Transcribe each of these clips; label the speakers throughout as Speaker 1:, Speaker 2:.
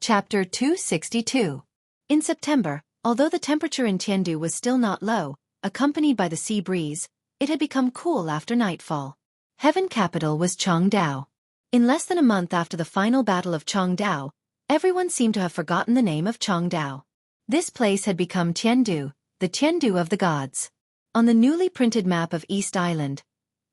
Speaker 1: Chapter 262. In September, although the temperature in Tiandu was still not low, accompanied by the sea breeze, it had become cool after nightfall. Heaven capital was Changdao. In less than a month after the final battle of Changdao, everyone seemed to have forgotten the name of Changdao. This place had become Tiandu, the Tiandu of the gods. On the newly printed map of East Island,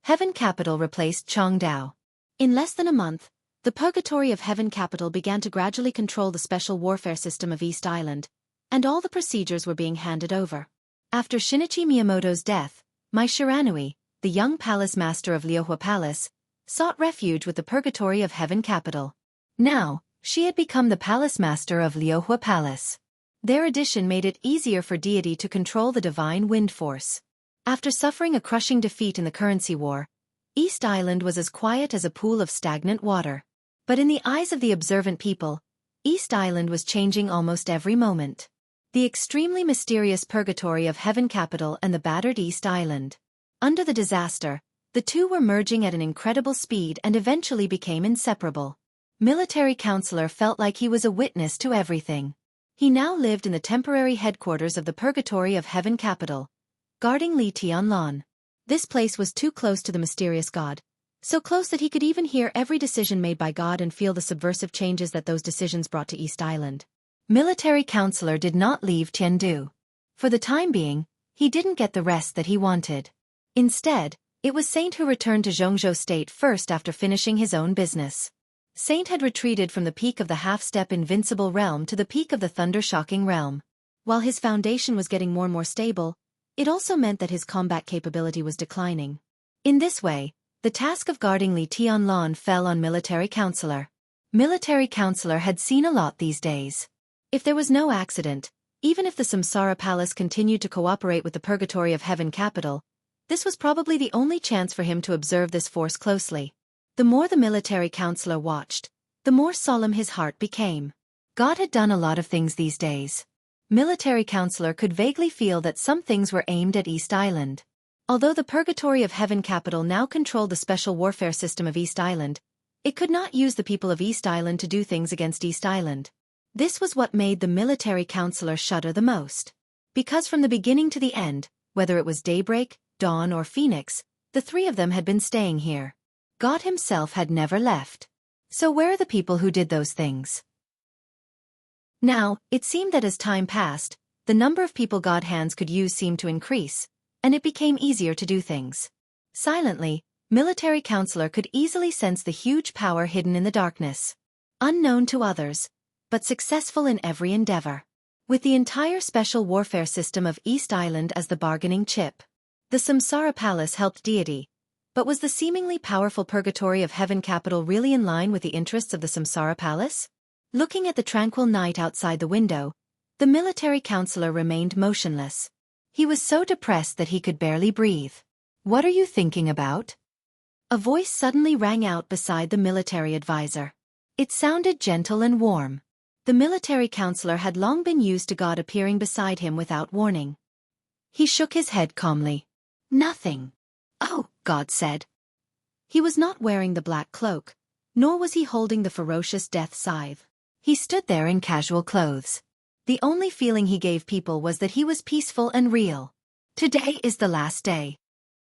Speaker 1: Heaven capital replaced Changdao. In less than a month, the purgatory of Heaven capital began to gradually control the special warfare system of East Island, and all the procedures were being handed over. After Shinichi Miyamoto's death, Mai Shiranui, the young palace master of Liuhua Palace, sought refuge with the purgatory of Heaven capital. Now, she had become the palace master of Liuhua Palace. Their addition made it easier for deity to control the divine wind force. After suffering a crushing defeat in the currency war, East Island was as quiet as a pool of stagnant water. But in the eyes of the observant people, East Island was changing almost every moment. The extremely mysterious purgatory of Heaven capital and the battered East Island. Under the disaster, the two were merging at an incredible speed and eventually became inseparable. Military Counselor felt like he was a witness to everything. He now lived in the temporary headquarters of the purgatory of Heaven capital, guarding Li Tianlan. This place was too close to the mysterious god, so close that he could even hear every decision made by God and feel the subversive changes that those decisions brought to East Island. Military Counselor did not leave Tiandu. For the time being, he didn't get the rest that he wanted. Instead, it was Saint who returned to Jianghu state first after finishing his own business. Saint had retreated from the peak of the half-step invincible realm to the peak of the thunder-shocking realm. While his foundation was getting more and more stable, it also meant that his combat capability was declining. In this way, the task of guarding Li Tianlan fell on Military Counselor. Military Counselor had seen a lot these days. If there was no accident, even if the Samsara Palace continued to cooperate with the Purgatory of Heaven capital, this was probably the only chance for him to observe this force closely. The more the Military Counselor watched, the more solemn his heart became. God had done a lot of things these days. Military Counselor could vaguely feel that some things were aimed at East Island. Although the Purgatory of Heaven capital now controlled the special warfare system of East Island, it could not use the people of East Island to do things against East Island. This was what made the Military Counselor shudder the most. Because from the beginning to the end, whether it was daybreak, dawn or phoenix, the three of them had been staying here. God himself had never left. So where are the people who did those things? Now, it seemed that as time passed, the number of people God hands could use seemed to increase, and it became easier to do things. Silently, Military Counselor could easily sense the huge power hidden in the darkness. Unknown to others, but successful in every endeavor. With the entire special warfare system of East Island as the bargaining chip. The Samsara Palace helped deity, but was the seemingly powerful Purgatory of Heaven capital really in line with the interests of the Samsara Palace? Looking at the tranquil night outside the window, the Military Counselor remained motionless. He was so depressed that he could barely breathe. "What are you thinking about?" A voice suddenly rang out beside the military advisor. It sounded gentle and warm. The Military Counselor had long been used to God appearing beside him without warning. He shook his head calmly. "Nothing." "Oh," God said. He was not wearing the black cloak, nor was he holding the ferocious death scythe. He stood there in casual clothes. The only feeling he gave people was that he was peaceful and real. "Today is the last day,"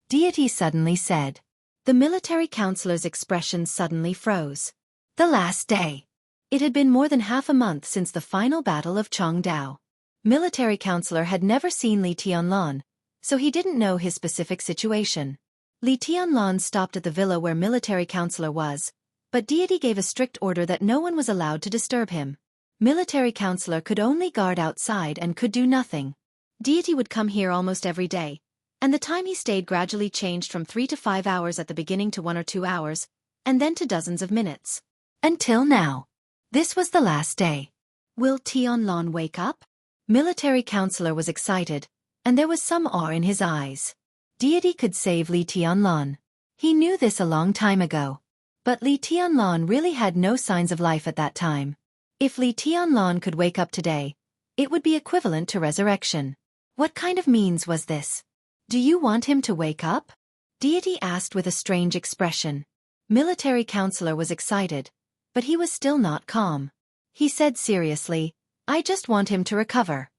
Speaker 1: deity suddenly said. The Military Counselor's expression suddenly froze. The last day. It had been more than half a month since the final battle of Changdao. Military Counselor had never seen Li Tianlan, so he didn't know his specific situation. Li Tianlan stopped at the villa where Military Counselor was, but deity gave a strict order that no one was allowed to disturb him. Military Counselor could only guard outside and could do nothing. Deity would come here almost every day, and the time he stayed gradually changed from 3 to 5 hours at the beginning to 1 or 2 hours, and then to dozens of minutes. Until now. This was the last day. Will Tianlan wake up? Military Counselor was excited, and there was some awe in his eyes. Deity could save Li Tianlan. He knew this a long time ago. But Li Tianlan really had no signs of life at that time. If Li Tianlan could wake up today, it would be equivalent to resurrection. What kind of means was this? "Do you want him to wake up?" Deity asked with a strange expression. Military Counselor was excited, but he was still not calm. he said seriously. I just want him to recover.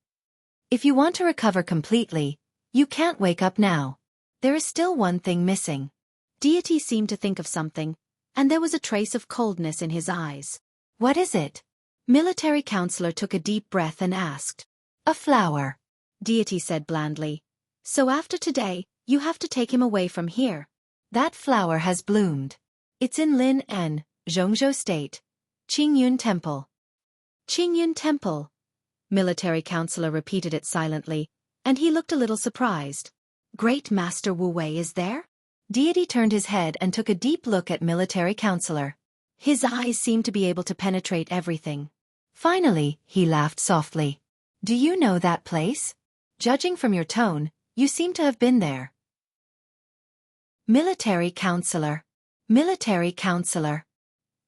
Speaker 1: If you want to recover completely, you can't wake up now. There is still one thing missing. Deity seemed to think of something, and there was a trace of coldness in his eyes. What is it? Military counselor took a deep breath and asked. A flower. Deity said blandly. So after today, you have to take him away from here. That flower has bloomed. It's in Lin N, Jianghu State. Qingyun Temple. Qingyun Temple. Military counselor repeated it silently, and he looked a little surprised. Great Master Wu Wei is there? Deity turned his head and took a deep look at military counselor. His eyes seemed to be able to penetrate everything. Finally, he laughed softly. Do you know that place? Judging from your tone, you seem to have been there. Military counselor. Military counselor.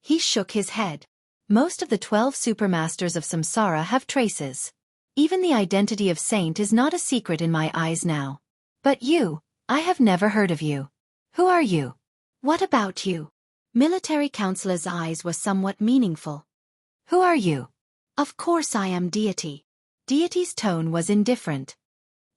Speaker 1: He shook his head. Most of the 12 supermasters of samsara have traces. Even the identity of saint is not a secret in my eyes now. But you, I have never heard of you. Who are you? What about you? Military counselor's eyes were somewhat meaningful. Who are you? Of course I am Deity. Deity's tone was indifferent.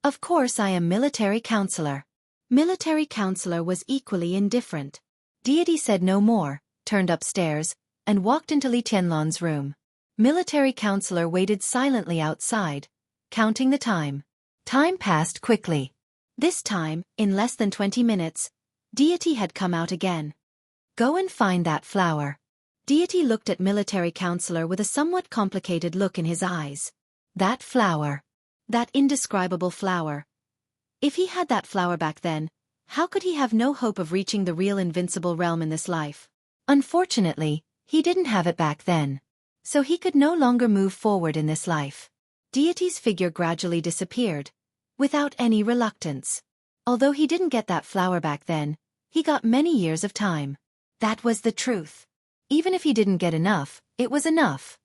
Speaker 1: Of course I am military counselor. Military counselor was equally indifferent. Deity said no more, turned upstairs, and walked into Li Tianlan's room. Military counselor waited silently outside, counting the time. Time passed quickly. This time, in less than 20 minutes, Deity had come out again. Go and find that flower. Deity looked at military counselor with a somewhat complicated look in his eyes. That flower. That indescribable flower. If he had that flower back then, how could he have no hope of reaching the real invincible realm in this life? Unfortunately, he didn't have it back then. So he could no longer move forward in this life. Deity's figure gradually disappeared, without any reluctance. Although he didn't get that flower back then, he got many years of time. That was the truth. Even if he didn't get enough, it was enough.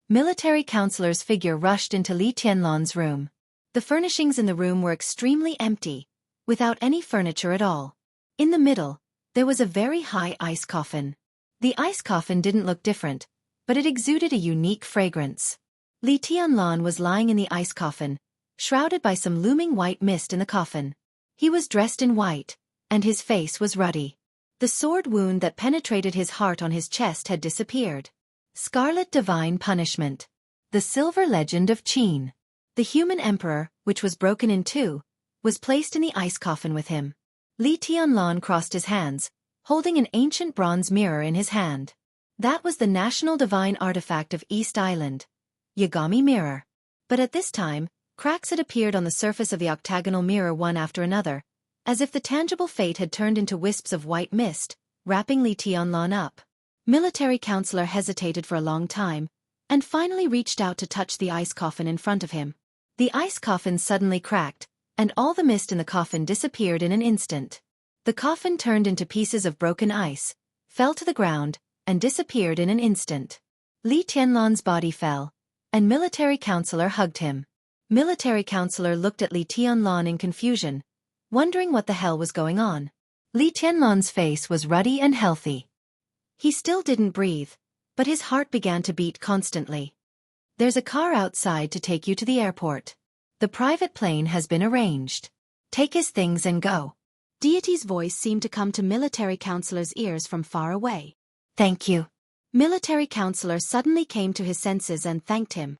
Speaker 1: Military counselor's figure rushed into Li Tianlan's room. The furnishings in the room were extremely empty, without any furniture at all. In the middle, there was a very high ice coffin. The ice coffin didn't look different, but it exuded a unique fragrance. Li Tianlan was lying in the ice coffin, shrouded by some looming white mist in the coffin. He was dressed in white, and his face was ruddy. The sword wound that penetrated his heart on his chest had disappeared. Scarlet Divine Punishment. The Silver Legend of Qin. The human emperor, which was broken in two, was placed in the ice coffin with him. Li Tianlan crossed his hands, holding an ancient bronze mirror in his hand. That was the national divine artifact of East Island, Yagami Mirror. But at this time, cracks had appeared on the surface of the octagonal mirror one after another, as if the tangible fate had turned into wisps of white mist, wrapping Li Tianlan up. Military counselor hesitated for a long time, and finally reached out to touch the ice coffin in front of him. The ice coffin suddenly cracked, and all the mist in the coffin disappeared in an instant. The coffin turned into pieces of broken ice, fell to the ground, and disappeared in an instant. Li Tianlan's body fell, and military counselor hugged him. Military counselor looked at Li Tianlan in confusion, wondering what the hell was going on. Li Tianlan's face was ruddy and healthy. He still didn't breathe, but his heart began to beat constantly. There's a car outside to take you to the airport. The private plane has been arranged. Take his things and go. Deity's voice seemed to come to military counselor's ears from far away. Thank you. Military counselor suddenly came to his senses and thanked him.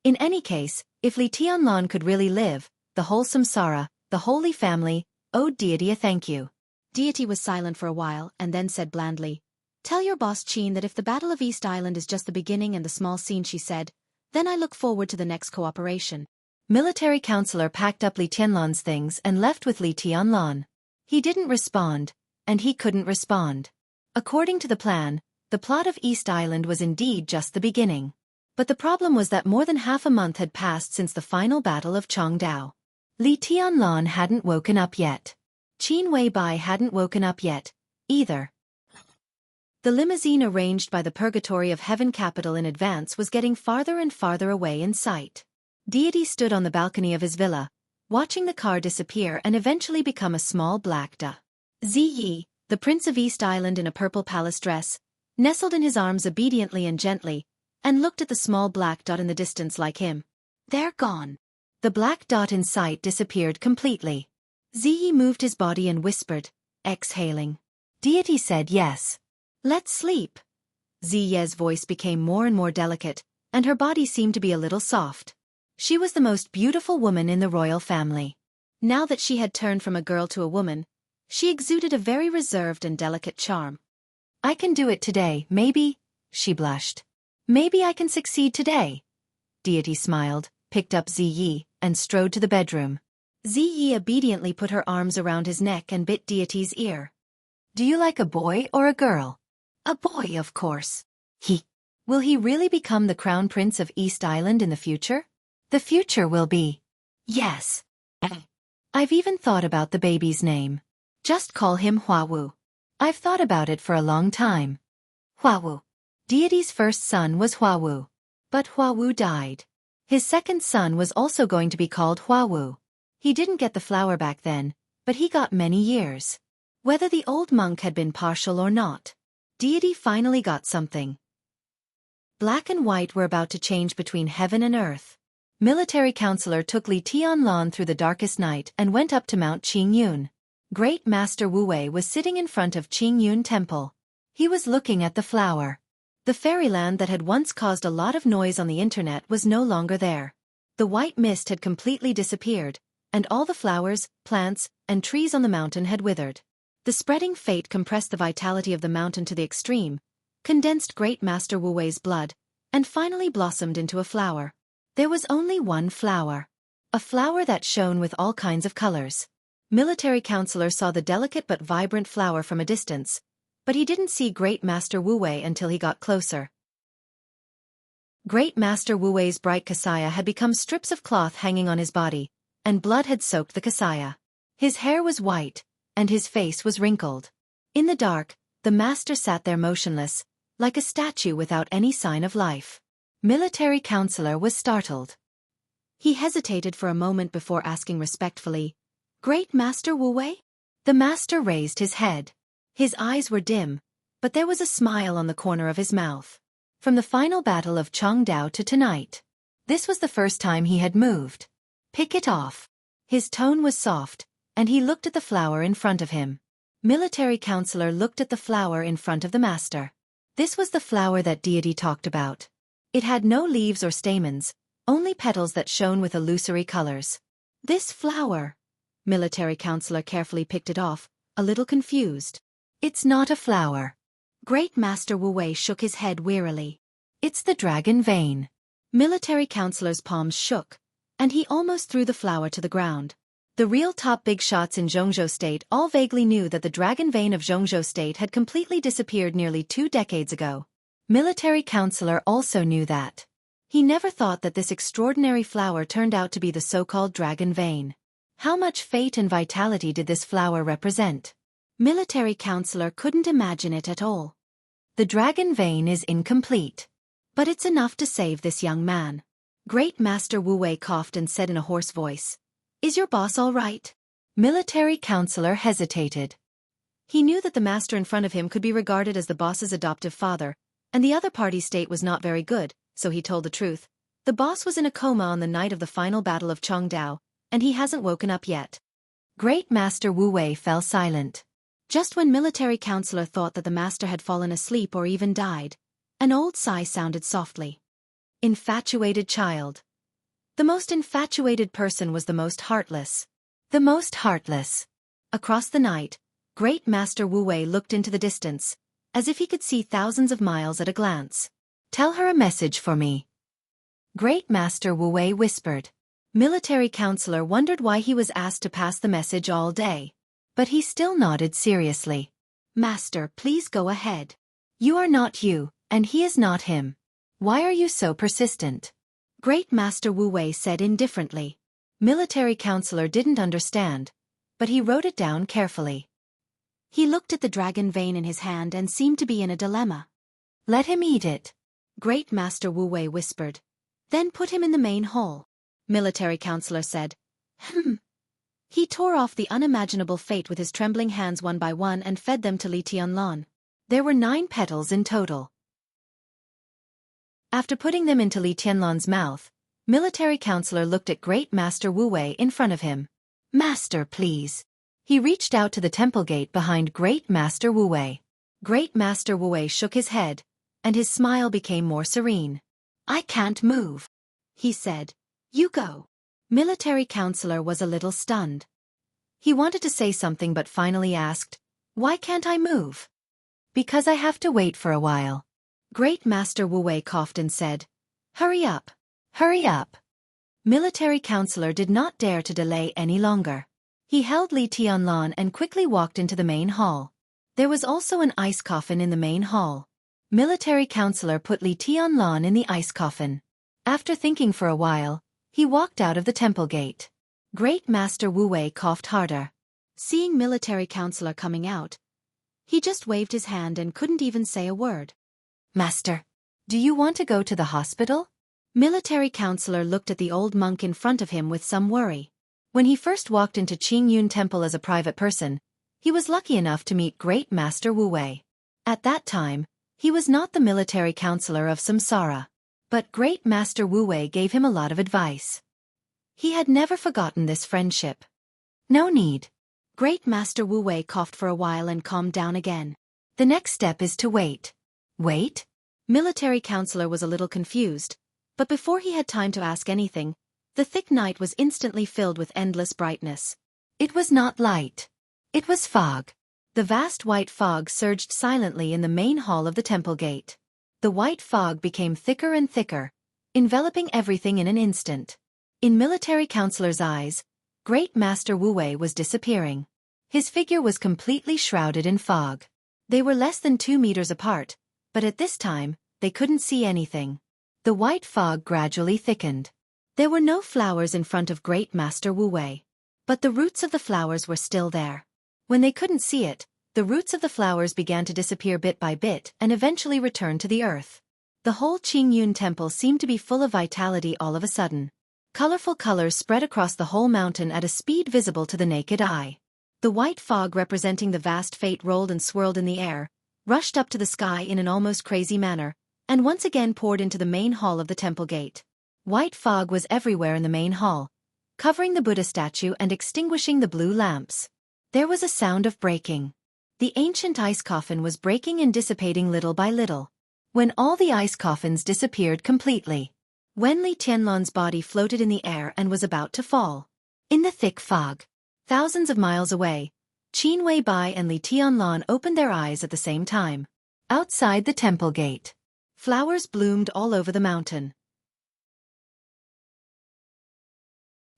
Speaker 1: In any case, if Li Tianlan could really live, the whole samsara, the Holy Family, owed Deity a thank you. Deity was silent for a while and then said blandly, Tell your boss Qin that if the Battle of East Island is just the beginning and the small scene she said, then I look forward to the next cooperation. Military counselor packed up Li Tianlan's things and left with Li Tianlan. He didn't respond, and he couldn't respond. According to the plan, the plot of East Island was indeed just the beginning. But the problem was that more than half a month had passed since the final battle of Changdao. Li Tianlan hadn't woken up yet. Qin Weibai hadn't woken up yet, either. The limousine arranged by the Purgatory of Heaven capital in advance was getting farther and farther away in sight. Deity stood on the balcony of his villa, watching the car disappear and eventually become a small black Ziyi, the Prince of East Island in a purple palace dress, nestled in his arms obediently and gently, and looked at the small black dot in the distance like him. They're gone. The black dot in sight disappeared completely. Ziyi moved his body and whispered, exhaling. Deity said yes. Let's sleep. Ziye's voice became more and more delicate, and her body seemed to be a little soft. She was the most beautiful woman in the royal family. Now that she had turned from a girl to a woman, she exuded a very reserved and delicate charm. I can do it today, maybe, she blushed. Maybe I can succeed today. Deity smiled, picked up Ziyi, and strode to the bedroom. Ziyi obediently put her arms around his neck and bit Deity's ear. Do you like a boy or a girl? A boy, of course. Will he really become the crown prince of East Island in the future? The future will be. Yes. I've even thought about the baby's name. Just call him Huawu. I've thought about it for a long time. Huawu. Deity's first son was Huawu. But Huawu died. His second son was also going to be called Huawu. He didn't get the flower back then, but he got many years. Whether the old monk had been partial or not, Deity finally got something. Black and white were about to change between heaven and earth. Military counselor took Li Tianlan through the darkest night and went up to Mount Qingyun. Great Master Wu Wei was sitting in front of Qingyun Temple. He was looking at the flower. The fairyland that had once caused a lot of noise on the internet was no longer there. The white mist had completely disappeared, and all the flowers, plants, and trees on the mountain had withered. The spreading fate compressed the vitality of the mountain to the extreme, condensed Great Master Wu Wei's blood, and finally blossomed into a flower. There was only one flower. A flower that shone with all kinds of colors. Military counselor saw the delicate but vibrant flower from a distance, but he didn't see Great Master Wu Wei until he got closer. Great Master Wu Wei's bright kasaya had become strips of cloth hanging on his body, and blood had soaked the kasaya. His hair was white, and his face was wrinkled. In the dark, the master sat there motionless, like a statue without any sign of life. Military counselor was startled. He hesitated for a moment before asking respectfully, Great Master Wu Wei? The master raised his head. His eyes were dim, but there was a smile on the corner of his mouth. From the final battle of Changdao to tonight. This was the first time he had moved. Pick it off. His tone was soft, and he looked at the flower in front of him. Military counselor looked at the flower in front of the master. This was the flower that Deity talked about. It had no leaves or stamens, only petals that shone with illusory colors. This flower. Military counselor carefully picked it off, a little confused. It's not a flower. Great Master Wu Wei shook his head wearily. It's the dragon vein. Military counselor's palms shook, and he almost threw the flower to the ground. The real top big shots in Jianghu State all vaguely knew that the dragon vein of Jianghu State had completely disappeared nearly 2 decades ago. Military counselor also knew that. He never thought that this extraordinary flower turned out to be the so-called dragon vein. How much fate and vitality did this flower represent? Military counselor couldn't imagine it at all. The dragon vein is incomplete. But it's enough to save this young man. Great Master Wu Wei coughed and said in a hoarse voice, Is your boss all right? Military counselor hesitated. He knew that the master in front of him could be regarded as the boss's adoptive father, and the other party's state was not very good, so he told the truth. The boss was in a coma on the night of the final battle of Changdao, and he hasn't woken up yet. Great Master Wu Wei fell silent. Just when military counselor thought that the master had fallen asleep or even died, an old sigh sounded softly. Infatuated child. The most infatuated person was the most heartless. The most heartless. Across the night, Great Master Wu Wei looked into the distance, as if he could see thousands of miles at a glance. Tell her a message for me. Great Master Wu Wei whispered. Military counselor wondered why he was asked to pass the message all day. But he still nodded seriously. Master, please go ahead. You are not you, and he is not him. Why are you so persistent? Great Master Wu Wei said indifferently. Military counselor didn't understand, but he wrote it down carefully. He looked at the dragon vein in his hand and seemed to be in a dilemma. Let him eat it. Great Master Wu Wei whispered. Then put him in the main hall. Military counselor said. He tore off the unimaginable fate with his trembling hands one by one and fed them to Li Tianlan. There were 9 petals in total. After putting them into Li Tianlan's mouth, military counselor looked at Great Master Wu Wei in front of him. Master, please. He reached out to the temple gate behind Great Master Wu Wei. Great Master Wu Wei shook his head, and his smile became more serene. I can't move, he said. You go. Military counselor was a little stunned. He wanted to say something but finally asked, why can't I move? Because I have to wait for a while. Great Master Wu Wei coughed and said, hurry up. Hurry up. Military counselor did not dare to delay any longer. He held Li Tianlan and quickly walked into the main hall. There was also an ice coffin in the main hall. Military counselor put Li Tianlan in the ice coffin. After thinking for a while, he walked out of the temple gate. Great Master Wu Wei coughed harder. Seeing military counselor coming out, he just waved his hand and couldn't even say a word. Master, do you want to go to the hospital? Military counselor looked at the old monk in front of him with some worry. When he first walked into Qingyun Temple as a private person, he was lucky enough to meet Great Master Wu Wei. At that time, he was not the military counselor of Samsara. But Great Master Wu Wei gave him a lot of advice. He had never forgotten this friendship. No need. Great Master Wu Wei coughed for a while and calmed down again. The next step is to wait. Wait? Military counselor was a little confused, but before he had time to ask anything, the thick night was instantly filled with endless brightness. It was not light. It was fog. The vast white fog surged silently in the main hall of the temple gate. The white fog became thicker and thicker, enveloping everything in an instant. In military counselor's eyes, Great Master Wu Wei was disappearing. His figure was completely shrouded in fog. They were less than 2 meters apart, but at this time, they couldn't see anything. The white fog gradually thickened. There were no flowers in front of Great Master Wu Wei. But the roots of the flowers were still there. When they couldn't see it, the roots of the flowers began to disappear bit by bit and eventually returned to the earth. The whole Qingyun temple seemed to be full of vitality all of a sudden. Colorful colors spread across the whole mountain at a speed visible to the naked eye. The white fog representing the vast fate rolled and swirled in the air, rushed up to the sky in an almost crazy manner, and once again poured into the main hall of the temple gate. White fog was everywhere in the main hall, covering the Buddha statue and extinguishing the blue lamps. There was a sound of breaking. The ancient ice coffin was breaking and dissipating little by little. When all the ice coffins disappeared completely. When Li Tianlan's body floated in the air and was about to fall. In the thick fog. Thousands of miles away, Qin Wei Bai and Li Tianlan opened their eyes at the same time. Outside the temple gate. Flowers bloomed all over the mountain.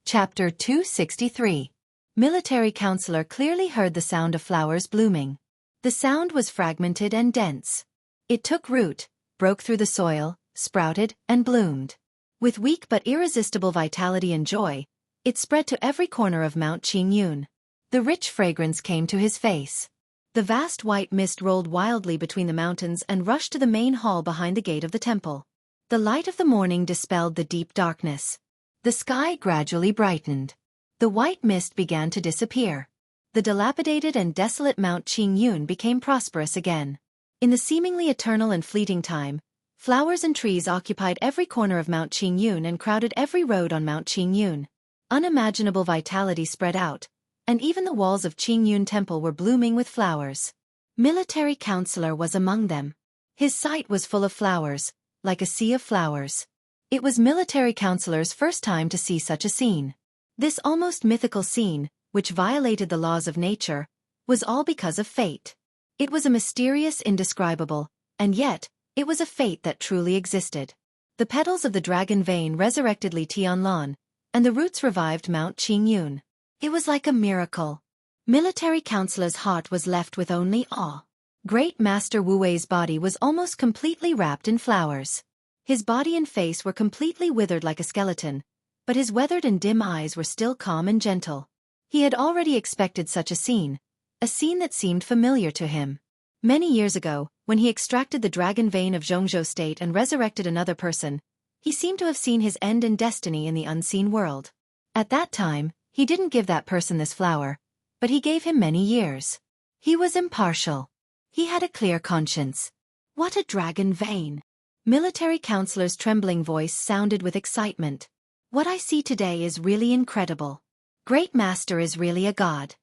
Speaker 1: Chapter 263. Military counselor clearly heard the sound of flowers blooming. The sound was fragmented and dense. It took root, broke through the soil, sprouted, and bloomed. With weak but irresistible vitality and joy, it spread to every corner of Mount Qingyun. The rich fragrance came to his face. The vast white mist rolled wildly between the mountains and rushed to the main hall behind the gate of the temple. The light of the morning dispelled the deep darkness. The sky gradually brightened. The white mist began to disappear. The dilapidated and desolate Mount Qingyun became prosperous again. In the seemingly eternal and fleeting time, flowers and trees occupied every corner of Mount Qingyun and crowded every road on Mount Qingyun. Unimaginable vitality spread out, and even the walls of Qingyun Temple were blooming with flowers. Military counselor was among them. His sight was full of flowers, like a sea of flowers. It was military counselor's first time to see such a scene. This almost mythical scene, which violated the laws of nature, was all because of fate. It was a mysterious, indescribable, and yet, it was a fate that truly existed. The petals of the dragon vein resurrected Li Tianlan, and the roots revived Mount Qingyun. It was like a miracle. Military counselor's heart was left with only awe. Great Master Wu Wei's body was almost completely wrapped in flowers. His body and face were completely withered like a skeleton, but his weathered and dim eyes were still calm and gentle. He had already expected such a scene that seemed familiar to him. Many years ago, when he extracted the dragon vein of Jianghu state and resurrected another person, he seemed to have seen his end and destiny in the unseen world. At that time, he didn't give that person this flower, but he gave him many years. He was impartial. He had a clear conscience. What a dragon vein! Military counselor's trembling voice sounded with excitement. What I see today is really incredible. Great Master is really a god.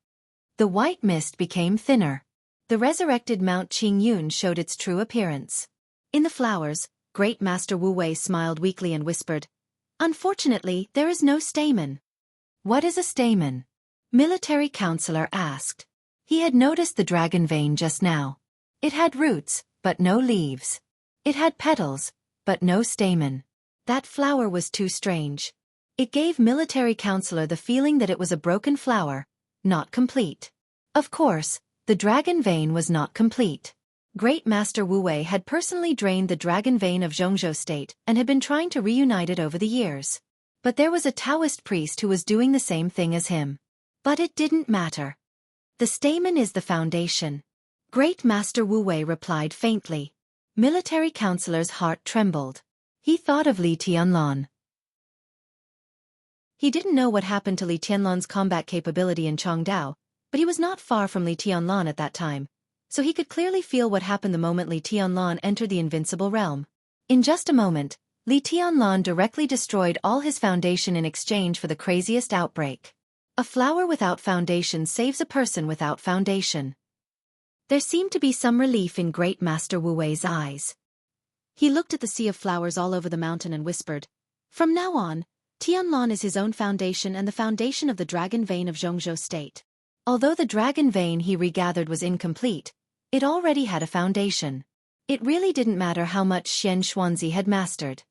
Speaker 1: The white mist became thinner. The resurrected Mount Qingyun showed its true appearance. In the flowers, Great Master Wu Wei smiled weakly and whispered, "Unfortunately, there is no stamen." "What is a stamen?" Military counselor asked. He had noticed the dragon vein just now. It had roots, but no leaves. It had petals, but no stamen. That flower was too strange. It gave military counselor the feeling that it was a broken flower, not complete. Of course, the dragon vein was not complete. Great Master Wu Wei had personally drained the dragon vein of Jianghu state and had been trying to reunite it over the years. But there was a Taoist priest who was doing the same thing as him. But it didn't matter. The stamen is the foundation. Great Master Wu Wei replied faintly. Military counselor's heart trembled. He thought of Li Tianlan. He didn't know what happened to Li Tianlan's combat capability in Chongdao, but he was not far from Li Tianlan at that time, so he could clearly feel what happened the moment Li Tianlan entered the invincible realm. In just a moment, Li Tianlan directly destroyed all his foundation in exchange for the craziest outbreak. A flower without foundation saves a person without foundation. There seemed to be some relief in Great Master Wu Wei's eyes. He looked at the sea of flowers all over the mountain and whispered, "From now on, Tianlan is his own foundation and the foundation of the dragon vein of Jianghu state." Although the dragon vein he regathered was incomplete, it already had a foundation. It really didn't matter how much Xianxia had mastered.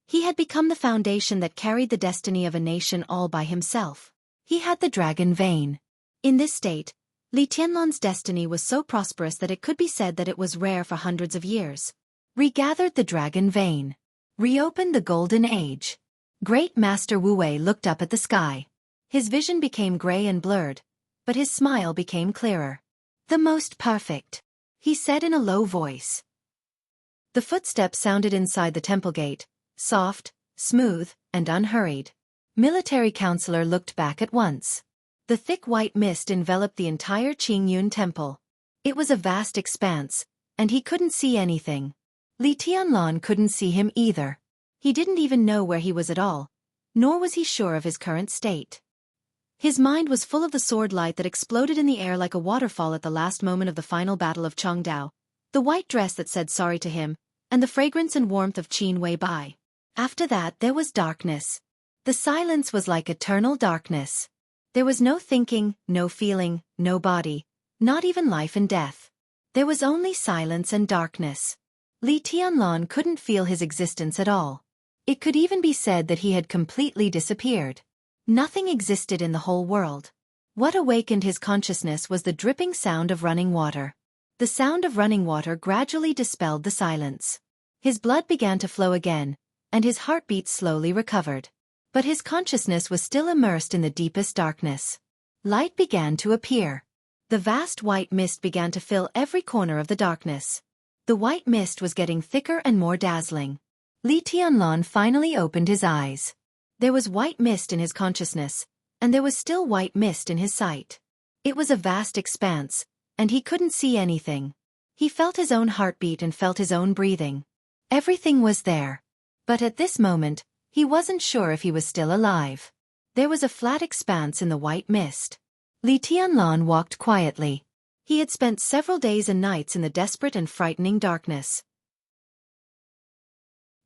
Speaker 1: He had become the foundation that carried the destiny of a nation all by himself. He had the dragon vein. In this state, Li Tianlan's destiny was so prosperous that it could be said that it was rare for hundreds of years. Regathered the dragon vein. Reopened the golden age. Great Master Wu Wei looked up at the sky. His vision became gray and blurred, but his smile became clearer. "The most perfect," he said in a low voice. The footsteps sounded inside the temple gate, soft, smooth, and unhurried. Military counselor looked back at once. The thick white mist enveloped the entire Qingyun temple. It was a vast expanse, and he couldn't see anything. Li Tianlan couldn't see him either. He didn't even know where he was at all, nor was he sure of his current state. His mind was full of the sword light that exploded in the air like a waterfall at the last moment of the final battle of Chongdao, the white dress that said sorry to him, and the fragrance and warmth of Qin Wei Bai. After that there was darkness. The silence was like eternal darkness. There was no thinking, no feeling, no body, not even life and death. There was only silence and darkness. Li Tianlan couldn't feel his existence at all. It could even be said that he had completely disappeared. Nothing existed in the whole world. What awakened his consciousness was the dripping sound of running water. The sound of running water gradually dispelled the silence. His blood began to flow again, and his heartbeat slowly recovered. But his consciousness was still immersed in the deepest darkness. Light began to appear. The vast white mist began to fill every corner of the darkness. The white mist was getting thicker and more dazzling. Li Tianlan finally opened his eyes. There was white mist in his consciousness, and there was still white mist in his sight. It was a vast expanse, and he couldn't see anything. He felt his own heartbeat and felt his own breathing. Everything was there. But at this moment, he wasn't sure if he was still alive. There was a flat expanse in the white mist. Li Tianlan walked quietly. He had spent several days and nights in the desperate and frightening darkness.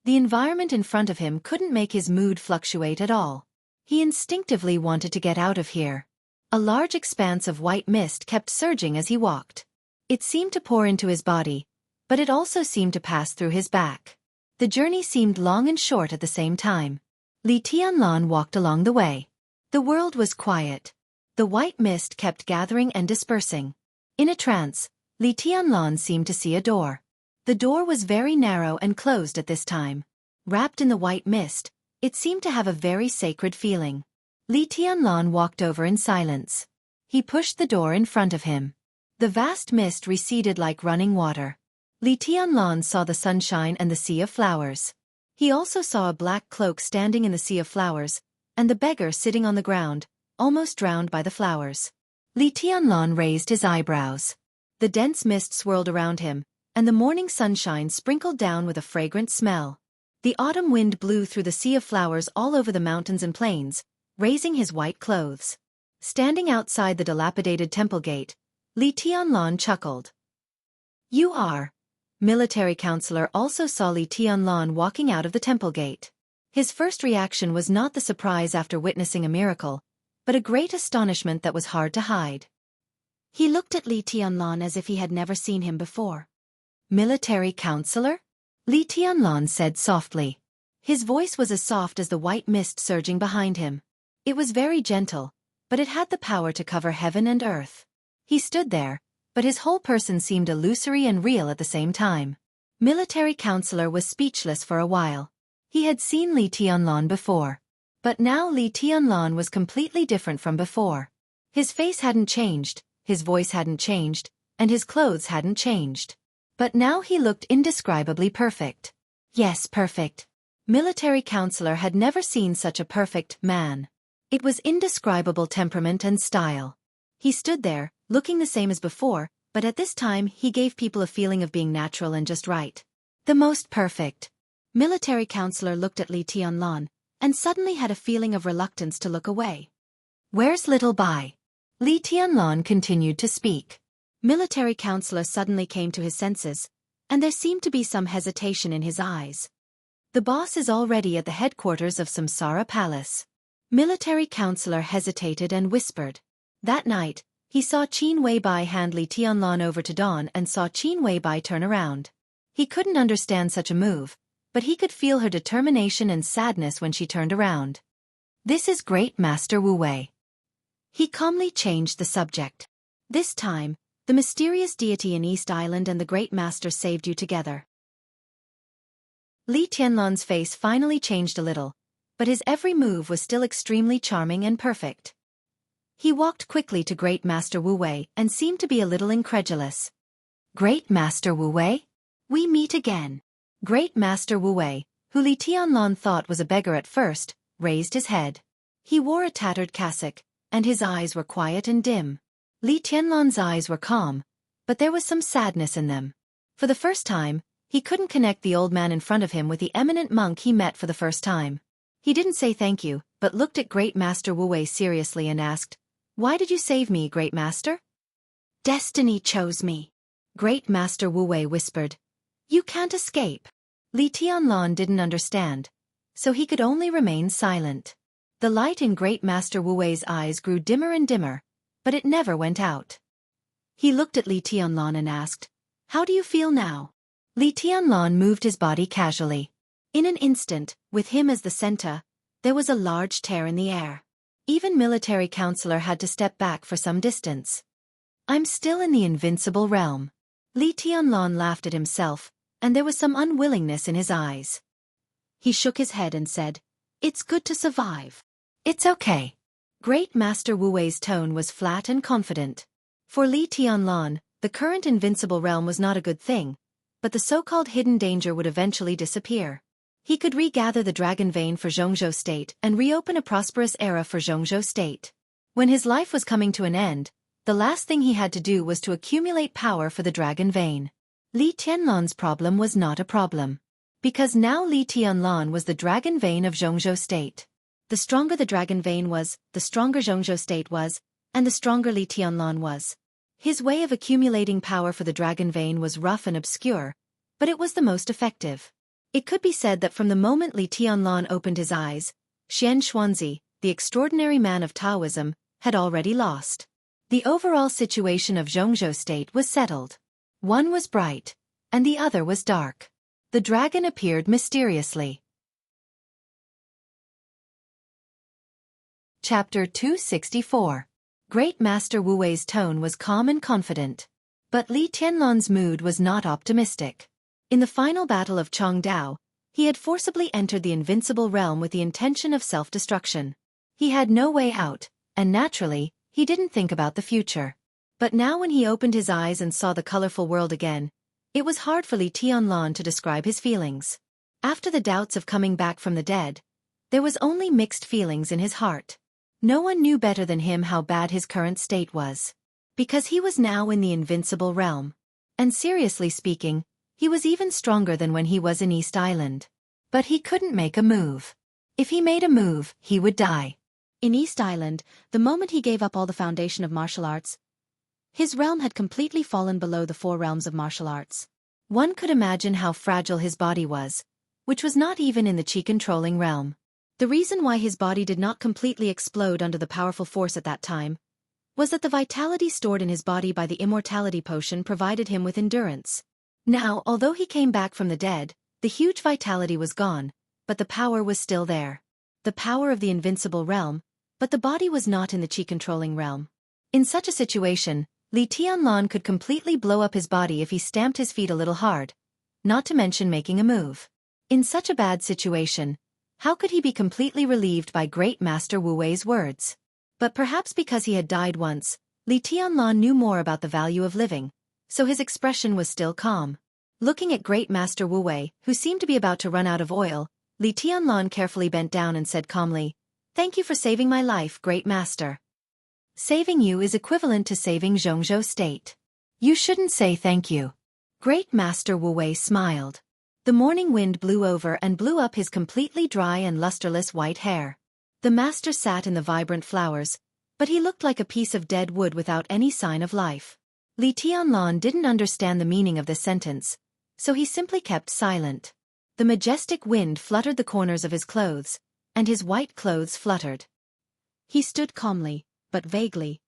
Speaker 1: The environment in front of him couldn't make his mood fluctuate at all. He instinctively wanted to get out of here. A large expanse of white mist kept surging as he walked. It seemed to pour into his body, but it also seemed to pass through his back. The journey seemed long and short at the same time. Li Tianlan walked along the way. The world was quiet. The white mist kept gathering and dispersing. In a trance, Li Tianlan seemed to see a door. The door was very narrow and closed at this time. Wrapped in the white mist, it seemed to have a very sacred feeling. Li Tianlan walked over in silence. He pushed the door in front of him. The vast mist receded like running water. Li Tianlan saw the sunshine and the sea of flowers. He also saw a black cloak standing in the sea of flowers, and the beggar sitting on the ground, almost drowned by the flowers. Li Tianlan raised his eyebrows. The dense mist swirled around him, and the morning sunshine sprinkled down with a fragrant smell. The autumn wind blew through the sea of flowers all over the mountains and plains, raising his white clothes. Standing outside the dilapidated temple gate, Li Tianlan chuckled. "You are." Military counselor also saw Li Tianlan walking out of the temple gate. His first reaction was not the surprise after witnessing a miracle, but a great astonishment that was hard to hide. He looked at Li Tianlan as if he had never seen him before. "Military counselor?" Li Tianlan said softly. His voice was as soft as the white mist surging behind him. It was very gentle, but it had the power to cover heaven and earth. He stood there, but his whole person seemed illusory and real at the same time. Military counselor was speechless for a while. He had seen Li Tianlan before. But now Li Tianlan was completely different from before. His face hadn't changed, his voice hadn't changed, and his clothes hadn't changed. But now he looked indescribably perfect. Yes, perfect. Military counselor had never seen such a perfect man. It was indescribable temperament and style. He stood there, looking the same as before, but at this time he gave people a feeling of being natural and just right. The most perfect. Military counselor looked at Li Tianlan, and suddenly had a feeling of reluctance to look away. "Where's little Bai?" Li Tianlan continued to speak. Military counselor suddenly came to his senses, and there seemed to be some hesitation in his eyes. "The boss is already at the headquarters of Samsara Palace." Military counselor hesitated and whispered. That night, he saw Qin Weibai hand Li Tianlan over to Dawn and saw Qin Weibai turn around. He couldn't understand such a move, but he could feel her determination and sadness when she turned around. "This is Great Master Wu Wei." He calmly changed the subject. "This time, the mysterious deity in East Island and the Great Master saved you together." Li Tianlan's face finally changed a little, but his every move was still extremely charming and perfect. He walked quickly to Great Master Wu Wei and seemed to be a little incredulous. "Great Master Wu Wei? We meet again." Great Master Wu Wei, who Li Tianlan thought was a beggar at first, raised his head. He wore a tattered cassock, and his eyes were quiet and dim. Li Tianlan's eyes were calm, but there was some sadness in them. For the first time, he couldn't connect the old man in front of him with the eminent monk he met for the first time. He didn't say thank you, but looked at Great Master Wu Wei seriously and asked, "Why did you save me, Great Master?" "Destiny chose me." Great Master Wu Wei whispered. "You can't escape." Li Tianlan didn't understand, so he could only remain silent. The light in Great Master Wu Wei's eyes grew dimmer and dimmer, but it never went out. He looked at Li Tianlan and asked, "How do you feel now?" Li Tianlan moved his body casually. In an instant, with him as the center, there was a large tear in the air. Even military counselor had to step back for some distance. "I'm still in the invincible realm." Li Tianlan laughed at himself, and there was some unwillingness in his eyes. He shook his head and said, "It's good to survive." "It's okay." Great Master Wu Wei's tone was flat and confident. For Li Tianlan, the current invincible realm was not a good thing, but the so-called hidden danger would eventually disappear. He could regather the dragon vein for Jianghu state and reopen a prosperous era for Jianghu state. When his life was coming to an end, the last thing he had to do was to accumulate power for the dragon vein. Li Tianlan's problem was not a problem. Because now Li Tianlan was the dragon vein of Jianghu state. The stronger the dragon vein was, the stronger Jianghu state was, and the stronger Li Tianlan was. His way of accumulating power for the dragon vein was rough and obscure, but it was the most effective. It could be said that from the moment Li Tianlan opened his eyes, Xianxia, the extraordinary man of Taoism, had already lost. The overall situation of Jianghu state was settled. One was bright, and the other was dark. The dragon appeared mysteriously. Chapter 264. Great Master Wu Wei's tone was calm and confident. But Li Tianlan's mood was not optimistic. In the final battle of Changdao, he had forcibly entered the invincible realm with the intention of self-destruction. He had no way out, and naturally, he didn't think about the future. But now when he opened his eyes and saw the colorful world again, it was hard for Li Tianlan to describe his feelings. After the doubts of coming back from the dead, there was only mixed feelings in his heart. No one knew better than him how bad his current state was. because he was now in the invincible realm. And seriously speaking, he was even stronger than when he was in East Island. But he couldn't make a move. If he made a move, he would die. In East Island, the moment he gave up all the foundation of martial arts, his realm had completely fallen below the 4 realms of martial arts. One could imagine how fragile his body was, which was not even in the chi-controlling realm. The reason why his body did not completely explode under the powerful force at that time was that the vitality stored in his body by the immortality potion provided him with endurance. Now, although he came back from the dead, the huge vitality was gone, but the power was still there. The power of the invincible realm, but the body was not in the chi-controlling realm. In such a situation, Li Tianlan could completely blow up his body if he stamped his feet a little hard, not to mention making a move. In such a bad situation, how could he be completely relieved by Great Master Wu Wei's words? But perhaps because he had died once, Li Tianlan knew more about the value of living, so his expression was still calm. Looking at Great Master Wu Wei, who seemed to be about to run out of oil, Li Tianlan carefully bent down and said calmly, "Thank you for saving my life, Great Master. Saving you is equivalent to saving Jianghu State. You shouldn't say thank you." Great Master Wu Wei smiled. The morning wind blew over and blew up his completely dry and lusterless white hair. The master sat in the vibrant flowers, but he looked like a piece of dead wood without any sign of life. Li Tianlan didn't understand the meaning of this sentence, so he simply kept silent. The majestic wind fluttered the corners of his clothes, and his white clothes fluttered. He stood calmly, but vaguely.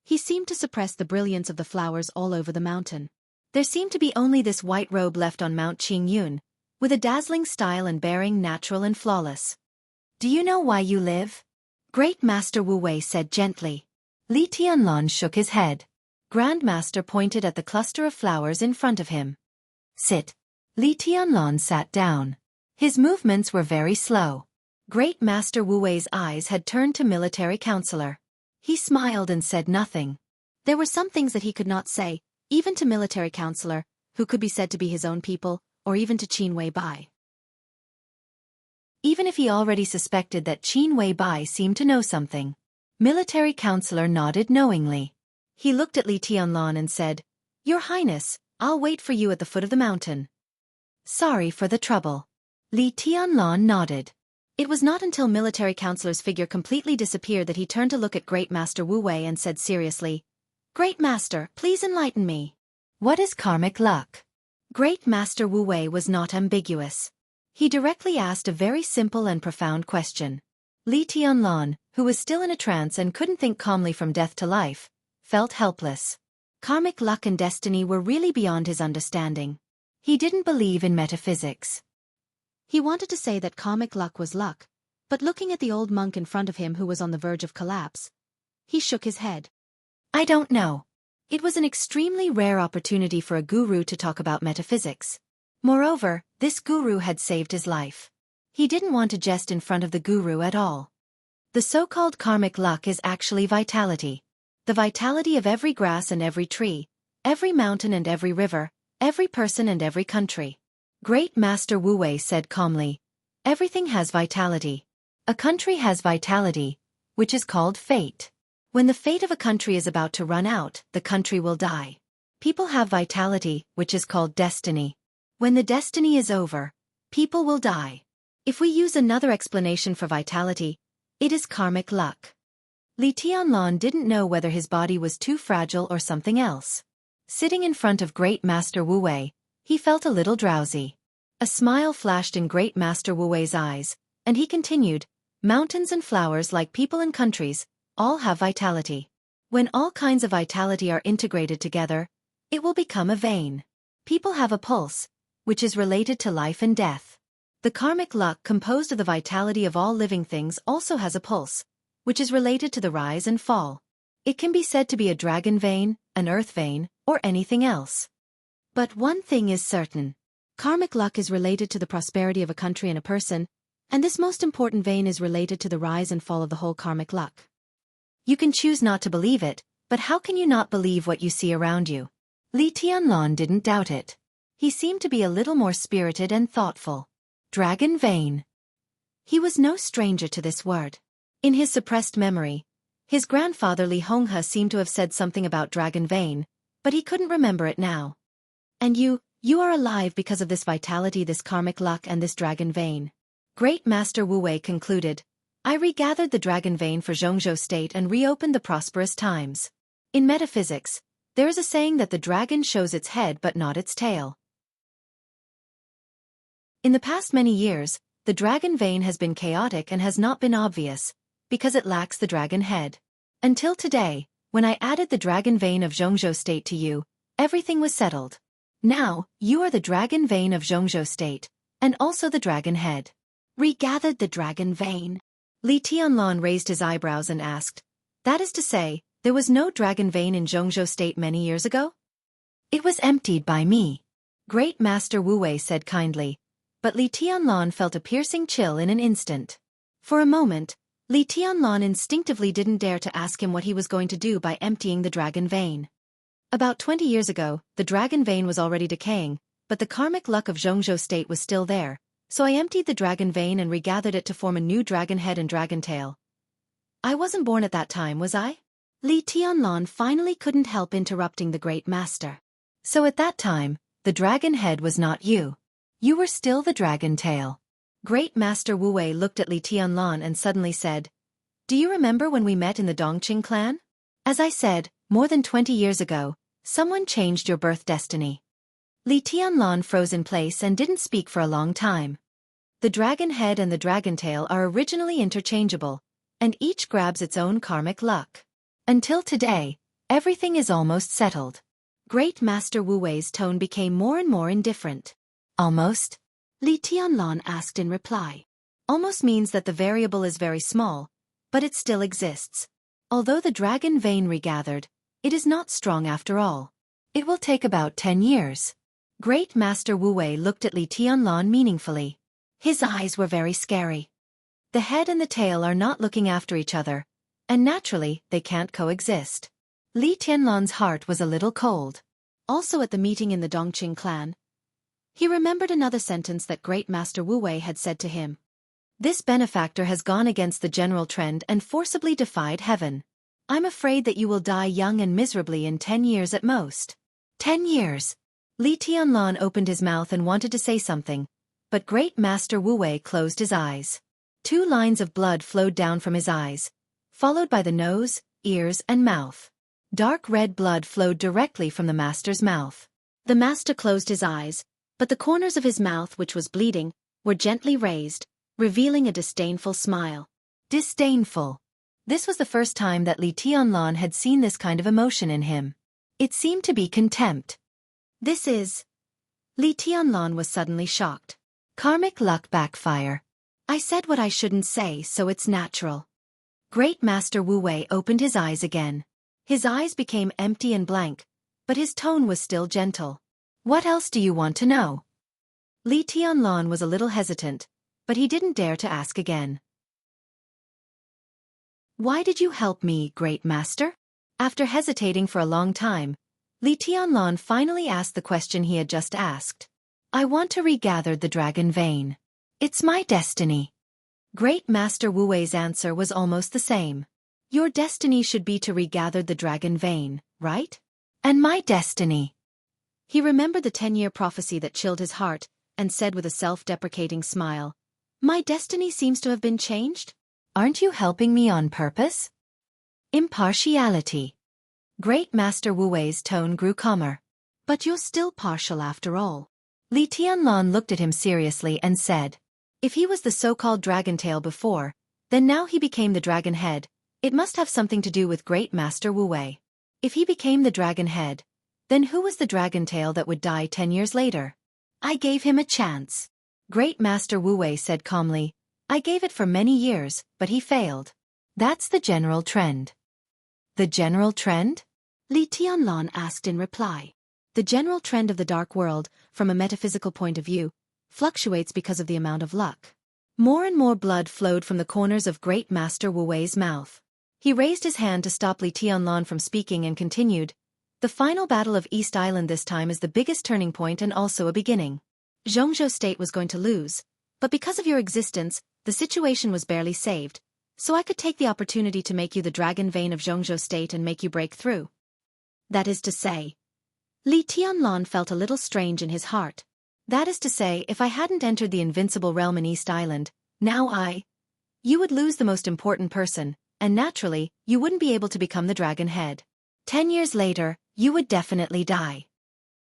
Speaker 1: He seemed to suppress the brilliance of the flowers all over the mountain. There seemed to be only this white robe left on Mount Qingyun, with a dazzling style and bearing natural and flawless. "Do you know why you live?" Great Master Wu Wei said gently. Li Tianlan shook his head. Grand Master pointed at the cluster of flowers in front of him. "Sit." Li Tianlan sat down. His movements were very slow. Great Master Wu Wei's eyes had turned to Military Counselor. He smiled and said nothing. There were some things that he could not say, even to Military Counselor, who could be said to be his own people, or even to Qin Wei Bai. Even if he already suspected that Qin Wei Bai seemed to know something. Military Counselor nodded knowingly. He looked at Li Tianlan and said, "Your Highness, I'll wait for you at the foot of the mountain." "Sorry for the trouble." Li Tianlan nodded. It was not until Military Counselor's figure completely disappeared that he turned to look at Great Master Wu Wei and said seriously, "Great Master, please enlighten me. What is karmic luck?" Great Master Wu Wei was not ambiguous. He directly asked a very simple and profound question. Li Tianlan, who was still in a trance and couldn't think calmly from death to life, felt helpless. Karmic luck and destiny were really beyond his understanding. He didn't believe in metaphysics. He wanted to say that karmic luck was luck, but looking at the old monk in front of him who was on the verge of collapse, he shook his head. "I don't know." It was an extremely rare opportunity for a guru to talk about metaphysics. Moreover, this guru had saved his life. He didn't want to jest in front of the guru at all. The so-called karmic luck is actually vitality. The vitality of every grass and every tree, every mountain and every river, every person and every country. Great Master Wu Wei said calmly, "Everything has vitality. A country has vitality, which is called fate. When the fate of a country is about to run out, the country will die. People have vitality, which is called destiny. When the destiny is over, people will die. If we use another explanation for vitality, it is karmic luck." Li Tianlan didn't know whether his body was too fragile or something else. Sitting in front of Great Master Wu Wei, he felt a little drowsy. A smile flashed in Great Master Wu Wei's eyes, and he continued, "Mountains and flowers like people and countries, all have vitality. When all kinds of vitality are integrated together, it will become a vein. People have a pulse, which is related to life and death. The karmic luck composed of the vitality of all living things also has a pulse, which is related to the rise and fall. It can be said to be a dragon vein, an earth vein, or anything else. But one thing is certain. Karmic luck is related to the prosperity of a country and a person, and this most important vein is related to the rise and fall of the whole karmic luck. You can choose not to believe it, but how can you not believe what you see around you?" Li Tianlan didn't doubt it. He seemed to be a little more spirited and thoughtful. Dragon vein. He was no stranger to this word. In his suppressed memory, His grandfather Li Honghe seemed to have said something about dragon vein, but he couldn't remember it now. And you are alive because of this vitality, this karmic luck, and this dragon vein. Great Master Wu Wei concluded. I regathered the dragon vein for Jianghu state and reopened the prosperous times. In metaphysics, there is a saying that the dragon shows its head but not its tail. In the past many years, the dragon vein has been chaotic and has not been obvious, because it lacks the dragon head. Until today, when I added the dragon vein of Jianghu state to you, everything was settled. Now, you are the dragon vein of Jianghu state, and also the dragon head. Regathered the dragon vein. Li Tianlan raised his eyebrows and asked, that is to say, there was no dragon vein in Jianghu state many years ago? It was emptied by me. Great Master Wu Wei said kindly, but Li Tianlan felt a piercing chill in an instant. For a moment, Li Tianlan instinctively didn't dare to ask him what he was going to do by emptying the dragon vein. About 20 years ago, the dragon vein was already decaying, but the karmic luck of Jianghu state was still there, so I emptied the dragon vein and regathered it to form a new dragon head and dragon tail. I wasn't born at that time, was I? Li Tianlan finally couldn't help interrupting the great master. So at that time, the dragon head was not you. You were still the dragon tail. Great Master Wu Wei looked at Li Tianlan and suddenly said, do you remember when we met in the Dongqing clan? As I said, more than 20 years ago, someone changed your birth destiny. Li Tianlan froze in place and didn't speak for a long time. The dragon head and the dragon tail are originally interchangeable, and each grabs its own karmic luck. Until today, everything is almost settled. Great Master Wu Wei's tone became more and more indifferent. Almost? Li Tianlan asked in reply. Almost means that the variable is very small, but it still exists. Although the dragon vein regathered, it is not strong after all. It will take about 10 years. Great Master Wu Wei looked at Li Tianlan meaningfully. His eyes were very scary. The head and the tail are not looking after each other, and naturally, they can't coexist. Li Tianlan's heart was a little cold. Also at the meeting in the Dongqing clan, he remembered another sentence that Great Master Wu Wei had said to him. This benefactor has gone against the general trend and forcibly defied heaven. I'm afraid that you will die young and miserably in 10 years at most. 10 years. Li Tianlan opened his mouth and wanted to say something, but Great Master Wu Wei closed his eyes. 2 lines of blood flowed down from his eyes, followed by the nose, ears, and mouth. Dark red blood flowed directly from the master's mouth. The master closed his eyes, but the corners of his mouth, which was bleeding, were gently raised, revealing a disdainful smile. Disdainful. This was the first time that Li Tianlan had seen this kind of emotion in him. It seemed to be contempt. This is... Li Tianlan was suddenly shocked. Karmic luck backfire. I said what I shouldn't say, so it's natural. Great Master Wu Wei opened his eyes again. His eyes became empty and blank, but his tone was still gentle. What else do you want to know? Li Tianlan was a little hesitant, but he didn't dare to ask again. Why did you help me, Great Master? After hesitating for a long time, Li Tianlan finally asked the question he had just asked. I want to regather the dragon vein. It's my destiny. Great Master Wu Wei's answer was almost the same. Your destiny should be to regather the dragon vein, right? And my destiny. He remembered the 10-year prophecy that chilled his heart, and said with a self-deprecating smile, my destiny seems to have been changed? Aren't you helping me on purpose? Impartiality. Great Master Wu Wei's tone grew calmer. But you're still partial after all. Li Tianlan looked at him seriously and said, if he was the so-called dragon tail before, then now he became the dragon head, it must have something to do with Great Master Wu Wei. If he became the dragon head, then who was the dragon tail that would die 10 years later? I gave him a chance. Great Master Wu Wei said calmly, I gave it for many years, but he failed. That's the general trend. The general trend? Li Tianlan asked in reply. The general trend of the dark world, from a metaphysical point of view, fluctuates because of the amount of luck. More and more blood flowed from the corners of Great Master Wu Wei's mouth. He raised his hand to stop Li Tianlan from speaking and continued, the final battle of East Island this time is the biggest turning point and also a beginning. Jianghu state was going to lose, but because of your existence, the situation was barely saved, so I could take the opportunity to make you the dragon vein of Jianghu state and make you break through. That is to say. Li Tianlan felt a little strange in his heart. That is to say, if I hadn't entered the invincible realm in East Island, you would lose the most important person, and naturally, you wouldn't be able to become the dragon head. 10 years later, you would definitely die.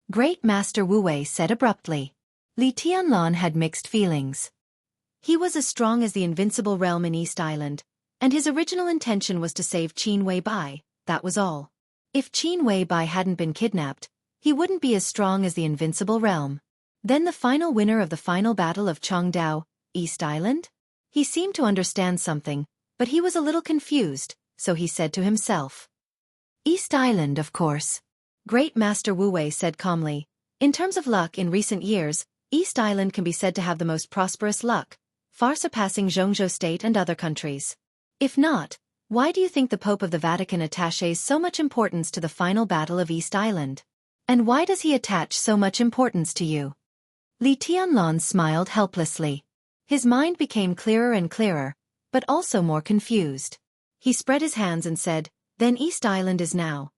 Speaker 1: Great Master Wu Wei said abruptly. Li Tianlan had mixed feelings. He was as strong as the invincible realm in East Island, and his original intention was to save Qin Wei Bai, that was all. If Qin Wei Bai hadn't been kidnapped, he wouldn't be as strong as the invincible realm. Then the final winner of the final battle of Changdao, East Island? He seemed to understand something, but he was a little confused, so he said to himself. East Island, of course. Great Master Wu Wei said calmly. In terms of luck in recent years, East Island can be said to have the most prosperous luck, far surpassing Jianghu state and other countries. If not, why do you think the Pope of the Vatican attaches so much importance to the final battle of East Island? And why does he attach so much importance to you? Li Tianlan smiled helplessly. His mind became clearer and clearer, but also more confused. He spread his hands and said, then East Island is now.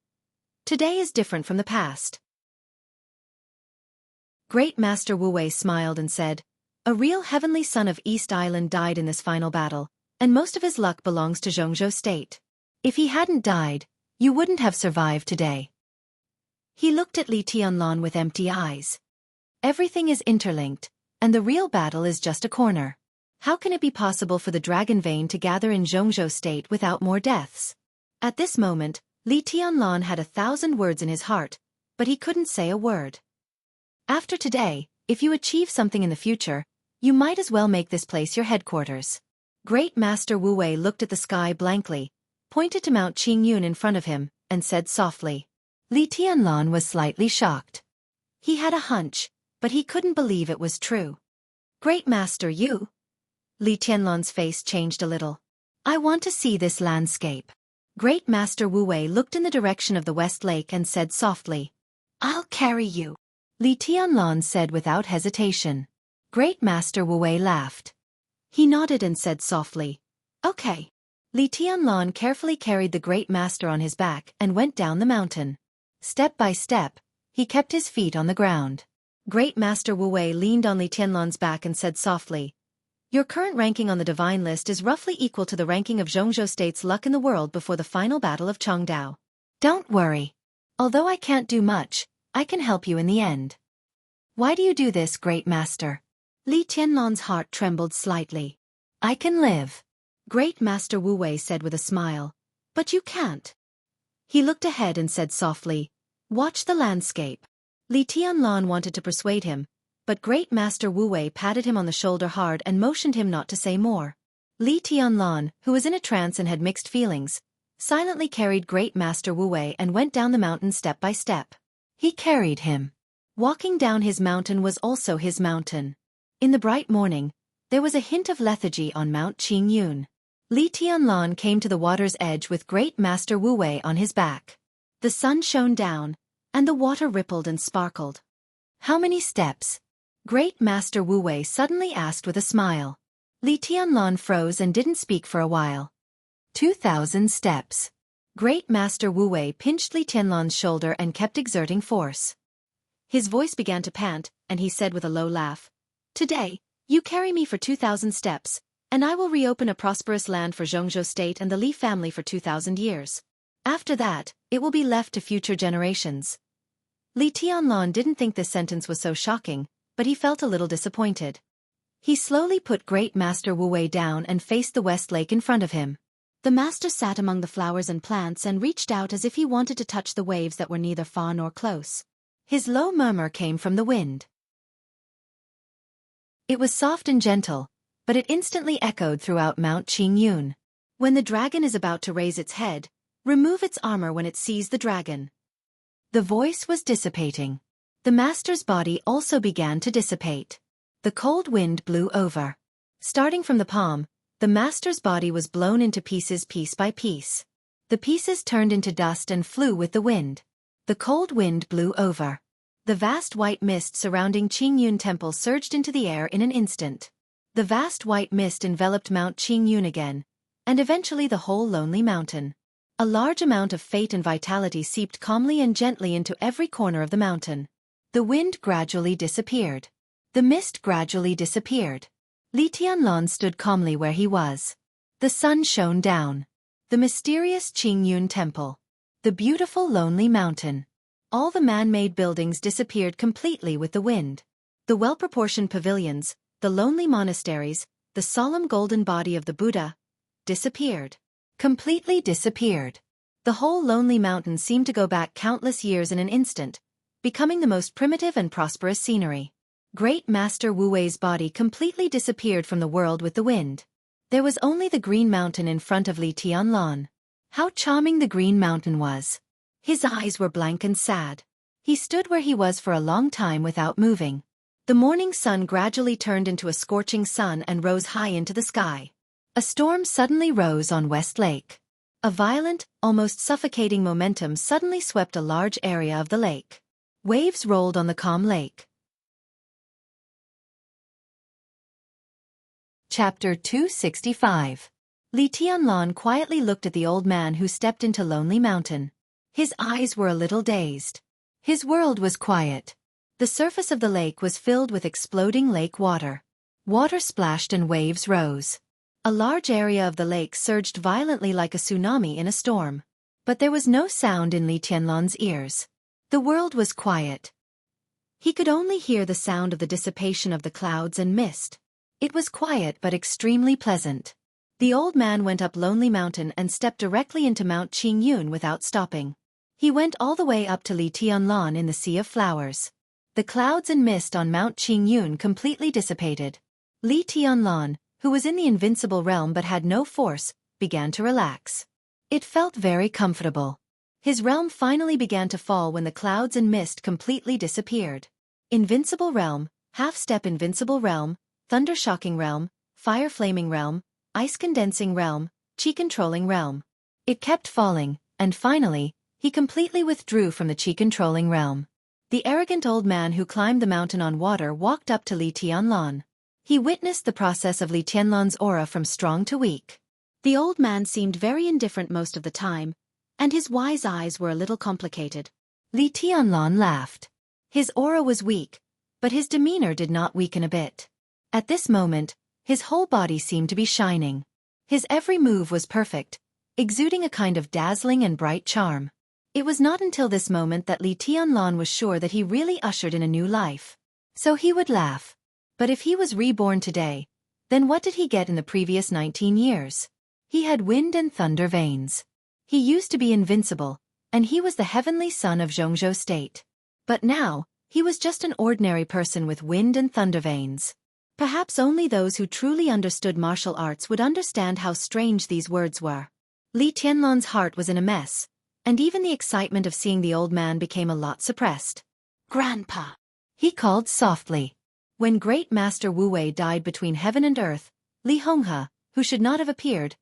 Speaker 1: Today is different from the past. Great Master Wu Wei smiled and said, a real heavenly son of East Island died in this final battle, and most of his luck belongs to Jianghu state. If he hadn't died, you wouldn't have survived today. He looked at Li Tianlan with empty eyes. Everything is interlinked, and the real battle is just a corner. How can it be possible for the dragon vein to gather in Jianghu state without more deaths? At this moment, Li Tianlan had 1,000 words in his heart, but he couldn't say a word. After today, if you achieve something in the future, you might as well make this place your headquarters. Great Master Wu Wei looked at the sky blankly, pointed to Mount Qingyun in front of him, and said softly. Li Tianlan was slightly shocked. He had a hunch, but he couldn't believe it was true. Great Master, you? Li Tianlan's face changed a little. I want to see this landscape. Great Master Wu Wei looked in the direction of the West Lake and said softly. I'll carry you. Li Tianlan said without hesitation. Great Master Wu Wei laughed. He nodded and said softly. Okay. Li Tianlan carefully carried the Great Master on his back and went down the mountain. Step by step, he kept his feet on the ground. Great Master Wu Wei leaned on Li Tianlan's back and said softly. Your current ranking on the divine list is roughly equal to the ranking of Jianghu state's luck in the world before the final battle of Changdao. Don't worry. Although I can't do much, I can help you in the end. Why do you do this, Great Master? Li Tianlan's heart trembled slightly. I can live. Great Master Wu Wei said with a smile. But you can't. He looked ahead and said softly, watch the landscape. Li Tianlan wanted to persuade him, but Great Master Wu Wei patted him on the shoulder hard and motioned him not to say more. Li Tianlan, who was in a trance and had mixed feelings, silently carried Great Master Wu Wei and went down the mountain step by step. He carried him. Walking down his mountain was also his mountain. In the bright morning, there was a hint of lethargy on Mount Qingyun. Li Tianlan came to the water's edge with Great Master Wu Wei on his back. The sun shone down, and the water rippled and sparkled. How many steps? Great Master Wu Wei suddenly asked with a smile. Li Tianlan froze and didn't speak for a while. 2,000 steps. Great Master Wu Wei pinched Li Tianlan's shoulder and kept exerting force. His voice began to pant, and he said with a low laugh, Today, you carry me for 2,000 steps, and I will reopen a prosperous land for Jianghu state and the Li family for 2,000 years. After that, it will be left to future generations. Li Tianlan didn't think this sentence was so shocking, but he felt a little disappointed. He slowly put Great Master Wu Wei down and faced the West Lake in front of him. The master sat among the flowers and plants and reached out as if he wanted to touch the waves that were neither far nor close. His low murmur came from the wind. It was soft and gentle, but it instantly echoed throughout Mount Qingyun. When the dragon is about to raise its head, remove its armor when it sees the dragon. The voice was dissipating. The master's body also began to dissipate. The cold wind blew over. Starting from the palm, the master's body was blown into pieces piece by piece. The pieces turned into dust and flew with the wind. The cold wind blew over. The vast white mist surrounding Qingyun Temple surged into the air in an instant. The vast white mist enveloped Mount Qingyun again, and eventually the whole lonely mountain. A large amount of fate and vitality seeped calmly and gently into every corner of the mountain. The wind gradually disappeared. The mist gradually disappeared. Li Tianlan stood calmly where he was. The sun shone down. The mysterious Qingyun Temple. The beautiful lonely mountain. All the man-made buildings disappeared completely with the wind. The well-proportioned pavilions, the lonely monasteries, the solemn golden body of the Buddha, disappeared. Completely disappeared. The whole lonely mountain seemed to go back countless years in an instant, becoming the most primitive and prosperous scenery. Great Master Wu Wei's body completely disappeared from the world with the wind. There was only the green mountain in front of Li Tianlan. How charming the green mountain was! His eyes were blank and sad. He stood where he was for a long time without moving. The morning sun gradually turned into a scorching sun and rose high into the sky. A storm suddenly rose on West Lake. A violent, almost suffocating momentum suddenly swept a large area of the lake. Waves rolled on the calm lake. Chapter 265. Li Tianlan quietly looked at the old man who stepped into Lonely Mountain. His eyes were a little dazed. His world was quiet. The surface of the lake was filled with exploding lake water. Water splashed and waves rose. A large area of the lake surged violently like a tsunami in a storm. But there was no sound in Li Tianlan's ears. The world was quiet. He could only hear the sound of the dissipation of the clouds and mist. It was quiet but extremely pleasant. The old man went up Lonely Mountain and stepped directly into Mount Qingyun without stopping. He went all the way up to Li Tianlan in the Sea of Flowers. The clouds and mist on Mount Qingyun completely dissipated. Li Tianlan, who was in the invincible realm but had no force, began to relax. It felt very comfortable. His realm finally began to fall when the clouds and mist completely disappeared. Invincible realm, half-step invincible realm, thunder-shocking realm, fire-flaming realm, ice-condensing realm, chi-controlling realm. It kept falling, and finally, he completely withdrew from the chi-controlling realm. The arrogant old man who climbed the mountain on water walked up to Li Tianlan. He witnessed the process of Li Tianlan's aura from strong to weak. The old man seemed very indifferent most of the time, and his wise eyes were a little complicated. Li Tianlan laughed. His aura was weak, but his demeanor did not weaken a bit. At this moment, his whole body seemed to be shining. His every move was perfect, exuding a kind of dazzling and bright charm. It was not until this moment that Li Tianlan was sure that he really ushered in a new life. So he would laugh. But if he was reborn today, then what did he get in the previous 19 years? He had wind and thunder veins. He used to be invincible, and he was the heavenly son of Jianghu state. But now, he was just an ordinary person with wind and thunder veins. Perhaps only those who truly understood martial arts would understand how strange these words were. Li Tianlan's heart was in a mess, and even the excitement of seeing the old man became a lot suppressed. "Grandpa," he called softly. When great Master Wu Wei died between heaven and earth, Li Honghe, who should not have appeared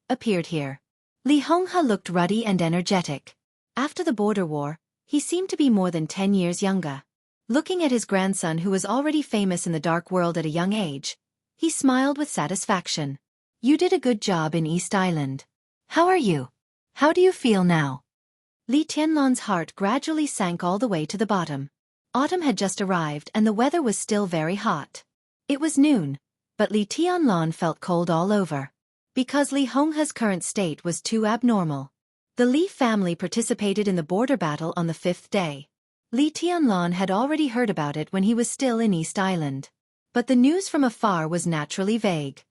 Speaker 1: here. Li Honghe looked ruddy and energetic. After the border war, he seemed to be more than 10 years younger. Looking at his grandson who was already famous in the dark world at a young age, he smiled with satisfaction. "You did a good job in East Island. How are you? How do you feel now?" Li Tianlan's heart gradually sank all the way to the bottom. Autumn had just arrived and the weather was still very hot. It was noon, but Li Tianlan felt cold all over. Because Li Honghe's current state was too abnormal. The Li family participated in the border battle on the 5th day. Li Tianlan had already heard about it when he was still in East Island. But the news from afar was naturally vague.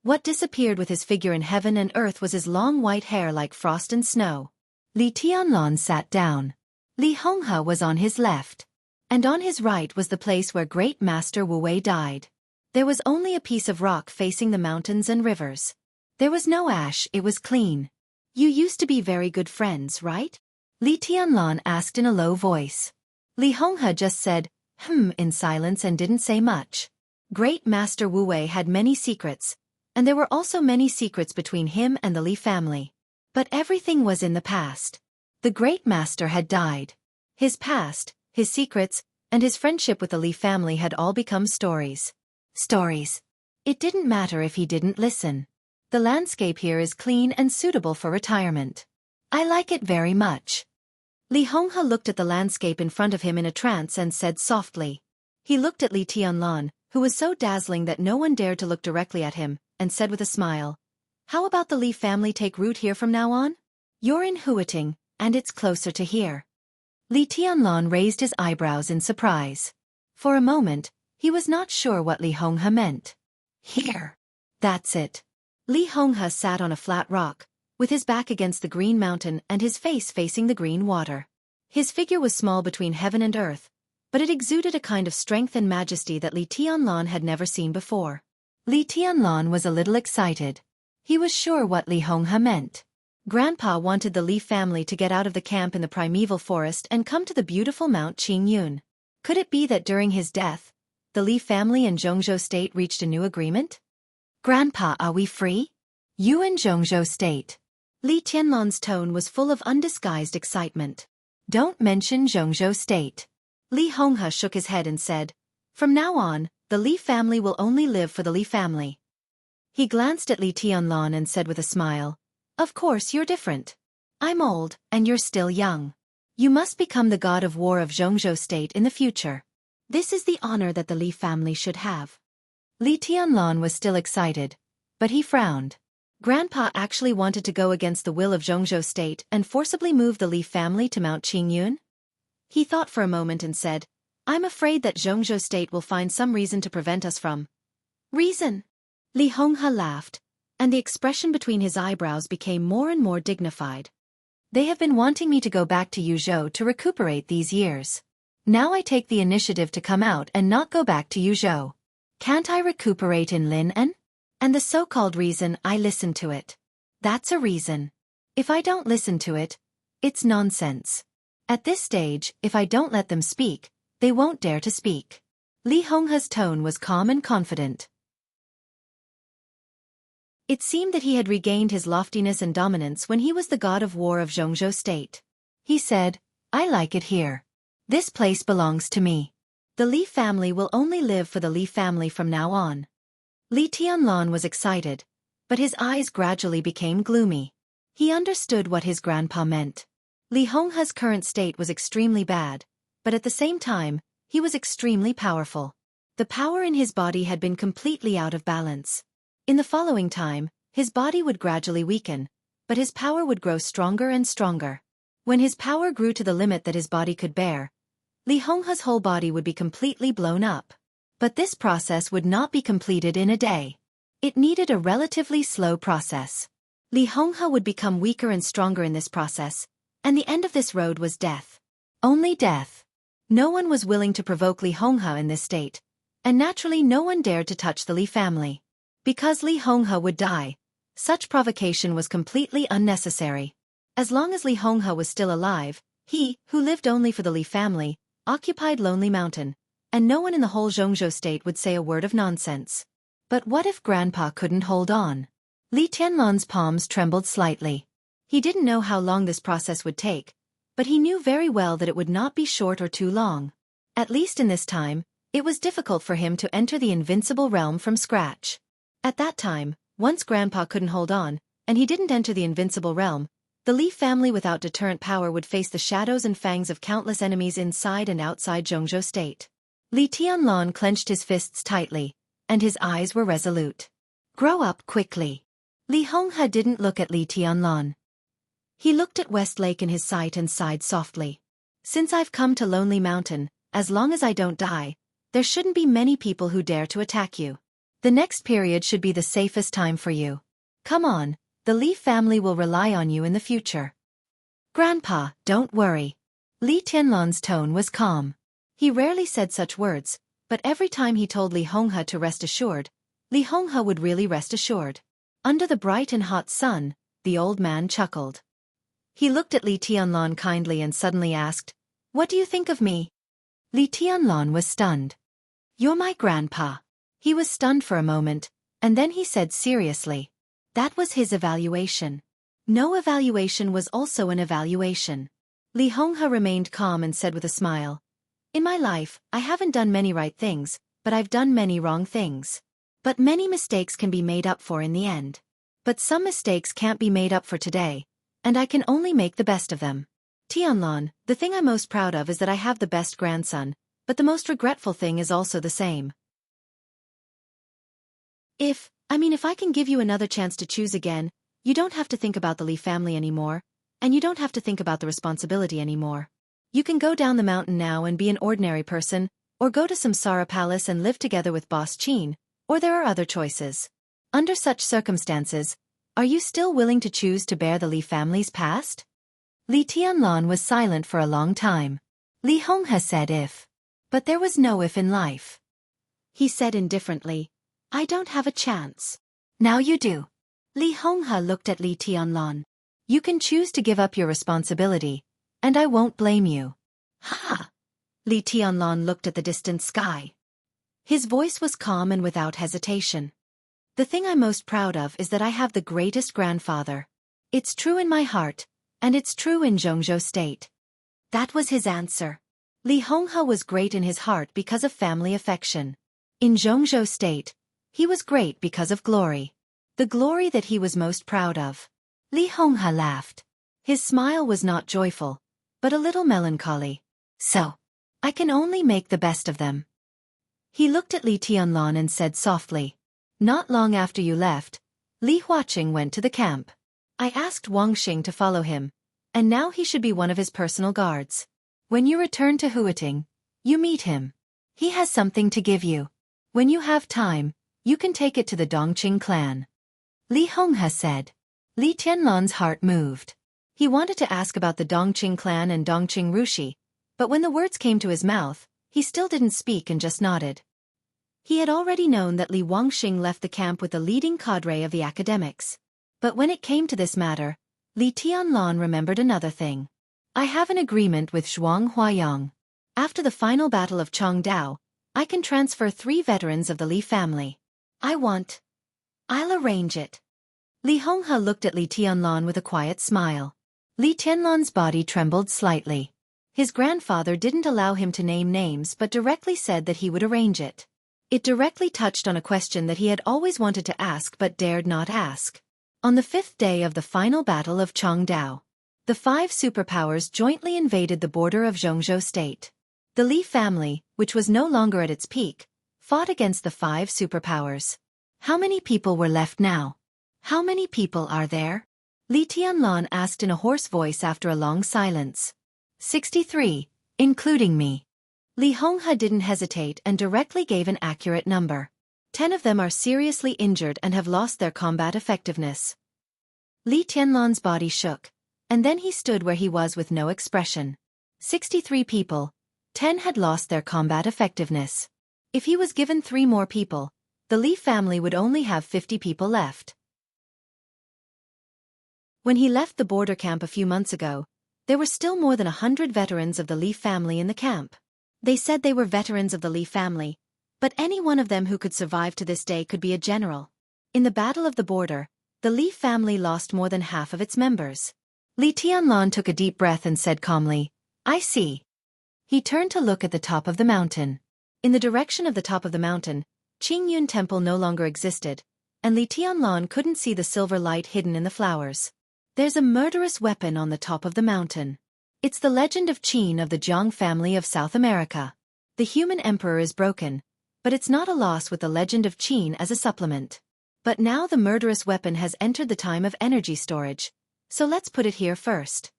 Speaker 1: What disappeared with his figure in heaven and earth was his long white hair like frost and snow. Li Tianlan sat down. Li Honghe was on his left. And on his right was the place where great Master Wu Wei died. There was only a piece of rock facing the mountains and rivers. There was no ash, it was clean. "You used to be very good friends, right?" Li Tianlan asked in a low voice. Li Honghe just said, in silence and didn't say much. Great Master Wu Wei had many secrets, and there were also many secrets between him and the Li family. But everything was in the past. The great master had died. His past, his secrets, and his friendship with the Li family had all become stories. Stories. It didn't matter if he didn't listen. The landscape here is clean and suitable for retirement. I like it very much. Li Honghe looked at the landscape in front of him in a trance and said softly. He looked at Li Tianlan, who was so dazzling that no one dared to look directly at him, and said with a smile, "How about the Li family take root here from now on? You're in Huiting, and it's closer to here." Li Tianlan raised his eyebrows in surprise. For a moment, he was not sure what Li Honghe meant. Here. That's it. Li Honghe sat on a flat rock, with his back against the green mountain and his face facing the green water. His figure was small between heaven and earth, but it exuded a kind of strength and majesty that Li Tianlan had never seen before. Li Tianlan was a little excited. He was sure what Li Honghe meant. Grandpa wanted the Li family to get out of the camp in the primeval forest and come to the beautiful Mount Qingyun. Could it be that during his death, the Li family and Jianghu state reached a new agreement? "Grandpa, are we free? You and Jianghu state." Li Tianlan's tone was full of undisguised excitement. "Don't mention Jianghu state." Li Honghe shook his head and said, "From now on, the Li family will only live for the Li family." He glanced at Li Tianlan and said with a smile, "Of course you're different. I'm old, and you're still young. You must become the god of war of Jianghu state in the future. This is the honor that the Li family should have." Li Tianlan was still excited, but he frowned. Grandpa actually wanted to go against the will of Jianghu state and forcibly move the Li family to Mount Qingyun? He thought for a moment and said, "I'm afraid that Jianghu state will find some reason to prevent us from." "Reason?" Li Honghe laughed, and the expression between his eyebrows became more and more dignified. "They have been wanting me to go back to Yuzhou to recuperate these years. Now I take the initiative to come out and not go back to Yuzhou. Can't I recuperate in Lin'an? And the so-called reason I listen to it. That's a reason. If I don't listen to it, it's nonsense. At this stage, if I don't let them speak, they won't dare to speak." Li Honghe's tone was calm and confident. It seemed that he had regained his loftiness and dominance when he was the god of war of Jianghu state. He said, "I like it here. This place belongs to me. The Li family will only live for the Li family from now on." Li Tianlan was excited, but his eyes gradually became gloomy. He understood what his grandpa meant. Li Honghe's current state was extremely bad, but at the same time, he was extremely powerful. The power in his body had been completely out of balance. In the following time, his body would gradually weaken, but his power would grow stronger and stronger. When his power grew to the limit that his body could bear, Li Honghe's whole body would be completely blown up. But this process would not be completed in a day. It needed a relatively slow process. Li Honghe would become weaker and stronger in this process, and the end of this road was death. Only death. No one was willing to provoke Li Honghe in this state, and naturally no one dared to touch the Li family. Because Li Honghe would die, such provocation was completely unnecessary. As long as Li Honghe was still alive, he, who lived only for the Li family, occupied Lonely Mountain, and no one in the whole Jianghu state would say a word of nonsense. But what if Grandpa couldn't hold on? Li Tianlan's palms trembled slightly. He didn't know how long this process would take, but he knew very well that it would not be short or too long. At least in this time, it was difficult for him to enter the invincible realm from scratch. At that time, once Grandpa couldn't hold on, and he didn't enter the invincible realm, the Li family without deterrent power would face the shadows and fangs of countless enemies inside and outside Jianghu state. Li Tianlan clenched his fists tightly, and his eyes were resolute. "Grow up quickly." Li Honghe didn't look at Li Tianlan. He looked at Westlake in his sight and sighed softly. "Since I've come to Lonely Mountain, as long as I don't die, there shouldn't be many people who dare to attack you. The next period should be the safest time for you. Come on, the Li family will rely on you in the future." "Grandpa, don't worry." Li Tianlan's tone was calm. He rarely said such words, but every time he told Li Honghe to rest assured, Li Honghe would really rest assured. Under the bright and hot sun, the old man chuckled. He looked at Li Tianlan kindly and suddenly asked, "What do you think of me?" Li Tianlan was stunned. "You're my grandpa." He was stunned for a moment, and then he said seriously. That was his evaluation. No evaluation was also an evaluation. Li Honghe remained calm and said with a smile, "In my life, I haven't done many right things, but I've done many wrong things. But many mistakes can be made up for in the end. But some mistakes can't be made up for today, and I can only make the best of them. Tianlan, the thing I'm most proud of is that I have the best grandson, but the most regretful thing is also the same. If I can give you another chance to choose again, you don't have to think about the Li family anymore, and you don't have to think about the responsibility anymore. You can go down the mountain now and be an ordinary person, or go to Samsara Palace and live together with Boss Qin, or there are other choices. Under such circumstances, are you still willing to choose to bear the Li family's past? Li Tianlan was silent for a long time. Li Honghe said if. But there was no if in life. He said indifferently, I don't have a chance. Now you do. Li Honghe looked at Li Tianlan. You can choose to give up your responsibility, and I won't blame you. Ha! Li Tianlan looked at the distant sky. His voice was calm and without hesitation. The thing I'm most proud of is that I have the greatest grandfather. It's true in my heart, and it's true in Jianghu state. That was his answer. Li Honghe was great in his heart because of family affection. In Jianghu state, he was great because of glory. The glory that he was most proud of. Li Honghe laughed. His smile was not joyful, but a little melancholy. So, I can only make the best of them. He looked at Li Tianlan and said softly, Not long after you left, Li Huaqing went to the camp. I asked Wang Xing to follow him, and now he should be one of his personal guards. When you return to Huiting, you meet him. He has something to give you. When you have time, you can take it to the Dongqing clan. Li Honghe said. Li Tianlan's heart moved. He wanted to ask about the Dongqing clan and Dongqing Rushi, but when the words came to his mouth, he still didn't speak and just nodded. He had already known that Li Wangxing left the camp with the leading cadre of the academics. But when it came to this matter, Li Tianlan remembered another thing. I have an agreement with Zhuang Huayang. After the final battle of Changdao, I can transfer 3 veterans of the Li family. I'll arrange it. Li Honghe looked at Li Tianlan with a quiet smile. Li Tianlan's body trembled slightly. His grandfather didn't allow him to name names but directly said that he would arrange it. It directly touched on a question that he had always wanted to ask but dared not ask. On the 5th day of the final battle of Changdao, the 5 superpowers jointly invaded the border of Jianghu state. The Li family, which was no longer at its peak, fought against the 5 superpowers. How many people were left now? How many people are there? Li Tianlan asked in a hoarse voice after a long silence. 63, including me. Li Honghe didn't hesitate and directly gave an accurate number. 10 of them are seriously injured and have lost their combat effectiveness. Li Tianlan's body shook, and then he stood where he was with no expression. 63 people, 10 had lost their combat effectiveness. If he was given 3 more people, the Li family would only have 50 people left. When he left the border camp a few months ago, there were still more than 100 veterans of the Li family in the camp. They said they were veterans of the Li family, but any one of them who could survive to this day could be a general. In the Battle of the Border, the Li family lost more than half of its members. Li Tianlan took a deep breath and said calmly, I see. He turned to look at the top of the mountain. In the direction of the top of the mountain, Qingyun Temple no longer existed, and Li Tianlan couldn't see the silver light hidden in the flowers. There's a murderous weapon on the top of the mountain. It's the legend of Qin of the Jiang family of South America. The human emperor is broken, but it's not a loss with the legend of Qin as a supplement. But now the murderous weapon has entered the time of energy storage, so let's put it here first.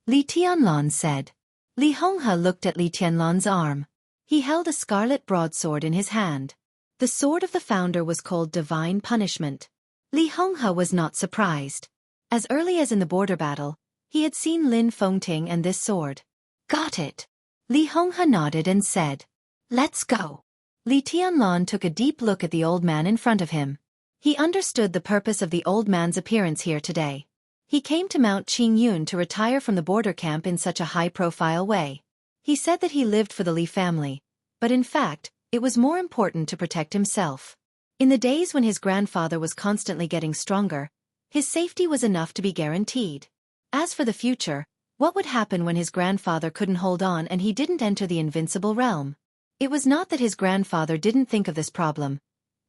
Speaker 1: Li Tianlan said. Li Honghe looked at Li Tianlan's arm. He held a scarlet broadsword in his hand. The sword of the founder was called Divine Punishment. Li Honghe was not surprised. As early as in the border battle, he had seen Lin Fengting and this sword. Got it. Li Honghe nodded and said, Let's go. Li Tianlan took a deep look at the old man in front of him. He understood the purpose of the old man's appearance here today. He came to Mount Qingyun to retire from the border camp in such a high-profile way. He said that he lived for the Li family, but in fact, it was more important to protect himself. In the days when his grandfather was constantly getting stronger, his safety was enough to be guaranteed. As for the future, what would happen when his grandfather couldn't hold on and he didn't enter the invincible realm? It was not that his grandfather didn't think of this problem,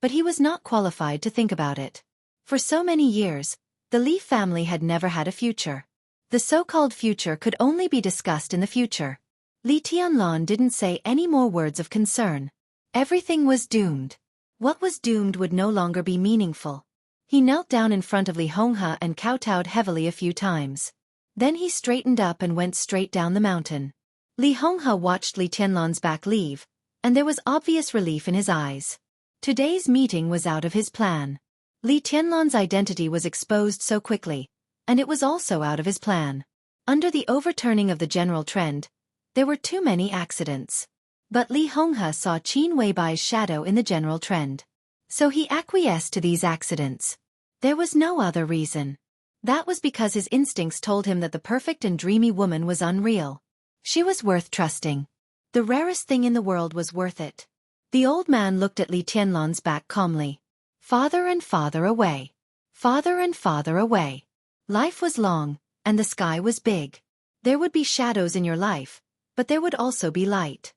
Speaker 1: but he was not qualified to think about it. For so many years, the Li family had never had a future. The so-called future could only be discussed in the future. Li Tianlan didn't say any more words of concern. Everything was doomed. What was doomed would no longer be meaningful. He knelt down in front of Li Honghe and kowtowed heavily a few times. Then he straightened up and went straight down the mountain. Li Honghe watched Li Tianlan's back leave, and there was obvious relief in his eyes. Today's meeting was out of his plan. Li Tianlan's identity was exposed so quickly, and it was also out of his plan. Under the overturning of the general trend, there were too many accidents. But Li Honghe saw Qin Weibai's shadow in the general trend. So he acquiesced to these accidents. There was no other reason. That was because his instincts told him that the perfect and dreamy woman was unreal. She was worth trusting. The rarest thing in the world was worth it. The old man looked at Li Tianlan's back calmly. Farther and farther away. Farther and farther away. Life was long, and the sky was big. There would be shadows in your life, but there would also be light.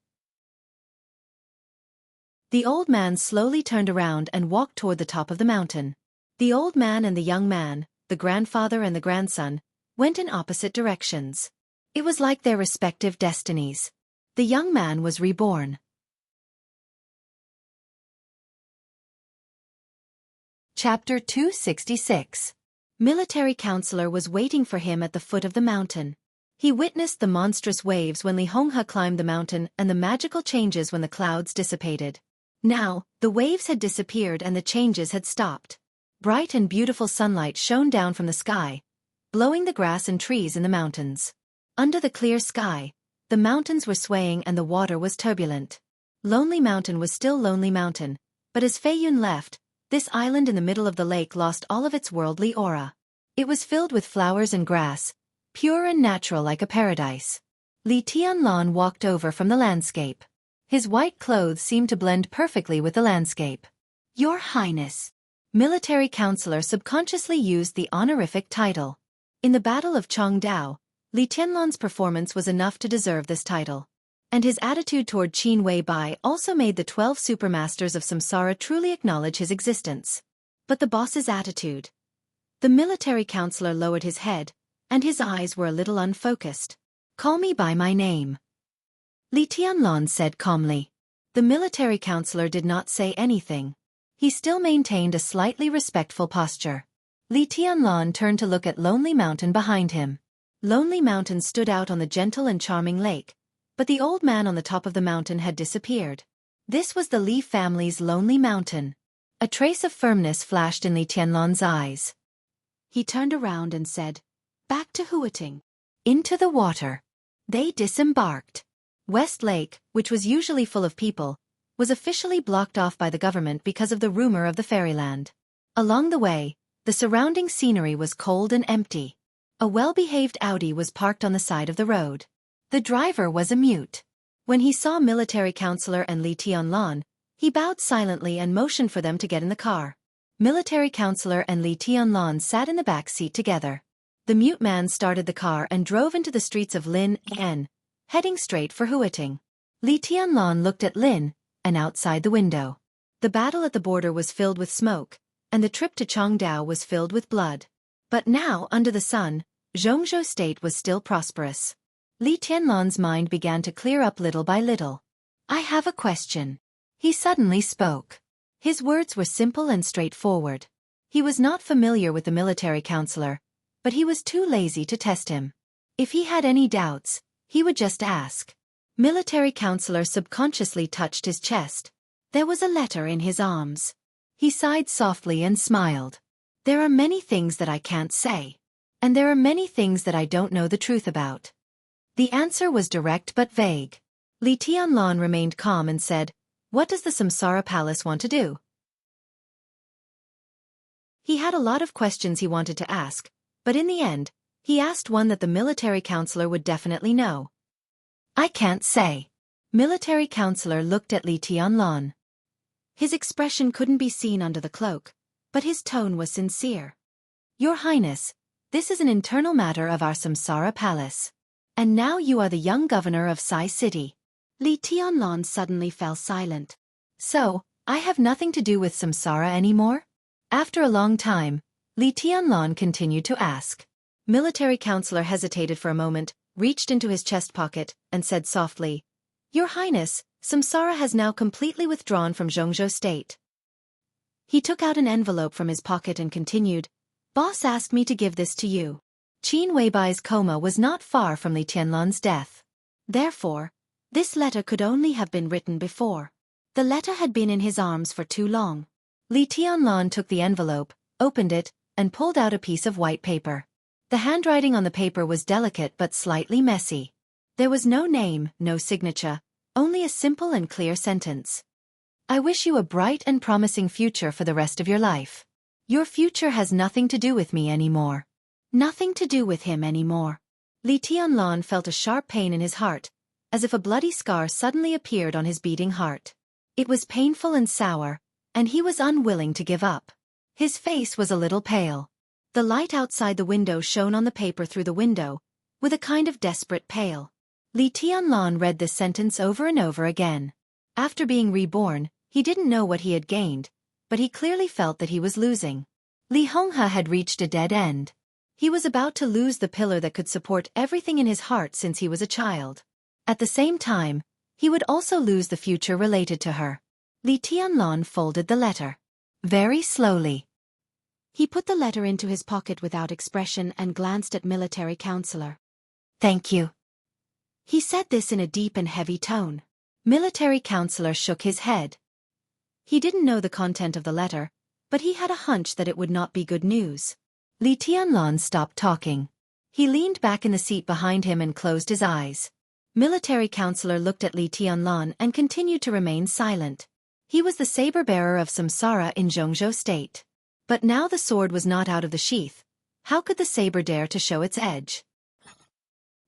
Speaker 1: The old man slowly turned around and walked toward the top of the mountain. The old man and the young man, the grandfather and the grandson, went in opposite directions. It was like their respective destinies. The young man was reborn. Chapter 266. Military counselor was waiting for him at the foot of the mountain. He witnessed the monstrous waves when Li Honghe climbed the mountain and the magical changes when the clouds dissipated. Now, the waves had disappeared and the changes had stopped. Bright and beautiful sunlight shone down from the sky, blowing the grass and trees in the mountains. Under the clear sky, the mountains were swaying and the water was turbulent. Lonely Mountain was still Lonely Mountain, but as Fei Yun left, this island in the middle of the lake lost all of its worldly aura. It was filled with flowers and grass, pure and natural like a paradise. Li Tianlan walked over from the landscape. His white clothes seemed to blend perfectly with the landscape. Your Highness. Military counselor subconsciously used the honorific title. In the Battle of Changdao, Li Tianlan's performance was enough to deserve this title. And his attitude toward Qin Weibai also made the 12 supermasters of Samsara truly acknowledge his existence. But the boss's attitude. The military counselor lowered his head, and his eyes were a little unfocused. Call me by my name. Li Tianlan said calmly. The military counselor did not say anything. He still maintained a slightly respectful posture. Li Tianlan turned to look at Lonely Mountain behind him. Lonely Mountain stood out on the gentle and charming lake, but the old man on the top of the mountain had disappeared. This was the Li family's Lonely Mountain. A trace of firmness flashed in Li Tianlan's eyes. He turned around and said, "Back to Huating." Into the water. They disembarked. West Lake, which was usually full of people, was officially blocked off by the government because of the rumor of the fairyland. Along the way, the surrounding scenery was cold and empty. A well-behaved Audi was parked on the side of the road. The driver was a mute. When he saw military counselor and Li Tianlan, he bowed silently and motioned for them to get in the car. Military counselor and Li Tianlan sat in the back seat together. The mute man started the car and drove into the streets of Lin An, heading straight for Huating. Li Tianlan looked at Lin, and outside the window. The battle at the border was filled with smoke, and the trip to Changdao was filled with blood. But now, under the sun, Jianghu state was still prosperous. Li Tianlan's mind began to clear up little by little. I have a question. He suddenly spoke. His words were simple and straightforward. He was not familiar with the military counselor, but he was too lazy to test him. If he had any doubts, he would just ask. Military counselor subconsciously touched his chest. There was a letter in his arms. He sighed softly and smiled. There are many things that I can't say. And there are many things that I don't know the truth about. The answer was direct but vague. Li Tianlan remained calm and said, What does the Samsara Palace want to do? He had a lot of questions he wanted to ask, but in the end, he asked one that the military counselor would definitely know. I can't say. Military counselor looked at Li Tianlan. His expression couldn't be seen under the cloak, but his tone was sincere. Your Highness, this is an internal matter of our Samsara Palace. And now you are the young governor of Sai City. Li Tianlan suddenly fell silent. So, I have nothing to do with samsara anymore? After a long time, Li Tianlan continued to ask. Military counselor hesitated for a moment, reached into his chest pocket, and said softly, Your Highness, samsara has now completely withdrawn from Jianghu state. He took out an envelope from his pocket and continued, Boss asked me to give this to you. Qin Weibai's coma was not far from Li Tianlan's death. Therefore, this letter could only have been written before. The letter had been in his arms for too long. Li Tianlan took the envelope, opened it, and pulled out a piece of white paper. The handwriting on the paper was delicate but slightly messy. There was no name, no signature, only a simple and clear sentence. I wish you a bright and promising future for the rest of your life. Your future has nothing to do with me anymore. Nothing to do with him anymore. Li Tianlan felt a sharp pain in his heart, as if a bloody scar suddenly appeared on his beating heart. It was painful and sour, and he was unwilling to give up. His face was a little pale. The light outside the window shone on the paper through the window, with a kind of desperate pale. Li Tianlan read this sentence over and over again. After being reborn, he didn't know what he had gained, but he clearly felt that he was losing. Li Honghe had reached a dead end. He was about to lose the pillar that could support everything in his heart since he was a child. At the same time, he would also lose the future related to her. Li Tianlan folded the letter. Very slowly. He put the letter into his pocket without expression and glanced at military counselor. Thank you. He said this in a deep and heavy tone. Military counselor shook his head. He didn't know the content of the letter, but he had a hunch that it would not be good news. Li Tianlan stopped talking. He leaned back in the seat behind him and closed his eyes. Military counselor looked at Li Tianlan and continued to remain silent. He was the saber-bearer of samsara in Jianghu state. But now the sword was not out of the sheath. How could the saber dare to show its edge?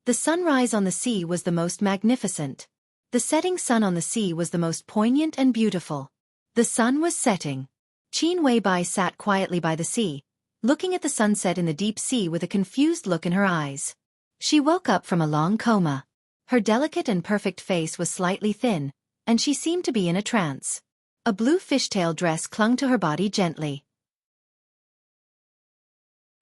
Speaker 1: The sunrise on the sea was the most magnificent. The setting sun on the sea was the most poignant and beautiful. The sun was setting. Qin Weibai sat quietly by the sea, looking at the sunset in the deep sea with a confused look in her eyes. She woke up from a long coma. Her delicate and perfect face was slightly thin, and she seemed to be in a trance. A blue fishtail dress clung to her body gently.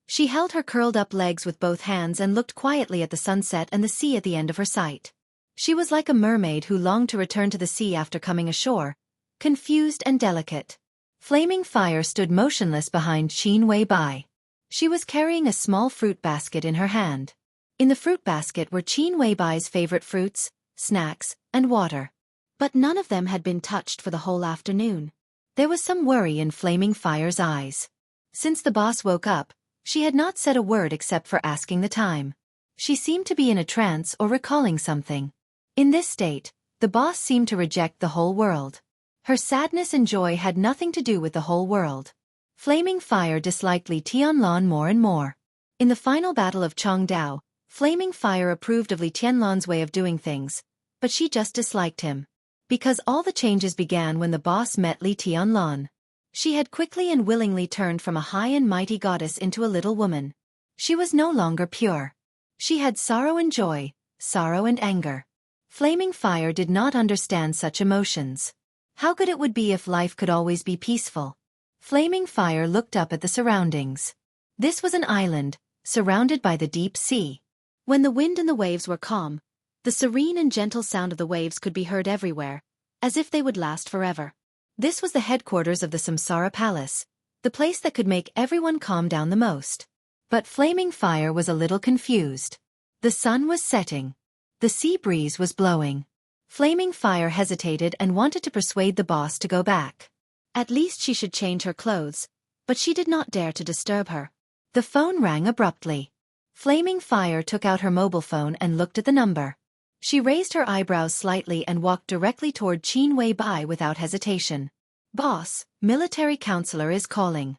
Speaker 1: She held her curled-up legs with both hands and looked quietly at the sunset and the sea at the end of her sight. She was like a mermaid who longed to return to the sea after coming ashore, confused and delicate. Flaming fire stood motionless behind Qin Weibai. She was carrying a small fruit basket in her hand. In the fruit basket were Qin Weibai's favorite fruits, snacks, and water. But none of them had been touched for the whole afternoon. There was some worry in Flaming Fire's eyes. Since the boss woke up, she had not said a word except for asking the time. She seemed to be in a trance or recalling something. In this state, the boss seemed to reject the whole world. Her sadness and joy had nothing to do with the whole world. Flaming Fire disliked Li Tianlan more and more. In the final battle of Changdao, Flaming Fire approved of Li Tianlan's way of doing things, but she just disliked him. Because all the changes began when the boss met Li Tianlan. She had quickly and willingly turned from a high and mighty goddess into a little woman. She was no longer pure. She had sorrow and joy, sorrow and anger. Flaming Fire did not understand such emotions. How good it would be if life could always be peaceful. Flaming Fire looked up at the surroundings. This was an island, surrounded by the deep sea. When the wind and the waves were calm, the serene and gentle sound of the waves could be heard everywhere, as if they would last forever. This was the headquarters of the Samsara Palace, the place that could make everyone calm down the most. But Flaming Fire was a little confused. The sun was setting. The sea breeze was blowing. Flaming Fire hesitated and wanted to persuade the boss to go back. At least she should change her clothes, but she did not dare to disturb her. The phone rang abruptly. Flaming Fire took out her mobile phone and looked at the number. She raised her eyebrows slightly and walked directly toward Qin Weibai without hesitation. Boss, military counselor is calling.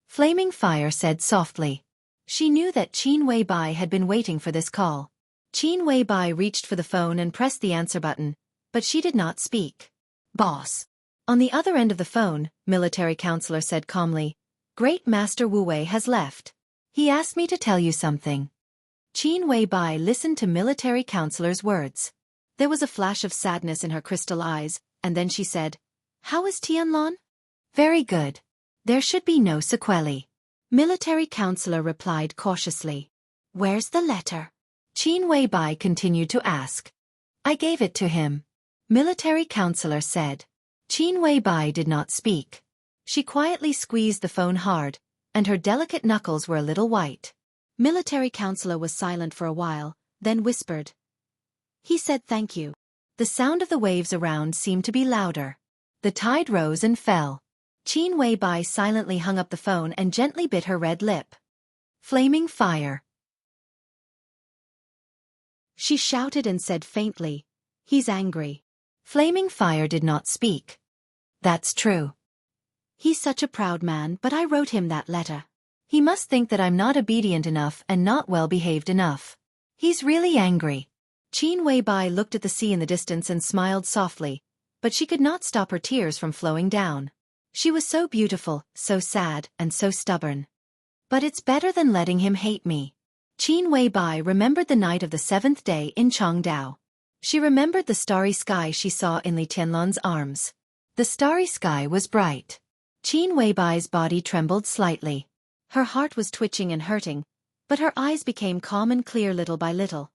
Speaker 1: Flaming Fire said softly. She knew that Qin Weibai had been waiting for this call. Qin Weibai reached for the phone and pressed the answer button, but she did not speak. Boss. On the other end of the phone, military counselor said calmly, Great Master Wu Wei has left. He asked me to tell you something. Qin Weibai listened to military counselor's words. There was a flash of sadness in her crystal eyes, and then she said, How is Tianlong? Very good. There should be no sequelae. Military counselor replied cautiously. Where's the letter? Qin Weibai continued to ask. I gave it to him. Military counselor said. Qin Weibai did not speak. She quietly squeezed the phone hard, and her delicate knuckles were a little white. Military counselor was silent for a while, then whispered. He said thank you. The sound of the waves around seemed to be louder. The tide rose and fell. Qin Weibai silently hung up the phone and gently bit her red lip. Flaming fire. She shouted and said faintly, he's angry. Flaming fire did not speak. That's true. He's such a proud man, but I wrote him that letter. He must think that I'm not obedient enough and not well behaved enough. He's really angry. Qin Weibai looked at the sea in the distance and smiled softly, but she could not stop her tears from flowing down. She was so beautiful, so sad, and so stubborn. But it's better than letting him hate me. Qin Weibai remembered the night of the 7th day in Changdao. She remembered the starry sky she saw in Li Tianlong's arms. The starry sky was bright. Qin Weibai's body trembled slightly. Her heart was twitching and hurting, but her eyes became calm and clear little by little.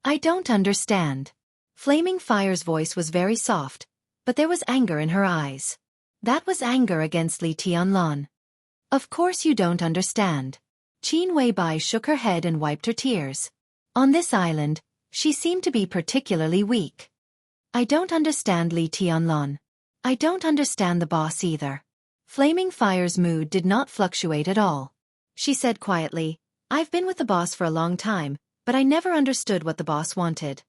Speaker 1: I don't understand. Flaming Fire's voice was very soft, but there was anger in her eyes. That was anger against Li Tianlong. Of course you don't understand. Qin Weibai shook her head and wiped her tears. On this island, she seemed to be particularly weak. I don't understand Li Tianlong. I don't understand the boss either. Flaming Fire's mood did not fluctuate at all. She said quietly, I've been with the boss for a long time, but I never understood what the boss wanted.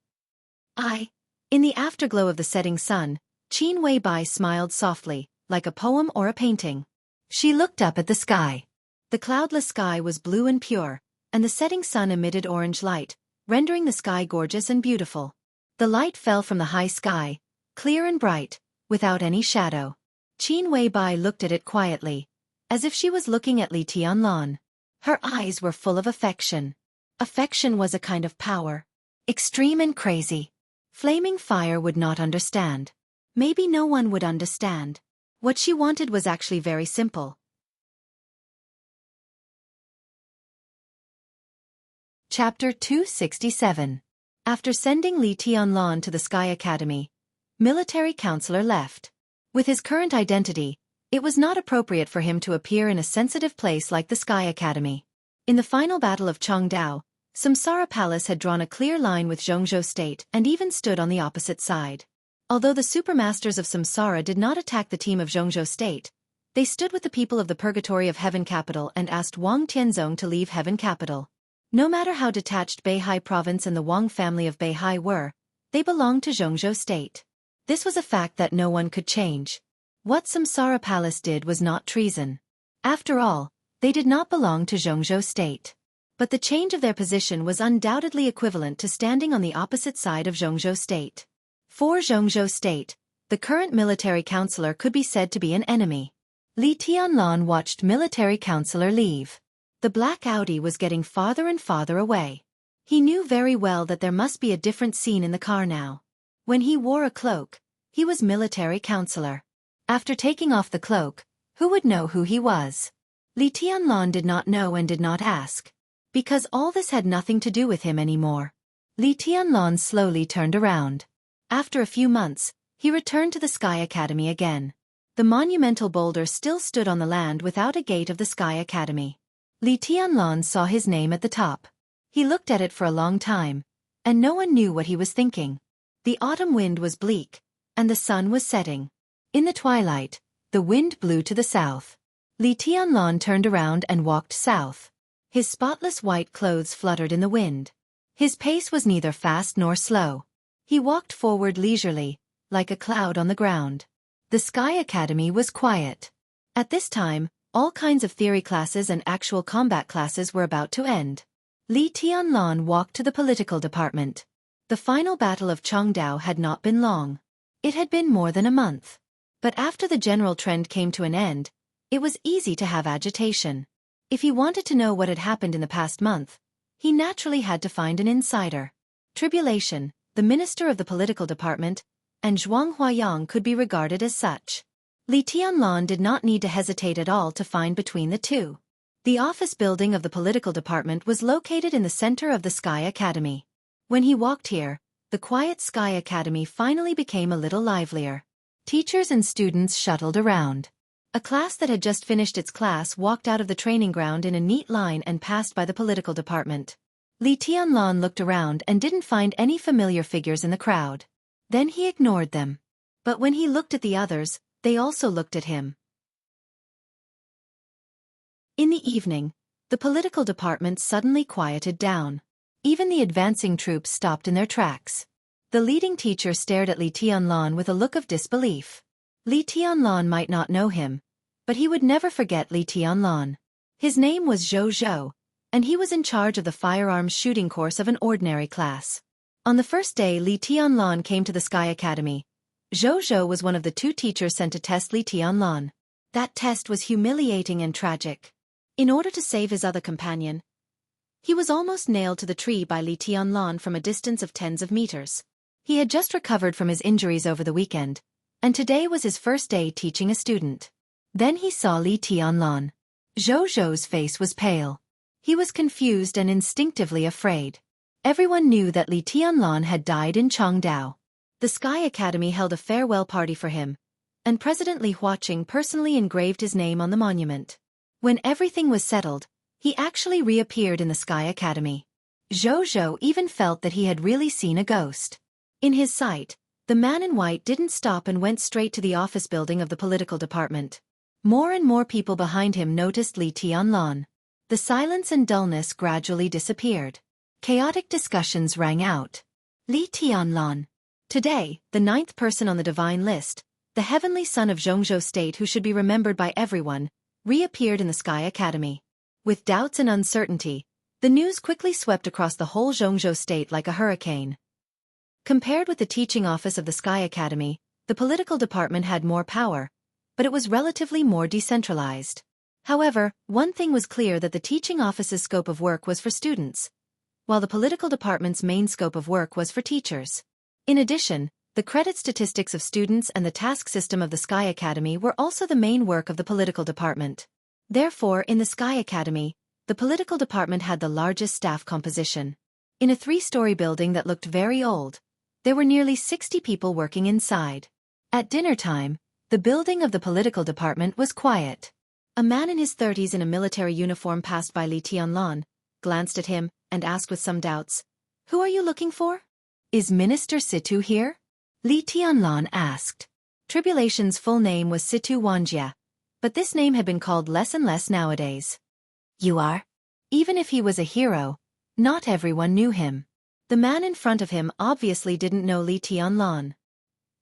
Speaker 1: In the afterglow of the setting sun, Qin Weibai smiled softly, like a poem or a painting. She looked up at the sky. The cloudless sky was blue and pure, and the setting sun emitted orange light, rendering the sky gorgeous and beautiful. The light fell from the high sky, clear and bright, without any shadow. Qin Weibai looked at it quietly, as if she was looking at Li Tianlong. Her eyes were full of affection. Affection was a kind of power. Extreme and crazy. Flaming Fire would not understand. Maybe no one would understand. What she wanted was actually very simple. Chapter 267. After sending Li Tianlong to the Sky Academy, military counselor left. With his current identity, it was not appropriate for him to appear in a sensitive place like the Sky Academy. In the final battle of Changdao, Samsara Palace had drawn a clear line with Jianghu State and even stood on the opposite side. Although the supermasters of Samsara did not attack the team of Jianghu State, they stood with the people of the Purgatory of Heaven Capital and asked Wang Tianzong to leave Heaven Capital. No matter how detached Beihai Province and the Wang family of Beihai were, they belonged to Jianghu State. This was a fact that no one could change. What Samsara Palace did was not treason. After all, they did not belong to Jianghu State. But the change of their position was undoubtedly equivalent to standing on the opposite side of Jianghu State. For Jianghu State, the current military counselor could be said to be an enemy. Li Tianlong watched military counselor leave. The black Audi was getting farther and farther away. He knew very well that there must be a different scene in the car now. When he wore a cloak, he was military counselor. After taking off the cloak, who would know who he was? Li Tianlong did not know and did not ask. Because all this had nothing to do with him anymore. Li Tianlong slowly turned around. After a few months, he returned to the Sky Academy again. The monumental boulder still stood on the land without a gate of the Sky Academy. Li Tianlong saw his name at the top. He looked at it for a long time, and no one knew what he was thinking. The autumn wind was bleak, and the sun was setting. In the twilight, the wind blew to the south. Li Tianlong turned around and walked south. His spotless white clothes fluttered in the wind. His pace was neither fast nor slow. He walked forward leisurely, like a cloud on the ground. The Sky Academy was quiet. At this time, all kinds of theory classes and actual combat classes were about to end. Li Tianlong walked to the political department. The final battle of Changdao had not been long. It had been more than a month. But after the general trend came to an end, it was easy to have agitation. If he wanted to know what had happened in the past month, he naturally had to find an insider. Tribulation, the minister of the political department, and Zhuang Huayang could be regarded as such. Li Tianlan did not need to hesitate at all to find between the two. The office building of the political department was located in the center of the Sky Academy. When he walked here, the quiet Sky Academy finally became a little livelier. Teachers and students shuttled around. A class that had just finished its class walked out of the training ground in a neat line and passed by the political department. Li Tianlan looked around and didn't find any familiar figures in the crowd. Then he ignored them. But when he looked at the others, they also looked at him. In the evening, the political department suddenly quieted down. Even the advancing troops stopped in their tracks. The leading teacher stared at Li Tianlan with a look of disbelief. Li Tianlan might not know him, but he would never forget Li Tianlan. His name was Zhou Zhou, and he was in charge of the firearms shooting course of an ordinary class. On the first day Li Tianlan came to the Sky Academy, Zhou Zhou was one of the two teachers sent to test Li Tianlan. That test was humiliating and tragic. In order to save his other companion, he was almost nailed to the tree by Li Tianlan from a distance of tens of meters. He had just recovered from his injuries over the weekend, and today was his first day teaching a student. Then he saw Li Tianlan. Zhou Zhou's face was pale. He was confused and instinctively afraid. Everyone knew that Li Tianlan had died in Changdao. The Sky Academy held a farewell party for him, and President Li Huaqing personally engraved his name on the monument. When everything was settled, he actually reappeared in the Sky Academy. Zhou Zhou even felt that he had really seen a ghost. In his sight, the man in white didn't stop and went straight to the office building of the political department. More and more people behind him noticed Li Tianlan. The silence and dullness gradually disappeared. Chaotic discussions rang out. Li Tianlan. Today, the 9th person on the divine list, the heavenly son of Jianghu state who should be remembered by everyone, reappeared in the Sky Academy. With doubts and uncertainty, the news quickly swept across the whole Jianghu state like a hurricane. Compared with the teaching office of the Sky Academy, the political department had more power, but it was relatively more decentralized. However, one thing was clear, that the teaching office's scope of work was for students, while the political department's main scope of work was for teachers. In addition, the credit statistics of students and the task system of the Sky Academy were also the main work of the political department. Therefore, in the Sky Academy, the political department had the largest staff composition. In a 3-story building that looked very old, there were nearly 60 people working inside. At dinner time, the building of the political department was quiet. A man in his 30s in a military uniform passed by Li Tianlan, glanced at him, and asked with some doubts, "Who are you looking for?" "Is Minister Situ here?" Li Tianlan asked. Tribulation's full name was Situ Wanjia, but this name had been called less and less nowadays. "You are?" Even if he was a hero, not everyone knew him. The man in front of him obviously didn't know Li Tianlan.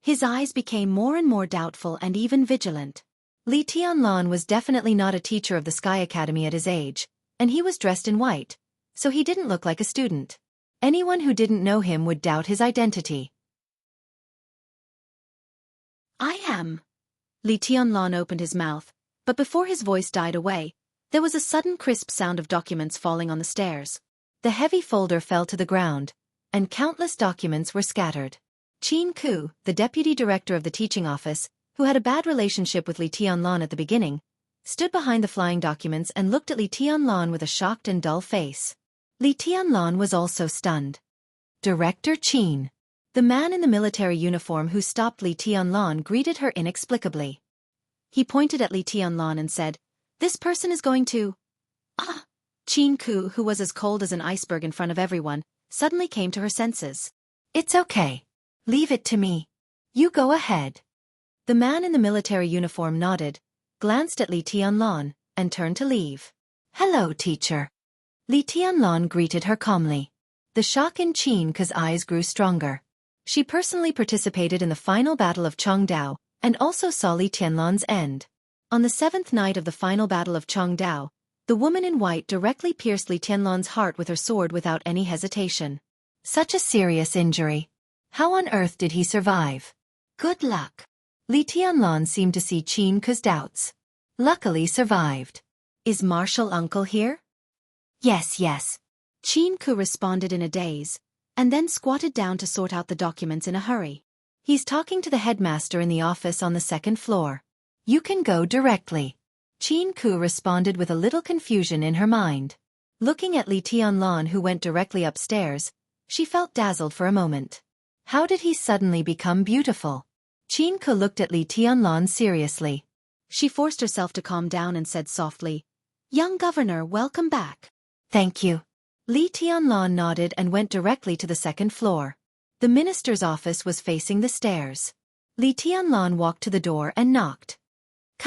Speaker 1: His eyes became more and more doubtful and even vigilant. Li Tianlan was definitely not a teacher of the Sky Academy at his age, and he was dressed in white, so he didn't look like a student. Anyone who didn't know him would doubt his identity. "I am." Li Tianlan opened his mouth, but before his voice died away, there was a sudden crisp sound of documents falling on the stairs. The heavy folder fell to the ground, and countless documents were scattered. Jianghu, the deputy director of the teaching office, who had a bad relationship with Li Tianlan at the beginning, stood behind the flying documents and looked at Li Tianlan with a shocked and dull face. Li Tianlan was also stunned. "Director Qin." The man in the military uniform who stopped Li Tianlan greeted her inexplicably. He pointed at Li Tianlan and said, "This person is going to..." "Ah!" Jianghu, who was as cold as an iceberg in front of everyone, suddenly came to her senses. "It's okay. Leave it to me. You go ahead." The man in the military uniform nodded, glanced at Li Tianlan, and turned to leave. "Hello, teacher." Li Tianlan greeted her calmly. The shock in Jianghu's eyes grew stronger. She personally participated in the final battle of Changdao, and also saw Li Tianlan's end. On the 7th night of the final battle of Changdao, the woman in white directly pierced Li Tianlan's heart with her sword without any hesitation. Such a serious injury. How on earth did he survive? Good luck. Li Tianlan seemed to see Jianghu's doubts. Luckily survived. "Is Marshal Uncle here?" Yes. Jianghu responded in a daze, and then squatted down to sort out the documents in a hurry. "He's talking to the headmaster in the office on the 2nd floor. You can go directly. Jianghu responded with a little confusion in her mind. Looking at Li Tianlan, who went directly upstairs, she felt dazzled for a moment. How did he suddenly become beautiful? Jianghu looked at Li Tianlan seriously. She forced herself to calm down and said softly, "Young governor, welcome back." "Thank you." Li Tianlan nodded and went directly to the second floor. The minister's office was facing the stairs. Li Tianlan walked to the door and knocked.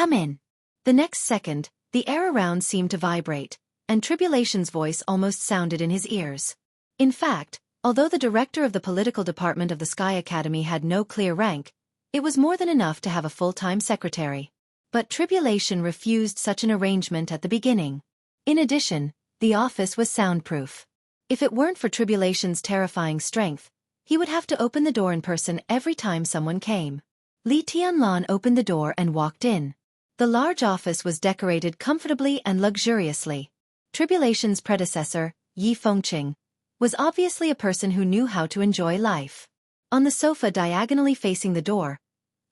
Speaker 1: "Come in." The next second, the air around seemed to vibrate, and Tribulation's voice almost sounded in his ears. In fact, although the director of the political department of the Sky Academy had no clear rank, it was more than enough to have a full-time secretary. But Tribulation refused such an arrangement at the beginning. In addition, the office was soundproof. If it weren't for Tribulation's terrifying strength, he would have to open the door in person every time someone came. Li Tianlan opened the door and walked in. The large office was decorated comfortably and luxuriously. Tribulation's predecessor, Yi Fengqing, was obviously a person who knew how to enjoy life. On the sofa diagonally facing the door,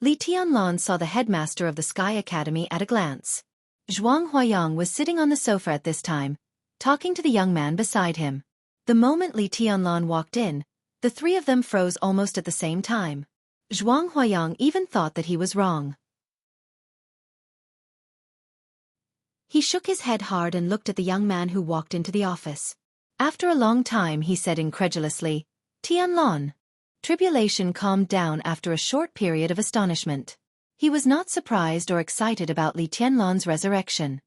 Speaker 1: Li Tianlan saw the headmaster of the Sky Academy at a glance. Zhuang Huayang was sitting on the sofa at this time, talking to the young man beside him. The moment Li Tianlan walked in, the three of them froze almost at the same time. Zhuang Huayang even thought that he was wrong. He shook his head hard and looked at the young man who walked into the office. After a long time he said incredulously, "Tianlan." Tribulation calmed down after a short period of astonishment. He was not surprised or excited about Li Tianlan's resurrection.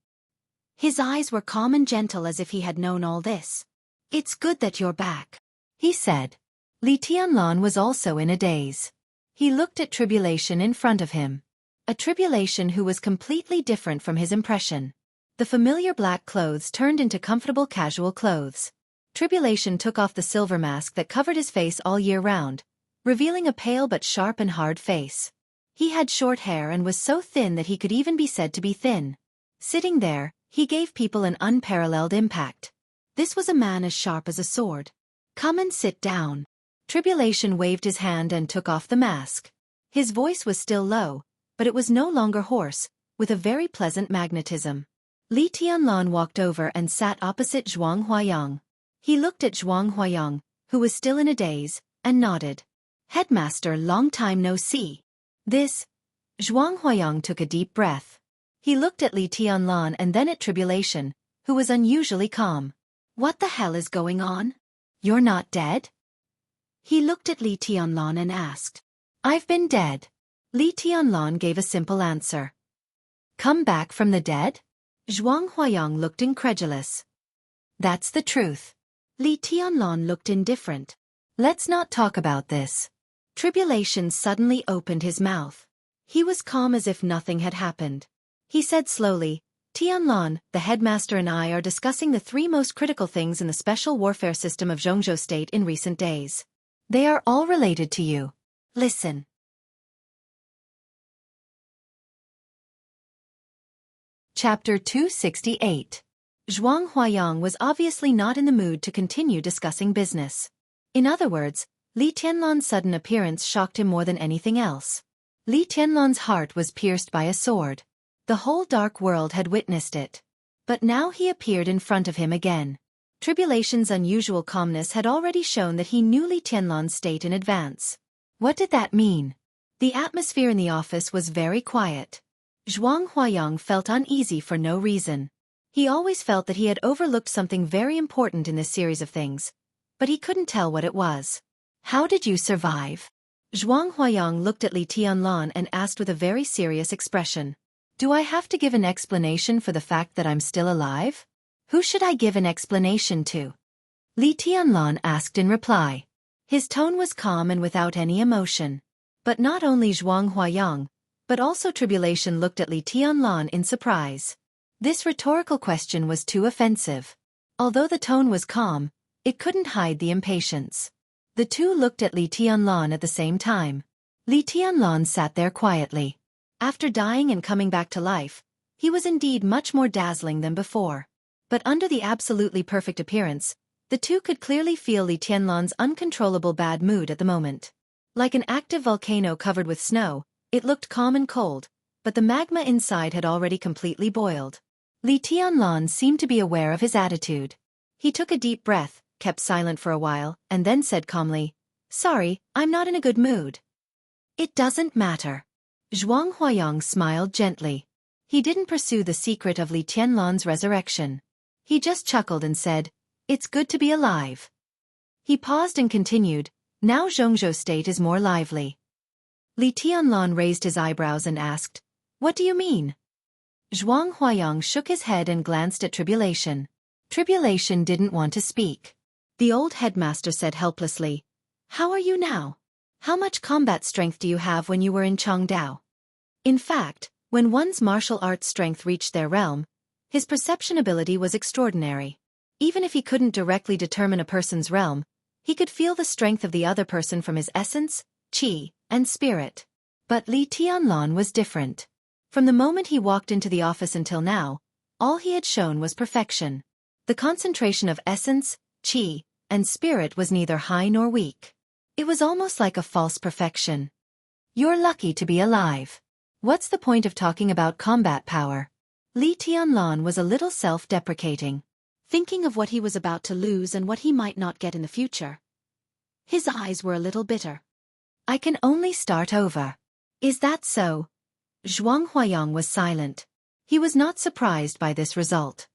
Speaker 1: His eyes were calm and gentle as if he had known all this. "It's good that you're back," he said. Li Tianlan was also in a daze. He looked at Tribulation in front of him. A Tribulation who was completely different from his impression. The familiar black clothes turned into comfortable casual clothes. Tribulation took off the silver mask that covered his face all year round, revealing a pale but sharp and hard face. He had short hair and was so thin that he could even be said to be thin. Sitting there, he gave people an unparalleled impact. This was a man as sharp as a sword. "Come and sit down." Tribulation waved his hand and took off the mask. His voice was still low, but it was no longer hoarse, with a very pleasant magnetism. Li Tianlan walked over and sat opposite Zhuang Huayang. He looked at Zhuang Huayang, who was still in a daze, and nodded. "Headmaster, long time no see." Zhuang Huayang took a deep breath. He looked at Li Tianlan and then at Tribulation, who was unusually calm. "What the hell is going on? You're not dead?" He looked at Li Tianlan and asked. "I've been dead." Li Tianlan gave a simple answer. "Come back from the dead?" Zhuang Huayang looked incredulous. "That's the truth." Li Tianlan looked indifferent. "Let's not talk about this." Tribulation suddenly opened his mouth. He was calm as if nothing had happened. He said slowly, "Tianlan, the headmaster and I are discussing the three most critical things in the special warfare system of Jianghu State in recent days. They are all related to you. Listen." Chapter 268. Zhuang Huayang was obviously not in the mood to continue discussing business. In other words, Li Tianlan's sudden appearance shocked him more than anything else. Li Tianlan's heart was pierced by a sword. The whole dark world had witnessed it. But now he appeared in front of him again. Tribulation's unusual calmness had already shown that he knew Li Tianlan's state in advance. What did that mean? The atmosphere in the office was very quiet. Zhuang Huayang felt uneasy for no reason. He always felt that he had overlooked something very important in this series of things, but he couldn't tell what it was. "How did you survive?" Zhuang Huayang looked at Li Tianlan and asked with a very serious expression. "Do I have to give an explanation for the fact that I'm still alive? Who should I give an explanation to?" Li Tianlan asked in reply. His tone was calm and without any emotion. But not only Zhuang Huayang, but also Tribulation looked at Li Tianlan in surprise. This rhetorical question was too offensive. Although the tone was calm, it couldn't hide the impatience. The two looked at Li Tianlan at the same time. Li Tianlan sat there quietly. After dying and coming back to life, he was indeed much more dazzling than before. But under the absolutely perfect appearance, the two could clearly feel Li Tianlan's uncontrollable bad mood at the moment. Like an active volcano covered with snow, it looked calm and cold, but the magma inside had already completely boiled. Li Tianlan seemed to be aware of his attitude. He took a deep breath, kept silent for a while, and then said calmly, "Sorry, I'm not in a good mood." "It doesn't matter." Zhuang Huayang smiled gently. He didn't pursue the secret of Li Tianlan's resurrection. He just chuckled and said, "It's good to be alive." He paused and continued, "Now Jianghu state is more lively." Li Tianlan raised his eyebrows and asked, "What do you mean?" Zhuang Huayang shook his head and glanced at Tribulation. Tribulation didn't want to speak. The old headmaster said helplessly, "How are you now? How much combat strength do you have when you were in Changdao?" In fact, when one's martial arts strength reached their realm, his perception ability was extraordinary. Even if he couldn't directly determine a person's realm, he could feel the strength of the other person from his essence, qi, and spirit. But Li Tianlan was different. From the moment he walked into the office until now, all he had shown was perfection. The concentration of essence, qi, and spirit was neither high nor weak. It was almost like a false perfection. "You're lucky to be alive. What's the point of talking about combat power?" Li Tianlan was a little self-deprecating, thinking of what he was about to lose and what he might not get in the future. His eyes were a little bitter. "I can only start over." "Is that so?" Zhuang Huayang was silent. He was not surprised by this result.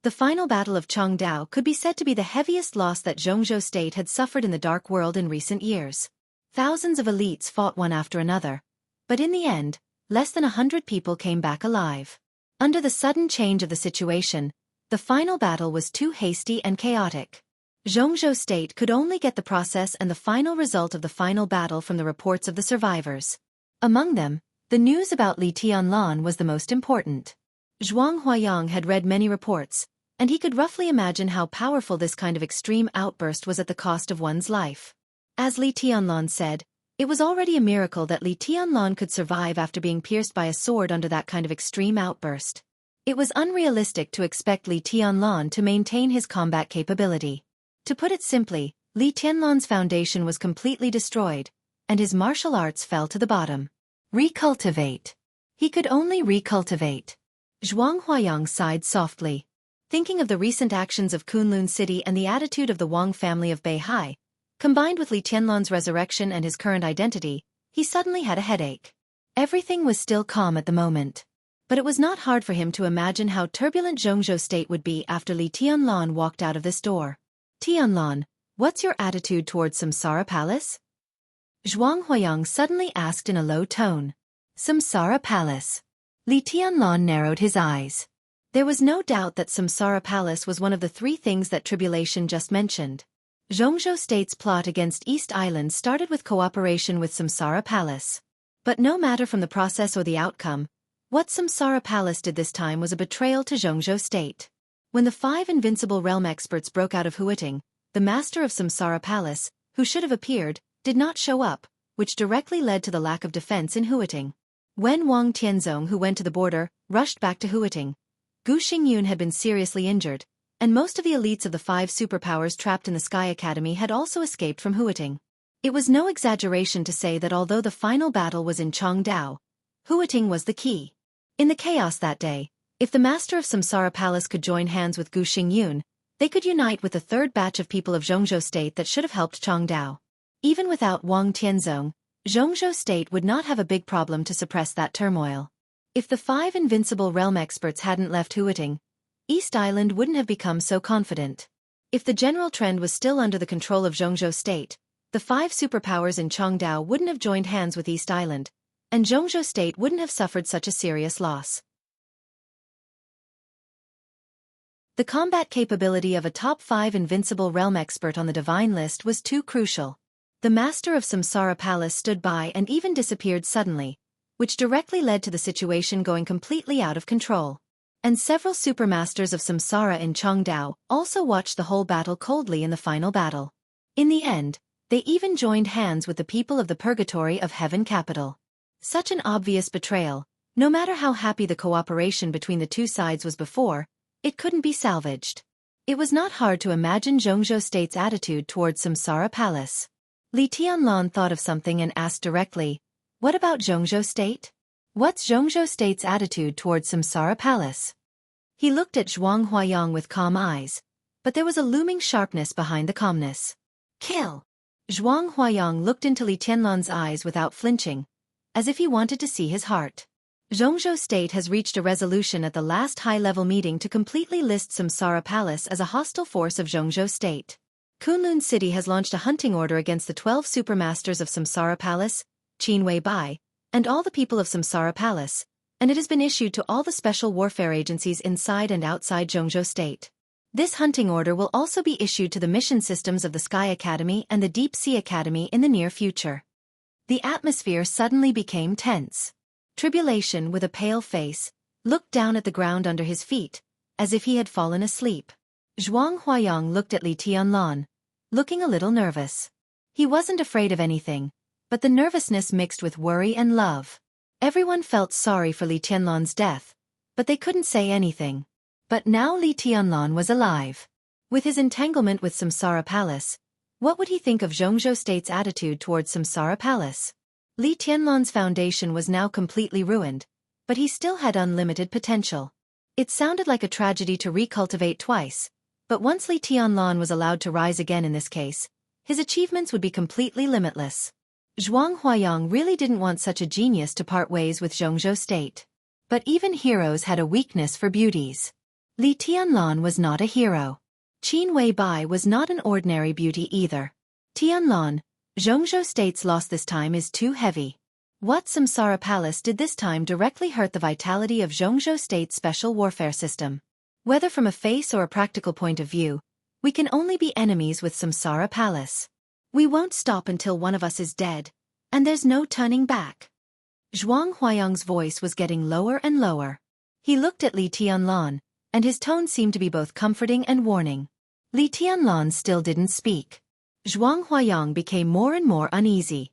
Speaker 1: The final battle of Changdao could be said to be the heaviest loss that Jianghu state had suffered in the Dark World in recent years. Thousands of elites fought one after another, but in the end, less than 100 people came back alive. Under the sudden change of the situation, the final battle was too hasty and chaotic. Jianghu state could only get the process and the final result of the final battle from the reports of the survivors. Among them, the news about Li Tianlan was the most important. Zhuang Huayang had read many reports, and he could roughly imagine how powerful this kind of extreme outburst was at the cost of one's life. As Li Tianlan said, it was already a miracle that Li Tianlan could survive after being pierced by a sword under that kind of extreme outburst. It was unrealistic to expect Li Tianlan to maintain his combat capability. To put it simply, Li Tianlan's foundation was completely destroyed, and his martial arts fell to the bottom. Recultivate. He could only recultivate. Zhuang Huayang sighed softly. Thinking of the recent actions of Kunlun City and the attitude of the Wang family of Beihai, combined with Li Tianlan's resurrection and his current identity, he suddenly had a headache. Everything was still calm at the moment. But it was not hard for him to imagine how turbulent Jianghu state would be after Li Tianlan walked out of this door. "Tianlan, what's your attitude towards Samsara Palace?" Zhuang Huayang suddenly asked in a low tone. "Samsara Palace." Li Tianlan narrowed his eyes. There was no doubt that Samsara Palace was one of the three things that Tribulation just mentioned. Jianghu state's plot against East Island started with cooperation with Samsara Palace. But no matter from the process or the outcome, what Samsara Palace did this time was a betrayal to Jianghu state. When the 5 invincible realm experts broke out of Huiting, the master of Samsara Palace, who should have appeared, did not show up, which directly led to the lack of defense in Huiting. When Wang Tianzong, who went to the border, rushed back to Huiting, Gu Xingyun had been seriously injured, and most of the elites of the 5 superpowers trapped in the Sky Academy had also escaped from Huiting. It was no exaggeration to say that although the final battle was in Changdao, Huiting was the key. In the chaos that day, if the master of Samsara Palace could join hands with Gu Xingyun, they could unite with the third batch of people of Jianghu state that should have helped Changdao. Even without Wang Tianzong, Jianghu state would not have a big problem to suppress that turmoil. If the 5 invincible realm experts hadn't left Huiting, East Island wouldn't have become so confident. If the general trend was still under the control of Jianghu state, the 5 superpowers in Changdao wouldn't have joined hands with East Island, and Jianghu state wouldn't have suffered such a serious loss. The combat capability of a top 5 invincible realm expert on the divine list was too crucial. The master of Samsara Palace stood by and even disappeared suddenly, which directly led to the situation going completely out of control. And several supermasters of Samsara in Changdao also watched the whole battle coldly in the final battle. In the end, they even joined hands with the people of the Purgatory of Heaven Capital. Such an obvious betrayal, no matter how happy the cooperation between the two sides was before, it couldn't be salvaged. It was not hard to imagine Jianghu state's attitude towards Samsara Palace. Li Tianlan thought of something and asked directly, What about Jianghu State? What's Jianghu State's attitude towards Samsara Palace? He looked at Zhuang Huayang with calm eyes, but there was a looming sharpness behind the calmness. Kill! Zhuang Huayang looked into Li Tianlan's eyes without flinching, as if he wanted to see his heart. Jianghu State has reached a resolution at the last high-level meeting to completely list Samsara Palace as a hostile force of Jianghu State. Kunlun City has launched a hunting order against the 12 supermasters of Samsara Palace, Qin Wei Bai, and all the people of Samsara Palace, and it has been issued to all the special warfare agencies inside and outside Jianghu State. This hunting order will also be issued to the mission systems of the Sky Academy and the Deep Sea Academy in the near future. The atmosphere suddenly became tense. Tribulation, with a pale face, looked down at the ground under his feet, as if he had fallen asleep. Zhuang Huayang looked at Li Tianlan, looking a little nervous. He wasn't afraid of anything, but the nervousness mixed with worry and love. Everyone felt sorry for Li Tianlan's death, but they couldn't say anything. But now Li Tianlan was alive. With his entanglement with Samsara Palace, what would he think of Jianghu State's attitude towards Samsara Palace? Li Tianlan's foundation was now completely ruined, but he still had unlimited potential. It sounded like a tragedy to recultivate twice, but once Li Tianlan was allowed to rise again in this case, his achievements would be completely limitless. Zhuang Huayang really didn't want such a genius to part ways with Jianghu State. But even heroes had a weakness for beauties. Li Tianlan was not a hero. Qin Wei Bai was not an ordinary beauty either. Tianlan, Jianghu State's loss this time is too heavy. What Samsara Palace did this time directly hurt the vitality of Jianghu State's special warfare system. Whether from a face or a practical point of view, we can only be enemies with Samsara Palace. We won't stop until one of us is dead, and there's no turning back. Zhuang Huayang's voice was getting lower and lower. He looked at Li Tianlan, and his tone seemed to be both comforting and warning. Li Tianlan still didn't speak. Zhuang Huayang became more and more uneasy.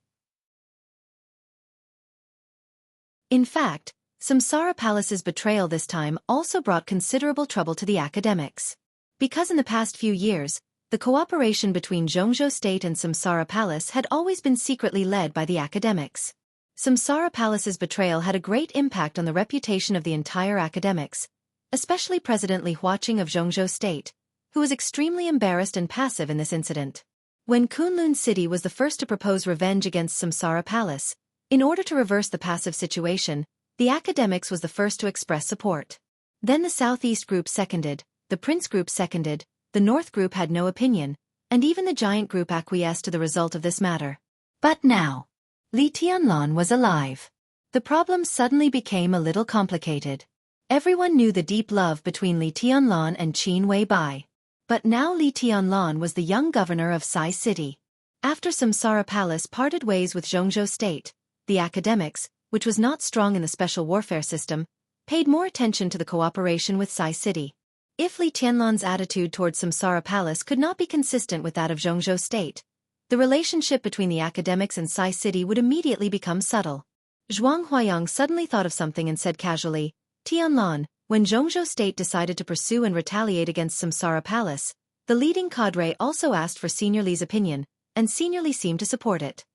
Speaker 1: In fact, Samsara Palace's betrayal this time also brought considerable trouble to the academics. Because in the past few years, the cooperation between Jianghu State and Samsara Palace had always been secretly led by the academics. Samsara Palace's betrayal had a great impact on the reputation of the entire academics, especially President Li Huaqing of Jianghu State, who was extremely embarrassed and passive in this incident. When Kunlun City was the first to propose revenge against Samsara Palace, in order to reverse the passive situation, the academics was the first to express support. Then the Southeast Group seconded, the Prince Group seconded, the North Group had no opinion, and even the Giant Group acquiesced to the result of this matter. But now, Li Tianlan was alive. The problem suddenly became a little complicated. Everyone knew the deep love between Li Tianlan and Qin Wei Bai. But now Li Tianlan was the young governor of Sai City. After Samsara Palace parted ways with Jianghu State, the academics, which was not strong in the special warfare system, paid more attention to the cooperation with Sai City. If Li Tianlan's attitude towards Samsara Palace could not be consistent with that of Jianghu State, the relationship between the academics and Sai City would immediately become subtle. Zhuang Huayang suddenly thought of something and said casually, Tianlan, when Jianghu State decided to pursue and retaliate against Samsara Palace, the leading cadre also asked for Senior Li's opinion, and Senior Li seemed to support it.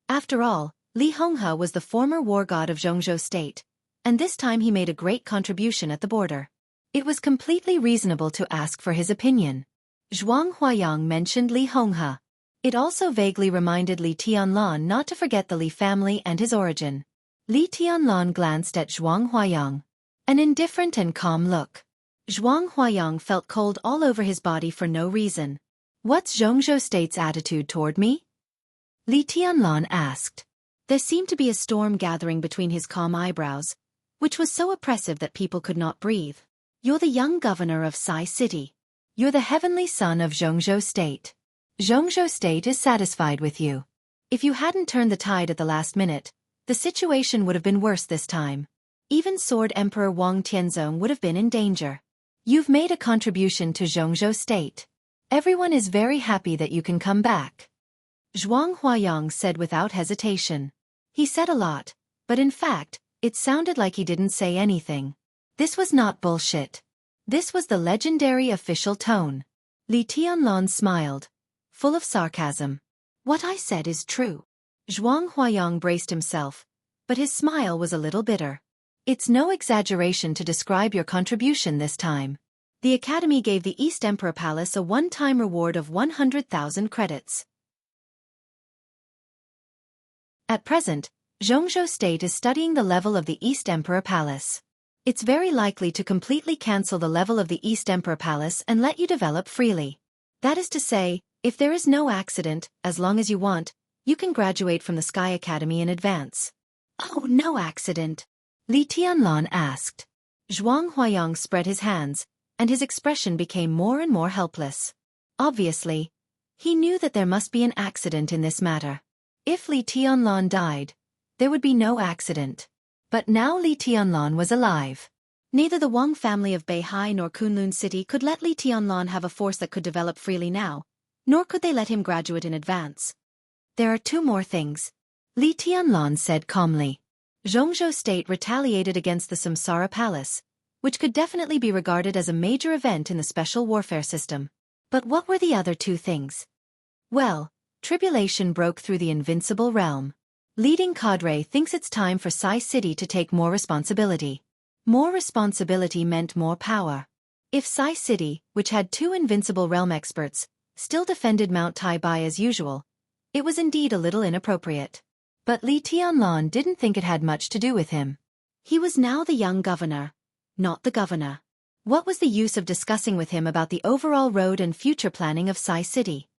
Speaker 1: After all, Li Honghe was the former war god of Jianghu State, and this time he made a great contribution at the border. It was completely reasonable to ask for his opinion. Zhuang Huayang mentioned Li Honghe. It also vaguely reminded Li Tianlan not to forget the Li family and his origin. Li Tianlan glanced at Zhuang Huayang. An indifferent and calm look. Zhuang Huayang felt cold all over his body for no reason. What's Jianghu State's attitude toward me? Li Tianlan asked. There seemed to be a storm gathering between his calm eyebrows, which was so oppressive that people could not breathe. You're the young governor of Sai City. You're the heavenly son of Jianghu State. Jianghu State is satisfied with you. If you hadn't turned the tide at the last minute, the situation would have been worse this time. Even Sword Emperor Wang Tianzong would have been in danger. You've made a contribution to Jianghu State. Everyone is very happy that you can come back. Zhuang Huayang said without hesitation. He said a lot, but in fact, it sounded like he didn't say anything. This was not bullshit. This was the legendary official tone. Li Tianlan smiled, full of sarcasm. What I said is true. Zhuang Huayang braced himself, but his smile was a little bitter. It's no exaggeration to describe your contribution this time. The Academy gave the East Emperor Palace a one-time reward of 100,000 credits. At present, Jianghu State is studying the level of the East Emperor Palace. It's very likely to completely cancel the level of the East Emperor Palace and let you develop freely. That is to say, if there is no accident, as long as you want, you can graduate from the Sky Academy in advance. Oh, no accident? Li Tianlan asked. Zhuang Huayang spread his hands, and his expression became more and more helpless. Obviously, he knew that there must be an accident in this matter. If Li Tianlan died, there would be no accident. But now Li Tianlan was alive. Neither the Wang family of Beihai nor Kunlun City could let Li Tianlan have a force that could develop freely now, nor could they let him graduate in advance. There are two more things, Li Tianlan said calmly. Jianghu State retaliated against the Samsara Palace, which could definitely be regarded as a major event in the special warfare system. But what were the other two things? Well, tribulation broke through the invincible realm. Leading cadre thinks it's time for Sai City to take more responsibility. More responsibility meant more power. If Sai City, which had 2 invincible realm experts, still defended Mount Tai Bai as usual, it was indeed a little inappropriate. But Li Tianlan didn't think it had much to do with him. He was now the young governor, not the governor. What was the use of discussing with him about the overall road and future planning of Sai City?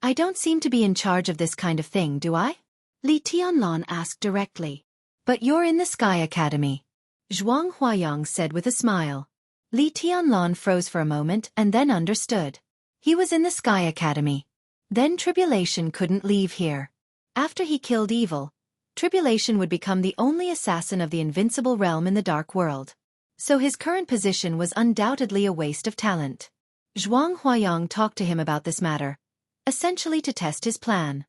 Speaker 1: I don't seem to be in charge of this kind of thing, do I? Li Tianlan asked directly. But you're in the Sky Academy, Zhuang Huayang said with a smile. Li Tianlan froze for a moment and then understood. He was in the Sky Academy. Then Tribulation couldn't leave here. After he killed evil, Tribulation would become the only assassin of the invincible realm in the dark world. So his current position was undoubtedly a waste of talent. Zhuang Huayang talked to him about this matter, essentially to test his plan.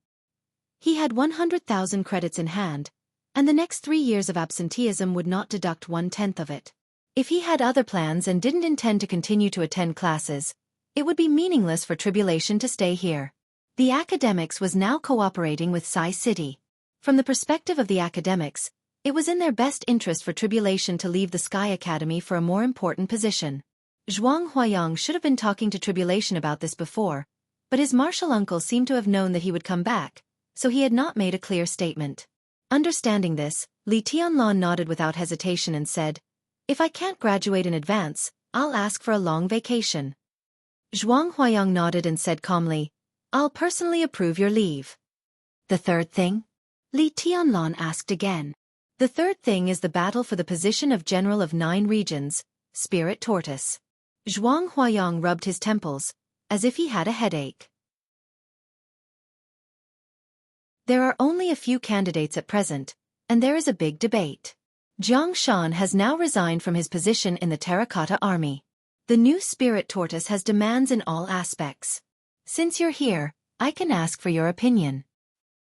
Speaker 1: He had 100,000 credits in hand, and the next 3 years of absenteeism would not deduct 1/10 of it. If he had other plans and didn't intend to continue to attend classes, it would be meaningless for Tribulation to stay here. The academics was now cooperating with Sai City. From the perspective of the academics, it was in their best interest for Tribulation to leave the Sky Academy for a more important position. Zhuang Huayang should have been talking to Tribulation about this before, but his martial uncle seemed to have known that he would come back, so he had not made a clear statement. Understanding this, Li Tianlan nodded without hesitation and said, "If I can't graduate in advance, I'll ask for a long vacation." Zhuang Huayang nodded and said calmly, "I'll personally approve your leave." The third thing? Li Tianlan asked again. The third thing is the battle for the position of General of 9 Regions, Spirit Tortoise. Zhuang Huayang rubbed his temples, as if he had a headache. There are only a few candidates at present, and there is a big debate. Jiang Shan has now resigned from his position in the Terracotta Army. The new Spirit Tortoise has demands in all aspects. Since you're here, I can ask for your opinion.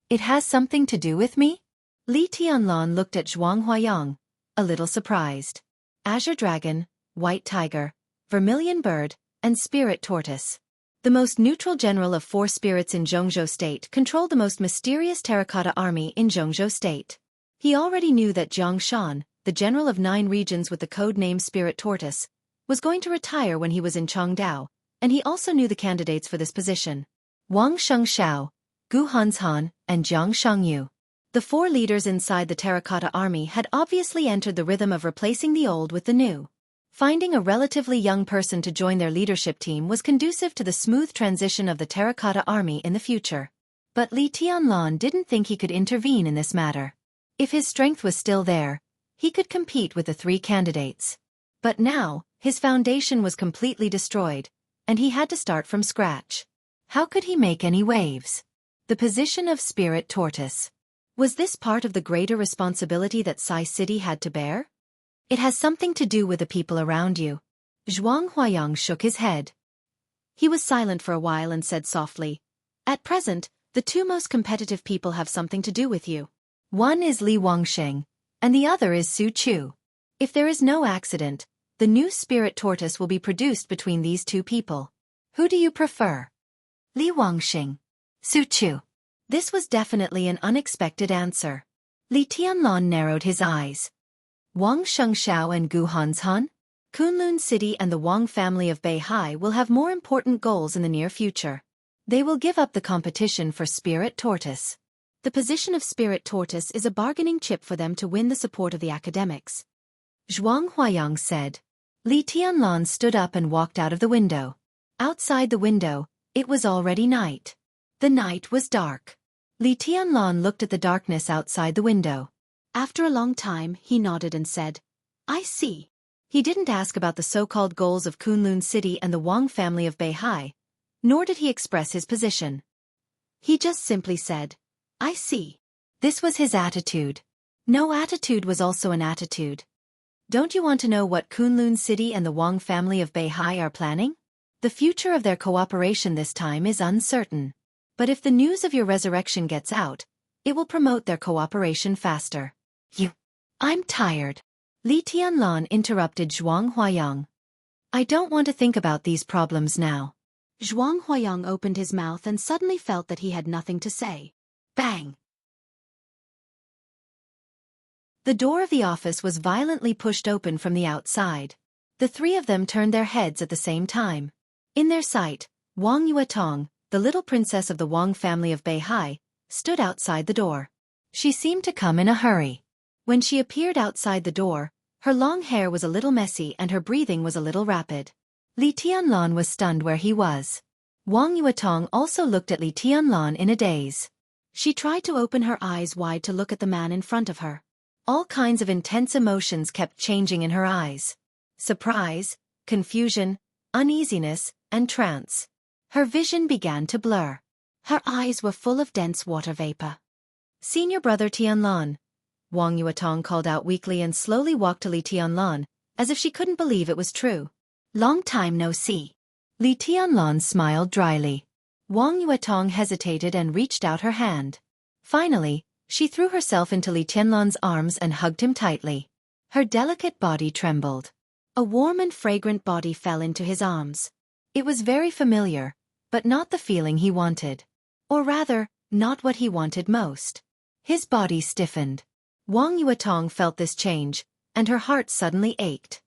Speaker 1: It has something to do with me? Li Tianlan looked at Zhuang Huayang, a little surprised. Azure Dragon, White Tiger, Vermilion Bird, and Spirit Tortoise. The most neutral general of 4 spirits in Jianghu State controlled the most mysterious Terracotta Army in Jianghu State. He already knew that Jiang Shan, the general of 9 regions with the code name Spirit Tortoise, was going to retire when he was in Changdao, and he also knew the candidates for this position. Wang Shengxiao, Gu Hanshan, and Jiang Shangyu. The 4 leaders inside the Terracotta Army had obviously entered the rhythm of replacing the old with the new. Finding a relatively young person to join their leadership team was conducive to the smooth transition of the Terracotta Army in the future. But Li Tianlan didn't think he could intervene in this matter. If his strength was still there, he could compete with the 3 candidates. But now, his foundation was completely destroyed, and he had to start from scratch. How could he make any waves? The position of Spirit Tortoise. Was this part of the greater responsibility that Sai City had to bear? It has something to do with the people around you. Zhuang Huayang shook his head. He was silent for a while and said softly, "At present, the 2 most competitive people have something to do with you. One is Li Wangsheng, and the other is Su Chu. If there is no accident, the new Spirit Tortoise will be produced between these 2 people. Who do you prefer? Li Wangsheng, Su Chu?" This was definitely an unexpected answer. Li Tianlan narrowed his eyes. Wang Shengxiao and Gu Hanshan? Kunlun City and the Wang family of Beihai will have more important goals in the near future. They will give up the competition for Spirit Tortoise. The position of Spirit Tortoise is a bargaining chip for them to win the support of the academics. Zhuang Huayang said. Li Tianlan stood up and walked out of the window. Outside the window, it was already night. The night was dark. Li Tianlan looked at the darkness outside the window. After a long time, he nodded and said, I see. He didn't ask about the so-called goals of Kunlun City and the Wang family of Beihai, nor did he express his position. He just simply said, I see. This was his attitude. No attitude was also an attitude. Don't you want to know what Kunlun City and the Wang family of Beihai are planning? The future of their cooperation this time is uncertain. But if the news of your resurrection gets out, it will promote their cooperation faster. I'm tired. Li Tianlan interrupted Zhuang Huayang. I don't want to think about these problems now. Zhuang Huayang opened his mouth and suddenly felt that he had nothing to say. Bang! The door of the office was violently pushed open from the outside. The three of them turned their heads at the same time. In their sight, Wang Yuetong, the little princess of the Wang family of Beihai, stood outside the door. She seemed to come in a hurry. When she appeared outside the door, her long hair was a little messy and her breathing was a little rapid. Li Tianlan was stunned where he was. Wang Yuetong also looked at Li Tianlan in a daze. She tried to open her eyes wide to look at the man in front of her. All kinds of intense emotions kept changing in her eyes. Surprise, confusion, uneasiness, and trance. Her vision began to blur. Her eyes were full of dense water vapor. Senior brother Tianlan, Wang Yuetong called out weakly and slowly walked to Li Tianlan, as if she couldn't believe it was true. Long time no see. Li Tianlan smiled dryly. Wang Yuetong hesitated and reached out her hand. Finally, she threw herself into Li Tianlan's arms and hugged him tightly. Her delicate body trembled. A warm and fragrant body fell into his arms. It was very familiar, but not the feeling he wanted. Or rather, not what he wanted most. His body stiffened. Wang Yuetong felt this change, and her heart suddenly ached.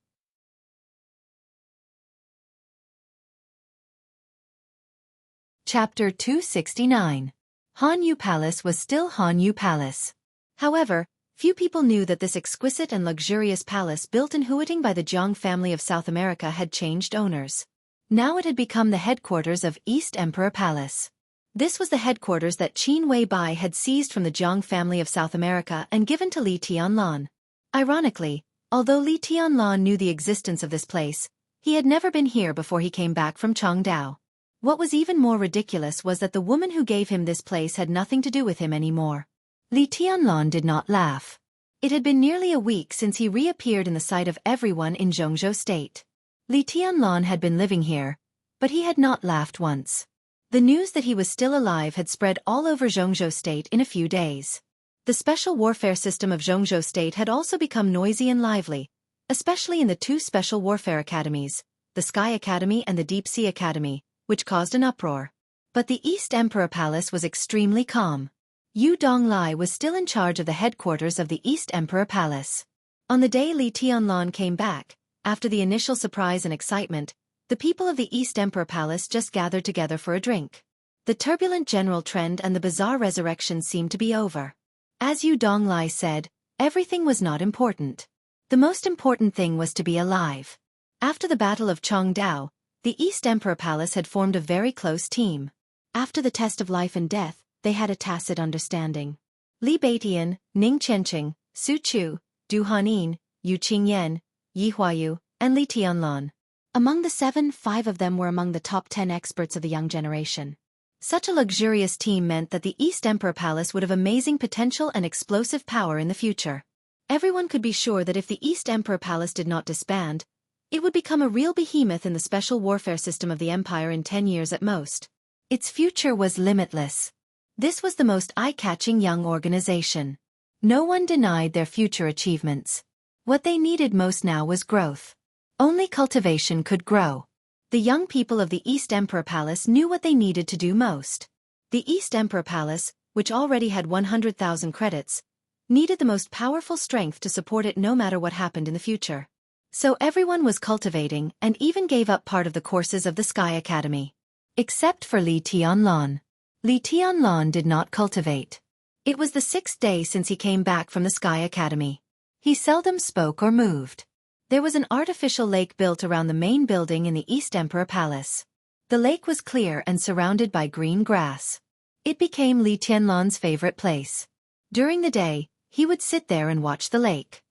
Speaker 1: Chapter 269. Hanyu Palace was still Hanyu Palace. However, few people knew that this exquisite and luxurious palace built in Huiting by the Jiang family of South America had changed owners. Now it had become the headquarters of East Emperor Palace. This was the headquarters that Qin Weibai had seized from the Jiang family of South America and given to Li Tianlan. Ironically, although Li Tianlan knew the existence of this place, he had never been here before he came back from Changdao. What was even more ridiculous was that the woman who gave him this place had nothing to do with him anymore. Li Tianlan did not laugh. It had been nearly a week since he reappeared in the sight of everyone in Jianghu State. Li Tianlan had been living here, but he had not laughed once. The news that he was still alive had spread all over Jianghu State in a few days. The special warfare system of Jianghu State had also become noisy and lively, especially in the two special warfare academies, the Sky Academy and the Deep Sea Academy, which caused an uproar. But the East Emperor Palace was extremely calm. Yu Donglai was still in charge of the headquarters of the East Emperor Palace. On the day Li Tianlan came back, after the initial surprise and excitement, the people of the East Emperor Palace just gathered together for a drink. The turbulent general trend and the bizarre resurrection seemed to be over. As Yu Donglai said, everything was not important. The most important thing was to be alive. After the Battle of Changdao, the East Emperor Palace had formed a very close team. After the test of life and death, they had a tacit understanding. Li Baitian, Ning Chenqing, Su Chu, Du Hanin, Yu Qingyan, Yi Huayu, and Li Tianlan. Among the 7, 5 of them were among the top 10 experts of the young generation. Such a luxurious team meant that the East Emperor Palace would have amazing potential and explosive power in the future. Everyone could be sure that if the East Emperor Palace did not disband, it would become a real behemoth in the special warfare system of the empire in 10 years at most. Its future was limitless. This was the most eye-catching young organization. No one denied their future achievements. What they needed most now was growth. Only cultivation could grow. The young people of the East Emperor Palace knew what they needed to do most. The East Emperor Palace, which already had 100,000 credits, needed the most powerful strength to support it no matter what happened in the future. So everyone was cultivating and even gave up part of the courses of the Sky Academy. Except for Li Tianlan. Li Tianlan did not cultivate. It was the 6th day since he came back from the Sky Academy. He seldom spoke or moved. There was an artificial lake built around the main building in the East Emperor Palace. The lake was clear and surrounded by green grass. It became Li Tianlan's favorite place. During the day, he would sit there and watch the lake.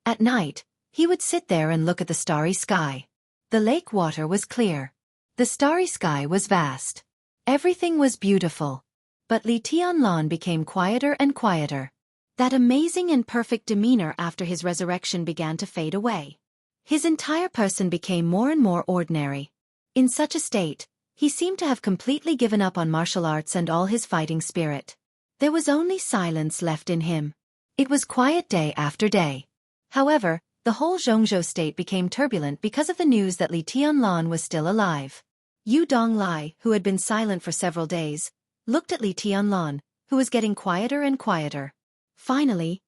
Speaker 1: At night, he would sit there and look at the starry sky. The lake water was clear. The starry sky was vast. Everything was beautiful. But Li Tianlan became quieter and quieter. That amazing and perfect demeanor after his resurrection began to fade away. His entire person became more and more ordinary. In such a state, he seemed to have completely given up on martial arts and all his fighting spirit. There was only silence left in him. It was quiet day after day. However, the whole Jianghu state became turbulent because of the news that Li Tianlan was still alive. Yu Donglai, who had been silent for several days, looked at Li Tianlan, who was getting quieter and quieter. Finally,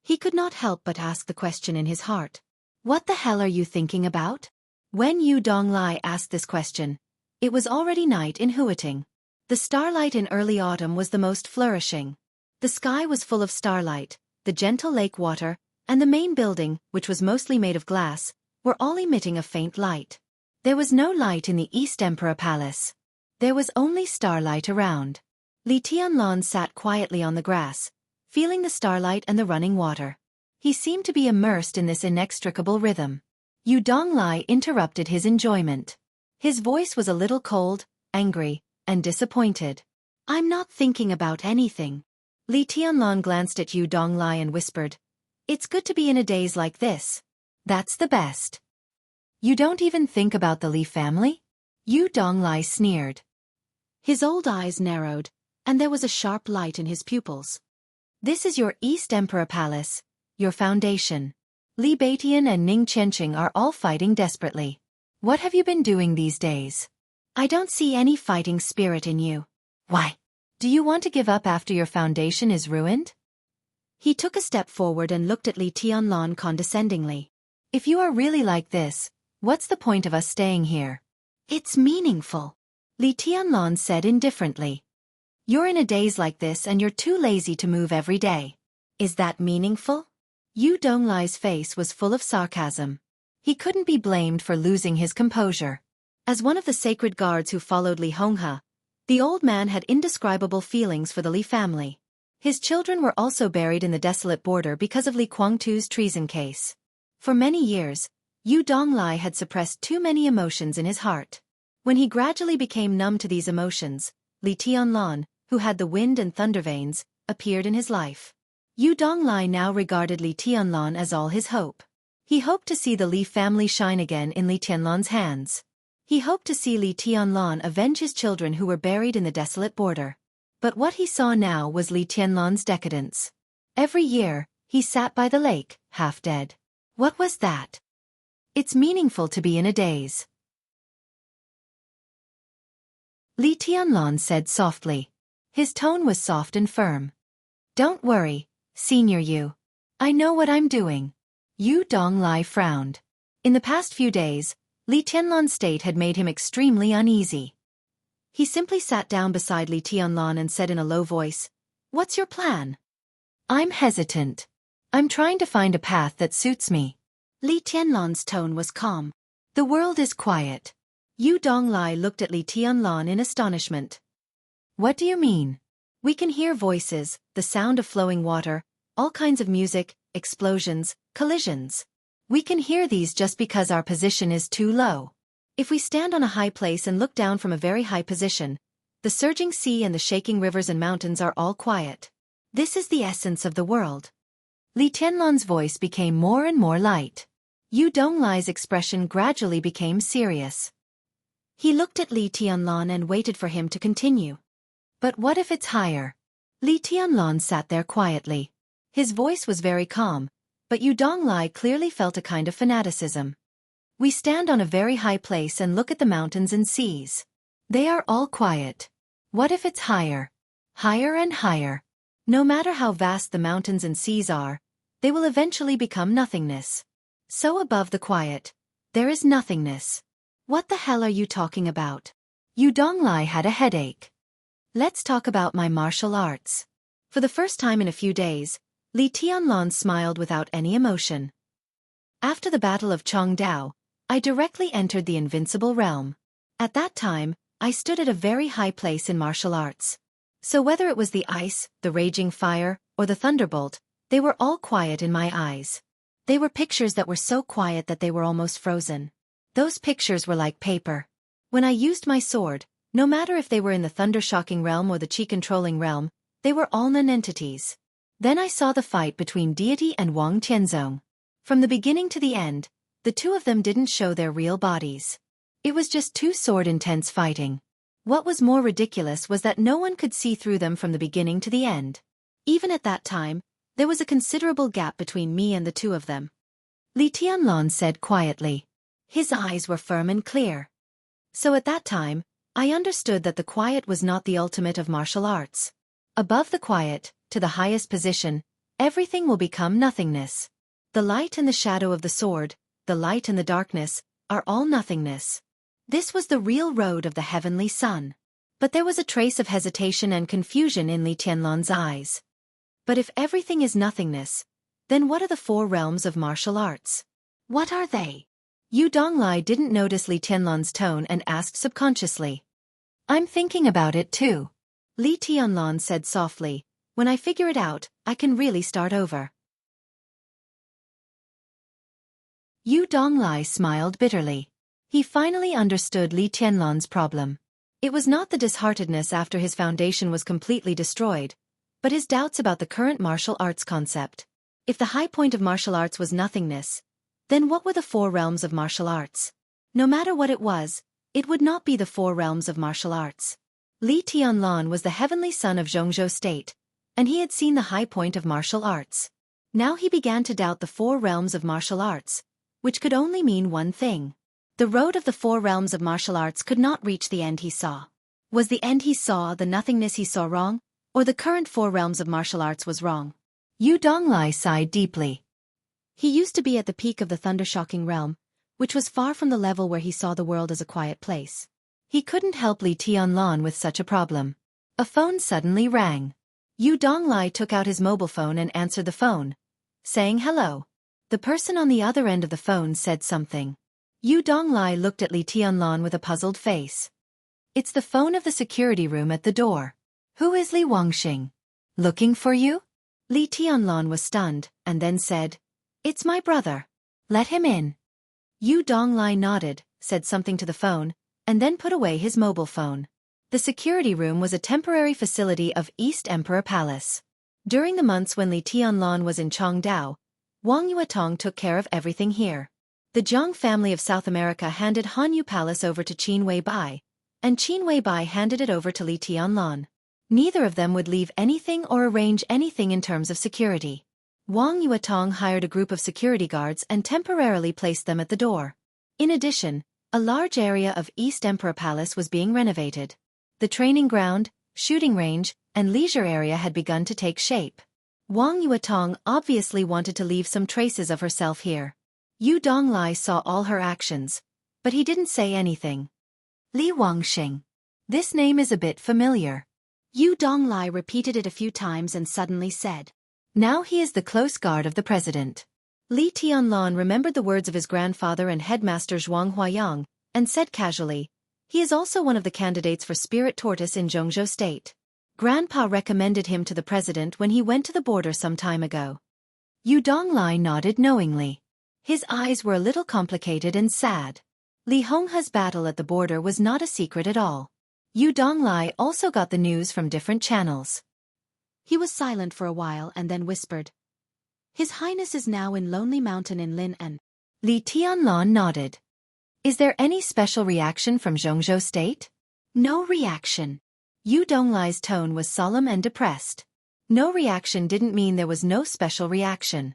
Speaker 1: he could not help but ask the question in his heart. What the hell are you thinking about? When Yu Donglai asked this question, it was already night in Huiting. The starlight in early autumn was the most flourishing. The sky was full of starlight, the gentle lake water, and the main building, which was mostly made of glass, were all emitting a faint light. There was no light in the East Emperor Palace. There was only starlight around. Li Tianlan sat quietly on the grass, feeling the starlight and the running water. He seemed to be immersed in this inextricable rhythm. Yu Donglai interrupted his enjoyment. His voice was a little cold, angry, and disappointed. I'm not thinking about anything. Li Tianlan glanced at Yu Donglai and whispered, It's good to be in a daze like this. That's the best. You don't even think about the Li family? Yu Donglai sneered. His old eyes narrowed, and there was a sharp light in his pupils. This is your East Emperor Palace, your foundation. Li Baitian and Ning Chenqing are all fighting desperately. What have you been doing these days? I don't see any fighting spirit in you. Why? Do you want to give up after your foundation is ruined? He took a step forward and looked at Li Tianlan condescendingly. If you are really like this, what's the point of us staying here? It's meaningful, Li Tianlan said indifferently. You're in a daze like this and you're too lazy to move every day. Is that meaningful? Yu Donglai's face was full of sarcasm. He couldn't be blamed for losing his composure. As one of the sacred guards who followed Li Honghe, the old man had indescribable feelings for the Li family. His children were also buried in the desolate border because of Li Guangtu's treason case. For many years, Yu Donglai had suppressed too many emotions in his heart. When he gradually became numb to these emotions, Li Tianlan, who had the wind and thunder veins, appeared in his life. Yu Donglai now regarded Li Tianlan as all his hope. He hoped to see the Li family shine again in Li Tianlan's hands. He hoped to see Li Tianlan avenge his children who were buried in the desolate border. But what he saw now was Li Tianlan's decadence. Every year, he sat by the lake, half dead. What was that? It's meaningful to be in a daze. Li Tianlan said softly. His tone was soft and firm. Don't worry, Senior Yu. I know what I'm doing. Yu Donglai frowned. In the past few days, Li Tianlan's state had made him extremely uneasy. He simply sat down beside Li Tianlan and said in a low voice, What's your plan? I'm hesitant. I'm trying to find a path that suits me. Li Tianlan's tone was calm. The world is quiet. Yu Donglai looked at Li Tianlan in astonishment. What do you mean? We can hear voices, the sound of flowing water, all kinds of music, explosions, collisions. We can hear these just because our position is too low. If we stand on a high place and look down from a very high position, the surging sea and the shaking rivers and mountains are all quiet. This is the essence of the world. Li Tianlan's voice became more and more light. Yu Donglai's expression gradually became serious. He looked at Li Tianlan and waited for him to continue. But what if it's higher? Li Tianlan sat there quietly. His voice was very calm, but Yu Donglai clearly felt a kind of fanaticism. We stand on a very high place and look at the mountains and seas. They are all quiet. What if it's higher? Higher and higher. No matter how vast the mountains and seas are, they will eventually become nothingness. So above the quiet, there is nothingness. What the hell are you talking about? Yu Donglai had a headache. Let's talk about my martial arts. For the first time in a few days, Li Tianlan smiled without any emotion. After the Battle of Chongdao, I directly entered the invincible realm. At that time, I stood at a very high place in martial arts. So whether it was the ice, the raging fire, or the thunderbolt, they were all quiet in my eyes. They were pictures that were so quiet that they were almost frozen. Those pictures were like paper. When I used my sword, no matter if they were in the thunder-shocking realm or the chi-controlling realm, they were all non-entities. Then I saw the fight between Deity and Wang Tianzong. From the beginning to the end, the two of them didn't show their real bodies. It was just two sword-intense fighting. What was more ridiculous was that no one could see through them from the beginning to the end. Even at that time, there was a considerable gap between me and the two of them. Li Tianlan said quietly. His eyes were firm and clear. So at that time, I understood that the quiet was not the ultimate of martial arts. Above the quiet, to the highest position, everything will become nothingness. The light and the shadow of the sword, the light and the darkness, are all nothingness. This was the real road of the heavenly sun. But there was a trace of hesitation and confusion in Li Tianlan's eyes. But if everything is nothingness, then what are the four realms of martial arts? What are they? Yu Donglai didn't notice Li Tianlan's tone and asked subconsciously. I'm thinking about it too. Li Tianlan said softly, when I figure it out, I can really start over. Yu Donglai smiled bitterly. He finally understood Li Tianlan's problem. It was not the disheartedness after his foundation was completely destroyed, but his doubts about the current martial arts concept. If the high point of martial arts was nothingness, then what were the four realms of martial arts? No matter what it would not be the four realms of martial arts. Li Tianlan was the heavenly son of Jianghu state, and he had seen the high point of martial arts. Now he began to doubt the four realms of martial arts, which could only mean one thing. The road of the four realms of martial arts could not reach the end he saw. Was the end he saw the nothingness he saw wrong, or the current four realms of martial arts was wrong? Yu Donglai sighed deeply. He used to be at the peak of the thunder-shocking realm, which was far from the level where he saw the world as a quiet place. He couldn't help Li Tianlan with such a problem. A phone suddenly rang. Yu Donglai took out his mobile phone and answered the phone, saying hello. The person on the other end of the phone said something. Yu Donglai looked at Li Tianlan with a puzzled face. It's the phone of the security room at the door. Who is Li Wangxing? Looking for you? Li Tianlan was stunned, and then said, It's my brother. Let him in. Yu Donglai nodded, said something to the phone, and then put away his mobile phone. The security room was a temporary facility of East Emperor Palace. During the months when Li Tianlan was in Chongdao, Wang Yuetong took care of everything here. The Jiang family of South America handed Hanyu Palace over to Qin Weibai, and Qin Weibai handed it over to Li Tianlan. Neither of them would leave anything or arrange anything in terms of security. Wang Yuetong hired a group of security guards and temporarily placed them at the door. In addition, a large area of East Emperor Palace was being renovated. The training ground, shooting range, and leisure area had begun to take shape. Wang Yuetong obviously wanted to leave some traces of herself here. Yu Donglai saw all her actions, but he didn't say anything. Li Wangxing. This name is a bit familiar. Yu Donglai repeated it a few times and suddenly said, Now he is the close guard of the president. Li Tianlan remembered the words of his grandfather and headmaster Zhuang Huayang, and said casually, He is also one of the candidates for Spirit Tortoise in Jianghu state. Grandpa recommended him to the president when he went to the border some time ago. Yu Donglai nodded knowingly. His eyes were a little complicated and sad. Li Honghe's battle at the border was not a secret at all. Yu Donglai also got the news from different channels. He was silent for a while and then whispered, His Highness is now in Lonely Mountain in Lin and Li Tianlan nodded. Is there any special reaction from Jianghu state? No reaction. Yu Donglai's tone was solemn and depressed. No reaction didn't mean there was no special reaction.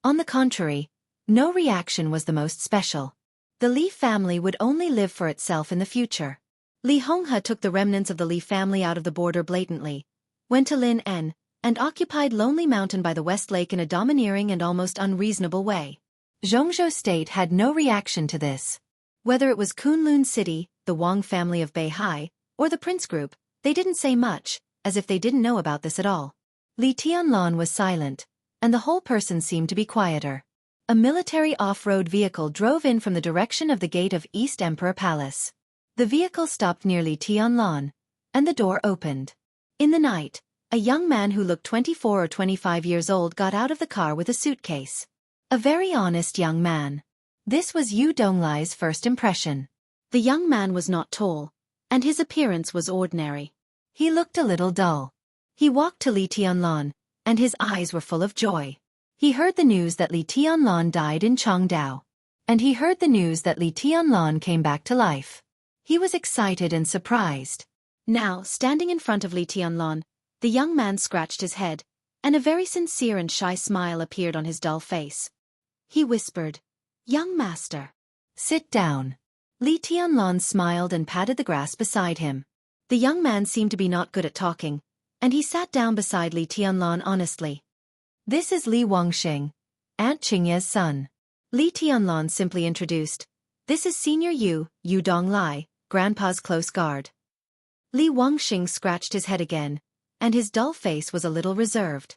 Speaker 1: On the contrary, no reaction was the most special. The Li family would only live for itself in the future. Li Honghe took the remnants of the Li family out of the border blatantly, went to Lin En, and occupied Lonely Mountain by the West Lake in a domineering and almost unreasonable way. Jianghu State had no reaction to this. Whether it was Kunlun City, the Wang family of Beihai, or the Prince Group, they didn't say much, as if they didn't know about this at all. Li Tianlan was silent, and the whole person seemed to be quieter. A military off-road vehicle drove in from the direction of the gate of East Emperor Palace. The vehicle stopped near Li Tianlan, and the door opened. In the night, a young man who looked 24 or 25 years old got out of the car with a suitcase. A very honest young man. This was Yu Donglai's first impression. The young man was not tall, and his appearance was ordinary. He looked a little dull. He walked to Li Tianlan, and his eyes were full of joy. He heard the news that Li Tianlan died in Changdao. And he heard the news that Li Tianlan came back to life. He was excited and surprised. Now, standing in front of Li Tianlan, the young man scratched his head, and a very sincere and shy smile appeared on his dull face. He whispered, "Young master, sit down." Li Tianlan smiled and patted the grass beside him. The young man seemed to be not good at talking, and he sat down beside Li Tianlan honestly. "This is Li Wangxing, Aunt Qingye's son." Li Tianlan simply introduced. "This is Senior Yu Donglai, Grandpa's close guard." Li Wangxing scratched his head again, and his dull face was a little reserved.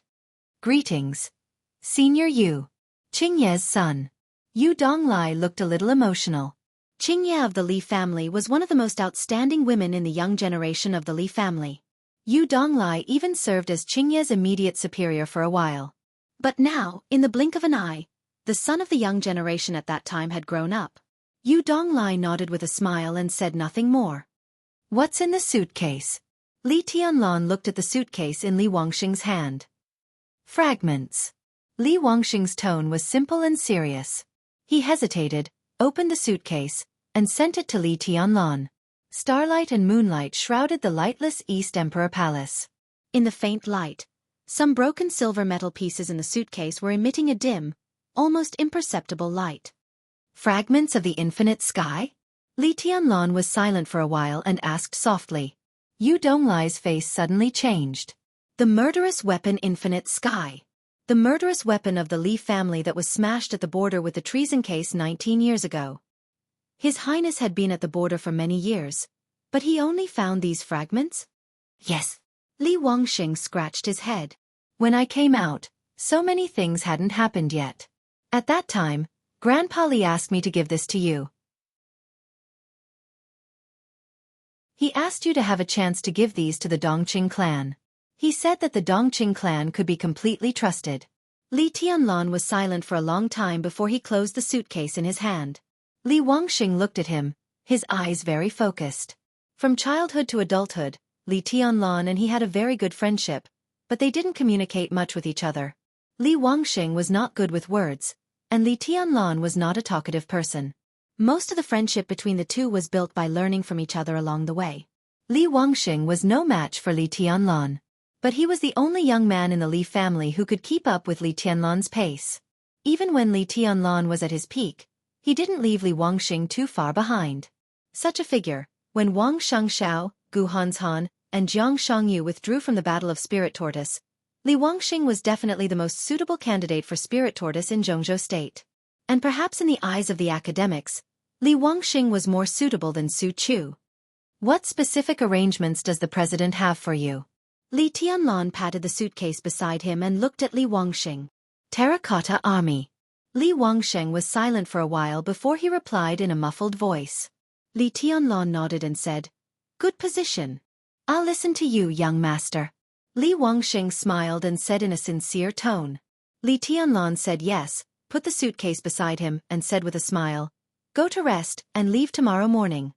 Speaker 1: "Greetings, Senior Yu, Qingye's son." Yu Donglai looked a little emotional. Xianxia of the Li family was one of the most outstanding women in the young generation of the Li family. Yu Donglai even served as Qingye's immediate superior for a while. But now, in the blink of an eye, the son of the young generation at that time had grown up. Yu Donglai nodded with a smile and said nothing more. "What's in the suitcase?" Li Tianlan looked at the suitcase in Li Wangxing's hand. "Fragments." Li Wangxing's tone was simple and serious. He hesitated, opened the suitcase, and sent it to Li Tianlan. Starlight and moonlight shrouded the lightless East Emperor Palace. In the faint light, some broken silver metal pieces in the suitcase were emitting a dim, almost imperceptible light. "Fragments of the infinite sky?" Li Tianlan was silent for a while and asked softly. Yu Donglai's face suddenly changed. "The murderous weapon Infinite Sky. The murderous weapon of the Li family that was smashed at the border with the treason case 19 years ago. His Highness had been at the border for many years, but he only found these fragments?" "Yes." Li Wangxing scratched his head. "When I came out, so many things hadn't happened yet. At that time, Grandpa Li asked me to give this to you. He asked you to have a chance to give these to the Dongqing clan. He said that the Dongqing clan could be completely trusted." Li Tianlan was silent for a long time before he closed the suitcase in his hand. Li Wangxing looked at him, his eyes very focused. From childhood to adulthood, Li Tianlan and he had a very good friendship, but they didn't communicate much with each other. Li Wangxing was not good with words, and Li Tianlan was not a talkative person. Most of the friendship between the two was built by learning from each other along the way. Li Wangxing was no match for Li Tianlan. But he was the only young man in the Li family who could keep up with Li Tianlan's pace. Even when Li Tianlan was at his peak, he didn't leave Li Wangxing too far behind. Such a figure, when Wang Xianxiao, Gu Hanshan, and Jiang Shangyu withdrew from the Battle of Spirit Tortoise, Li Wangxing was definitely the most suitable candidate for Spirit Tortoise in Jianghu State. And perhaps in the eyes of the academics, Li Wangxing was more suitable than Su Chu. "What specific arrangements does the president have for you?" Li Tianlan patted the suitcase beside him and looked at Li Wangxing. "Terracotta Army." Li Wangxing was silent for a while before he replied in a muffled voice. Li Tianlan nodded and said, "Good position. I'll listen to you, young master." Li Wangxing smiled and said in a sincere tone. Li Tianlan said yes, put the suitcase beside him, and said with a smile, "Go to rest and leave tomorrow morning."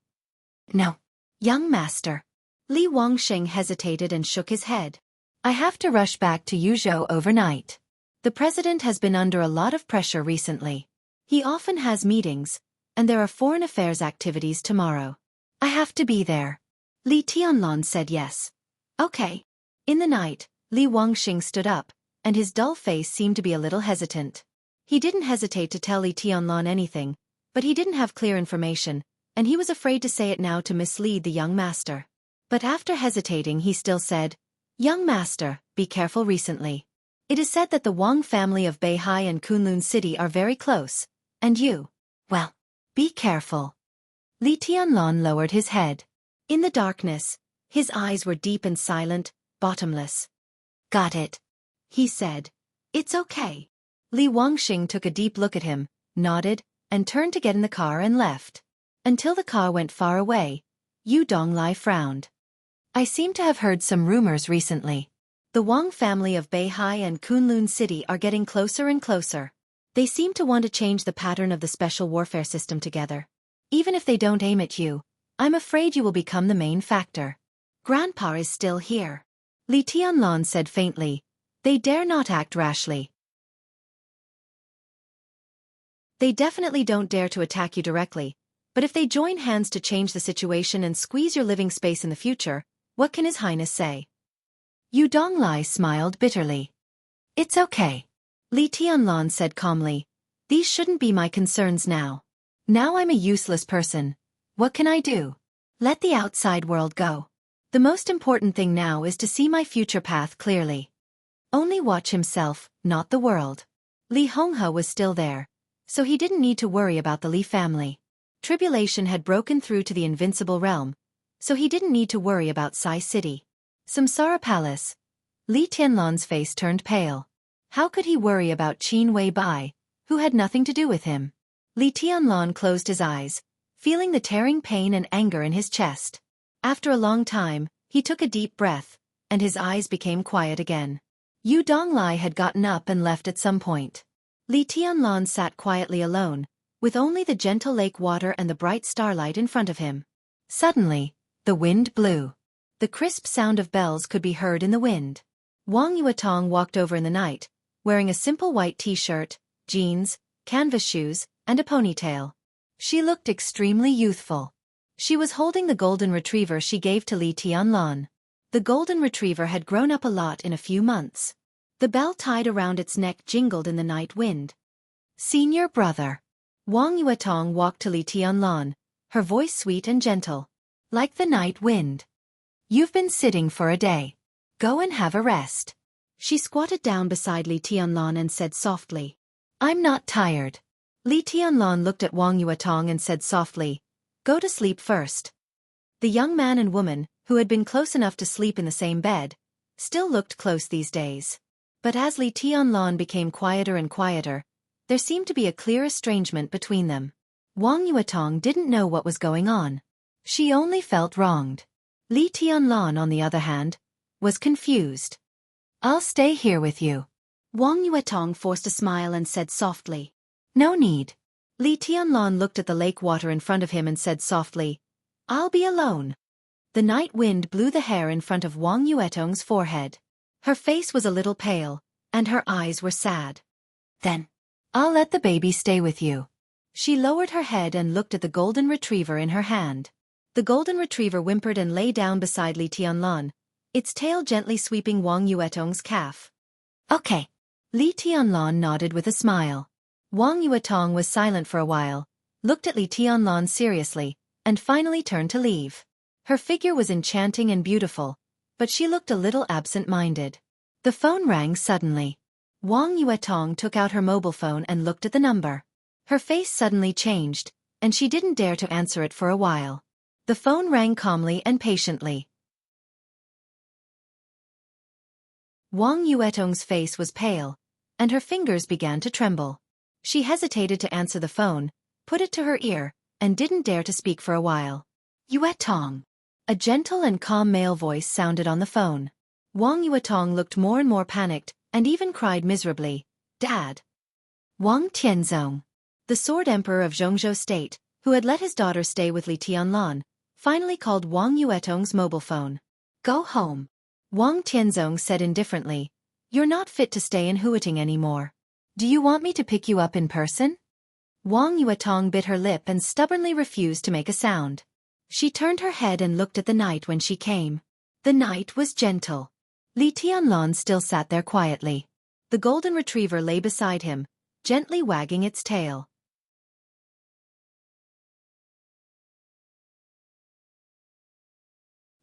Speaker 1: "No, young master." Li Wangxing hesitated and shook his head. "I have to rush back to Yuzhou overnight. The president has been under a lot of pressure recently. He often has meetings, and there are foreign affairs activities tomorrow. I have to be there." Li Tianlan said yes. "Okay." In the night, Li Wangxing stood up, and his dull face seemed to be a little hesitant. He didn't hesitate to tell Li Tianlan anything, but he didn't have clear information, and he was afraid to say it now to mislead the young master. But after hesitating he still said, "Young master, be careful recently. It is said that the Wang family of Beihai and Kunlun City are very close, and you, well, be careful." Li Tianlan lowered his head. In the darkness, his eyes were deep and silent, bottomless. "Got it," he said. "It's okay." Li Wangxing took a deep look at him, nodded, and turned to get in the car and left. Until the car went far away, Yu Donglai frowned. "I seem to have heard some rumors recently. The Wang family of Beihai and Kunlun City are getting closer and closer. They seem to want to change the pattern of the special warfare system together. Even if they don't aim at you, I'm afraid you will become the main factor. Grandpa is still here." Li Tianlan said faintly. "They dare not act rashly. They definitely don't dare to attack you directly, but if they join hands to change the situation and squeeze your living space in the future, what can His Highness say?" Yu Donglai smiled bitterly. "It's okay," Li Tianlan said calmly. "These shouldn't be my concerns now. Now I'm a useless person. What can I do? Let the outside world go. The most important thing now is to see my future path clearly. Only watch himself, not the world." Li Honghe was still there, so he didn't need to worry about the Li family. Tribulation had broken through to the invincible realm, so he didn't need to worry about Sai City. Samsara Palace. Li Tianlan's face turned pale. How could he worry about Qin Wei Bai, who had nothing to do with him? Li Tianlan closed his eyes, feeling the tearing pain and anger in his chest. After a long time, he took a deep breath, and his eyes became quiet again. Yu Donglai had gotten up and left at some point. Li Tianlan sat quietly alone, with only the gentle lake water and the bright starlight in front of him. Suddenly, the wind blew. The crisp sound of bells could be heard in the wind. Wang Yuetong walked over in the night, wearing a simple white t-shirt, jeans, canvas shoes, and a ponytail. She looked extremely youthful. She was holding the golden retriever she gave to Li Tianlan. The golden retriever had grown up a lot in a few months. The bell tied around its neck jingled in the night wind. "Senior brother." Wang Yuetong walked to Li Tianlan, her voice sweet and gentle. "Like the night wind. You've been sitting for a day. Go and have a rest." She squatted down beside Li Tianlan and said softly, "I'm not tired." Li Tianlan looked at Wang Yuetong and said softly, "Go to sleep first." The young man and woman, who had been close enough to sleep in the same bed, still looked close these days. But as Li Tianlan became quieter and quieter, there seemed to be a clear estrangement between them. Wang Yuetong didn't know what was going on. She only felt wronged. Li Tianlan, on the other hand, was confused. "I'll stay here with you." Wang Yuetong forced a smile and said softly, "No need." Li Tianlan looked at the lake water in front of him and said softly, "I'll be alone." The night wind blew the hair in front of Wang Yuetong's forehead. Her face was a little pale, and her eyes were sad. "Then, I'll let the baby stay with you." She lowered her head and looked at the golden retriever in her hand. The golden retriever whimpered and lay down beside Li Tianlan, its tail gently sweeping Wang Yuetong's calf. "Okay." Li Tianlan nodded with a smile. Wang Yuetong was silent for a while, looked at Li Tianlan seriously, and finally turned to leave. Her figure was enchanting and beautiful, but she looked a little absent-minded. The phone rang suddenly. Wang Yuetong took out her mobile phone and looked at the number. Her face suddenly changed, and she didn't dare to answer it for a while. The phone rang calmly and patiently. Wang Yuetong's face was pale, and her fingers began to tremble. She hesitated to answer the phone, put it to her ear, and didn't dare to speak for a while. "Yuetong." A gentle and calm male voice sounded on the phone. Wang Yuetong looked more and more panicked, and even cried miserably, "Dad." Wang Tianzong, the sword emperor of Zhongzhou State, who had let his daughter stay with Li Tianlan, finally called Wang Yuetong's mobile phone. "Go home." Wang Tianzong said indifferently, "You're not fit to stay in Huiting anymore. Do you want me to pick you up in person?" Wang Yuetong bit her lip and stubbornly refused to make a sound. She turned her head and looked at the night when she came. The night was gentle. Li Tianlan still sat there quietly. The golden retriever lay beside him, gently wagging its tail.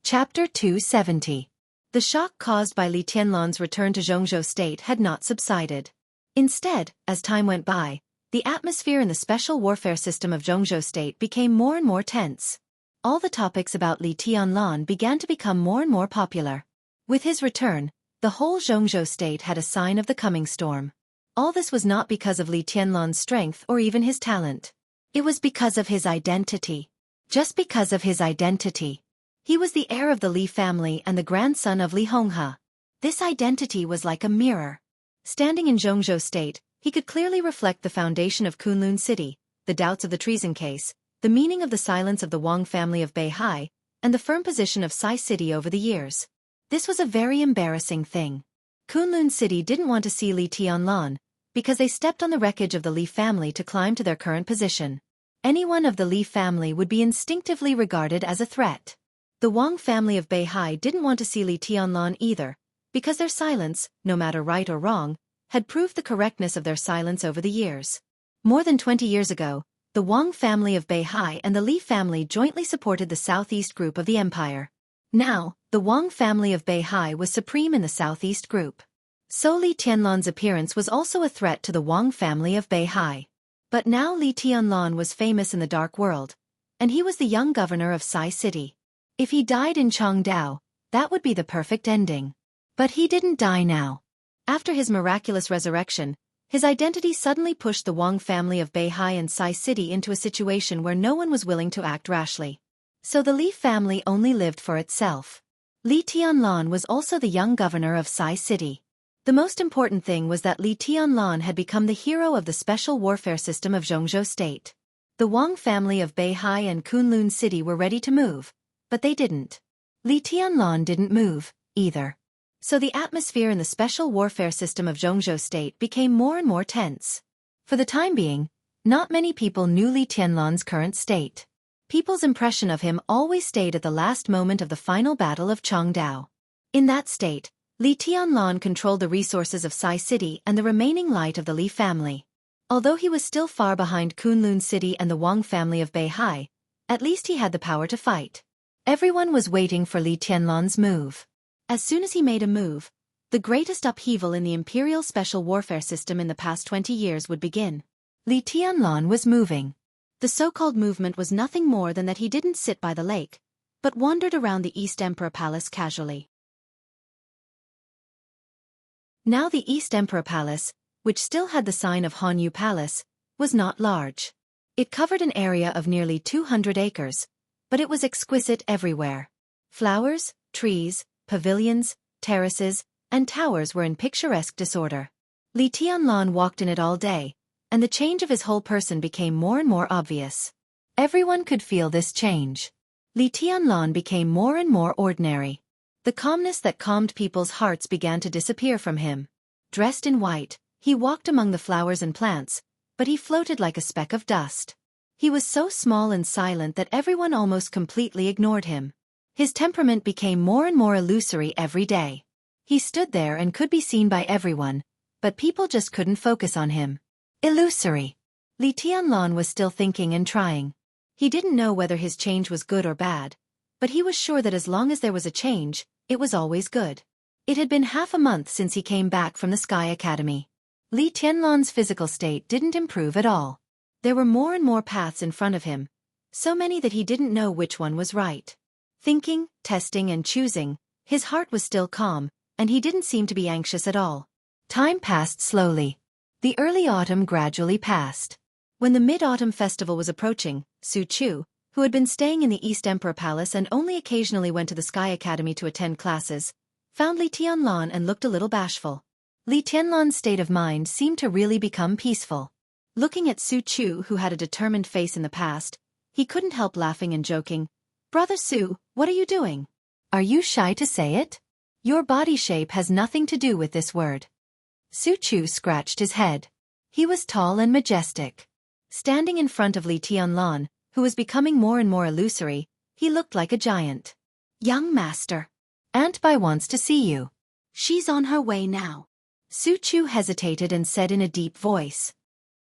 Speaker 1: Chapter 270. The shock caused by Li Tianlan's return to Jianghu state had not subsided. Instead, as time went by, the atmosphere in the special warfare system of Jianghu state became more and more tense. All the topics about Li Tianlan began to become more and more popular. With his return, the whole Jianghu state had a sign of the coming storm. All this was not because of Li Tianlan's strength or even his talent. It was because of his identity. Just because of his identity. He was the heir of the Li family and the grandson of Li Honghe. This identity was like a mirror. Standing in Jianghu state, he could clearly reflect the foundation of Kunlun city, the doubts of the treason case, the meaning of the silence of the Wang family of Beihai, and the firm position of Sai city over the years. This was a very embarrassing thing. Kunlun city didn't want to see Li Tianlan, because they stepped on the wreckage of the Li family to climb to their current position. Anyone of the Li family would be instinctively regarded as a threat. The Wang family of Beihai didn't want to see Li Tianlan either, because their silence, no matter right or wrong, had proved the correctness of their silence over the years. More than 20 years ago, the Wang family of Beihai and the Li family jointly supported the southeast group of the empire. Now, the Wang family of Beihai was supreme in the southeast group. So Li Tianlan's appearance was also a threat to the Wang family of Beihai. But now Li Tianlan was famous in the dark world, and he was the young governor of Sai city. If he died in Changdao, that would be the perfect ending. But he didn't die now. After his miraculous resurrection, his identity suddenly pushed the Wang family of Beihai and Sai city into a situation where no one was willing to act rashly. So the Li family only lived for itself. Li Tianlan was also the young governor of Sai city. The most important thing was that Li Tianlan had become the hero of the special warfare system of Jianghu state. The Wang family of Beihai and Kunlun city were ready to move, but they didn't. Li Tianlan didn't move, either. So the atmosphere in the special warfare system of Jianghu state became more and more tense. For the time being, not many people knew Li Tianlan's current state. People's impression of him always stayed at the last moment of the final battle of Changdao. In that state, Li Tianlan controlled the resources of Sai city and the remaining light of the Li family. Although he was still far behind Kunlun city and the Wang family of Beihai, at least he had the power to fight. Everyone was waiting for Li Tianlan's move. As soon as he made a move, the greatest upheaval in the imperial special warfare system in the past 20 years would begin. Li Tianlan was moving. The so-called movement was nothing more than that he didn't sit by the lake, but wandered around the East Emperor Palace casually. Now the East Emperor Palace, which still had the sign of Hanyu Palace, was not large. It covered an area of nearly 200 acres, but it was exquisite everywhere. Flowers, trees, pavilions, terraces, and towers were in picturesque disorder. Li Tianlan walked in it all day, and the change of his whole person became more and more obvious. Everyone could feel this change. Li Tianlan became more and more ordinary. The calmness that calmed people's hearts began to disappear from him. Dressed in white, he walked among the flowers and plants, but he floated like a speck of dust. He was so small and silent that everyone almost completely ignored him. His temperament became more and more illusory every day. He stood there and could be seen by everyone, but people just couldn't focus on him. Illusory. Li Tianlan was still thinking and trying. He didn't know whether his change was good or bad, but he was sure that as long as there was a change, it was always good. It had been half a month since he came back from the Sky Academy. Li Tianlan's physical state didn't improve at all. There were more and more paths in front of him, so many that he didn't know which one was right. Thinking, testing and choosing, his heart was still calm, and he didn't seem to be anxious at all. Time passed slowly. The early autumn gradually passed. When the Mid-Autumn Festival was approaching, Su Chu, who had been staying in the East Emperor Palace and only occasionally went to the Sky Academy to attend classes, found Li Tianlan and looked a little bashful. Li Tianlan's state of mind seemed to really become peaceful. Looking at Su Chu, who had a determined face in the past, he couldn't help laughing and joking. "Brother Su, what are you doing? Are you shy to say it? Your body shape has nothing to do with this word." Su Chu scratched his head. He was tall and majestic. Standing in front of Li Tianlan, who was becoming more and more illusory, he looked like a giant. "Young master, Aunt Bai wants to see you. She's on her way now." Su Chu hesitated and said in a deep voice.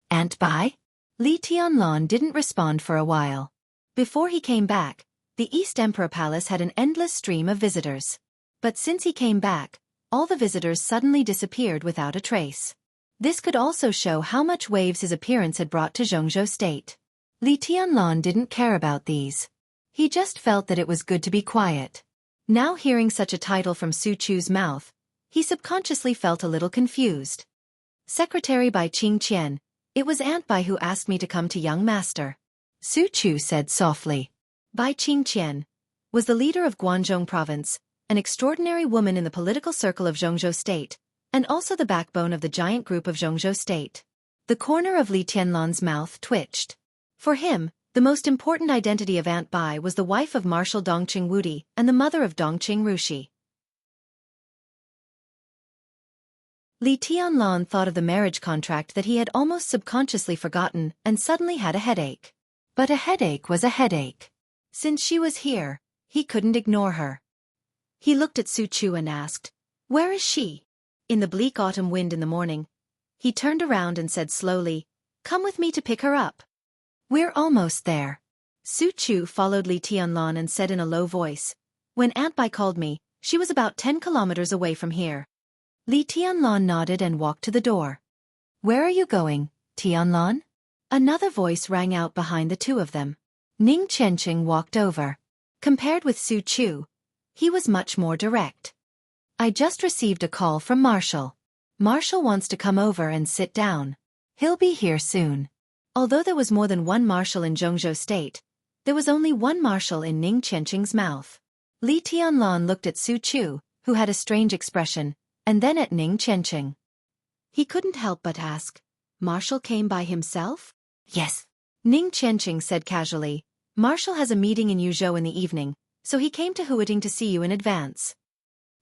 Speaker 1: "Aunt Bai?" Li Tianlan didn't respond for a while. Before he came back, The East Emperor Palace had an endless stream of visitors. But since he came back, all the visitors suddenly disappeared without a trace. This could also show how much waves his appearance had brought to Jianghu state. Li Tianlan didn't care about these. He just felt that it was good to be quiet. Now hearing such a title from Su Chu's mouth, he subconsciously felt a little confused. Secretary Bai Qingqian, it was Aunt Bai who asked me to come to young master. Su Chu said softly. Bai Qingqian was the leader of Guangdong province, an extraordinary woman in the political circle of Jianghu state, and also the backbone of the giant group of Jianghu state. The corner of Li Tianlan's mouth twitched. For him, the most important identity of Aunt Bai was the wife of Marshal Dongqing Wudi and the mother of Dongqing Rushi. Li Tianlan thought of the marriage contract that he had almost subconsciously forgotten and suddenly had a headache. But a headache was a headache. Since she was here, he couldn't ignore her. He looked at Su Chu and asked, "Where is she?" In the bleak autumn wind in the morning, he turned around and said slowly, "Come with me to pick her up." "We're almost there." Su Chu followed Li Tianlan and said in a low voice, "When Aunt Bai called me, she was about 10 kilometers away from here." Li Tianlan nodded and walked to the door. "Where are you going, Tianlan?" Another voice rang out behind the two of them. Ning Qianqing walked over. Compared with Su Chu, he was much more direct. "I just received a call from Marshal. Marshal wants to come over and sit down. He'll be here soon." Although there was more than one marshal in Jianghu state, there was only one marshal in Ning Qianqing's mouth. Li Tianlan looked at Su Chu, who had a strange expression, and then at Ning Qianqing. He couldn't help but ask, "Marshal came by himself?" "Yes," Ning Qianqing said casually. "Marshal has a meeting in Yuzhou in the evening, so he came to Huiting to see you in advance."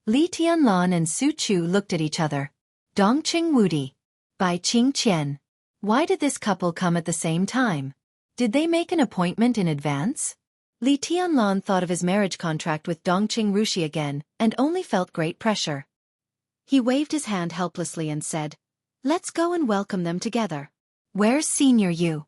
Speaker 1: Li Tianlan and Su Chu looked at each other. Dongqing Wudi. Bai Qingqian. Why did this couple come at the same time? Did they make an appointment in advance? Li Tianlan thought of his marriage contract with Dongqing Rushi again, and only felt great pressure. He waved his hand helplessly and said, "Let's go and welcome them together." "Where's Senior Yu?"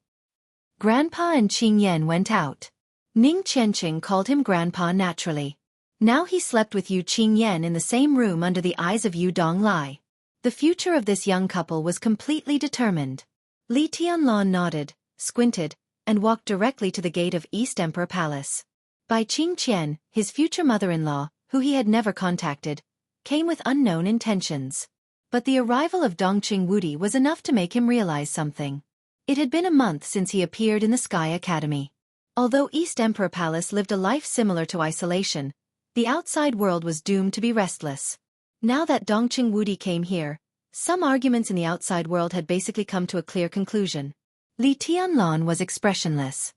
Speaker 1: Grandpa and Qing Yan went out. Ning Qianqing called him Grandpa naturally. Now he slept with Yu Qing Yan in the same room under the eyes of Yu Donglai. The future of this young couple was completely determined. Li Tianlan nodded, squinted, and walked directly to the gate of East Emperor Palace. Bai Qingqian, his future mother-in-law, who he had never contacted, came with unknown intentions. But the arrival of Dongqing Wudi was enough to make him realize something. It had been a month since he appeared in the Sky Academy. Although East Emperor Palace lived a life similar to isolation, the outside world was doomed to be restless. Now that Dongqing Wudi came here, some arguments in the outside world had basically come to a clear conclusion. Li Tianlan was expressionless.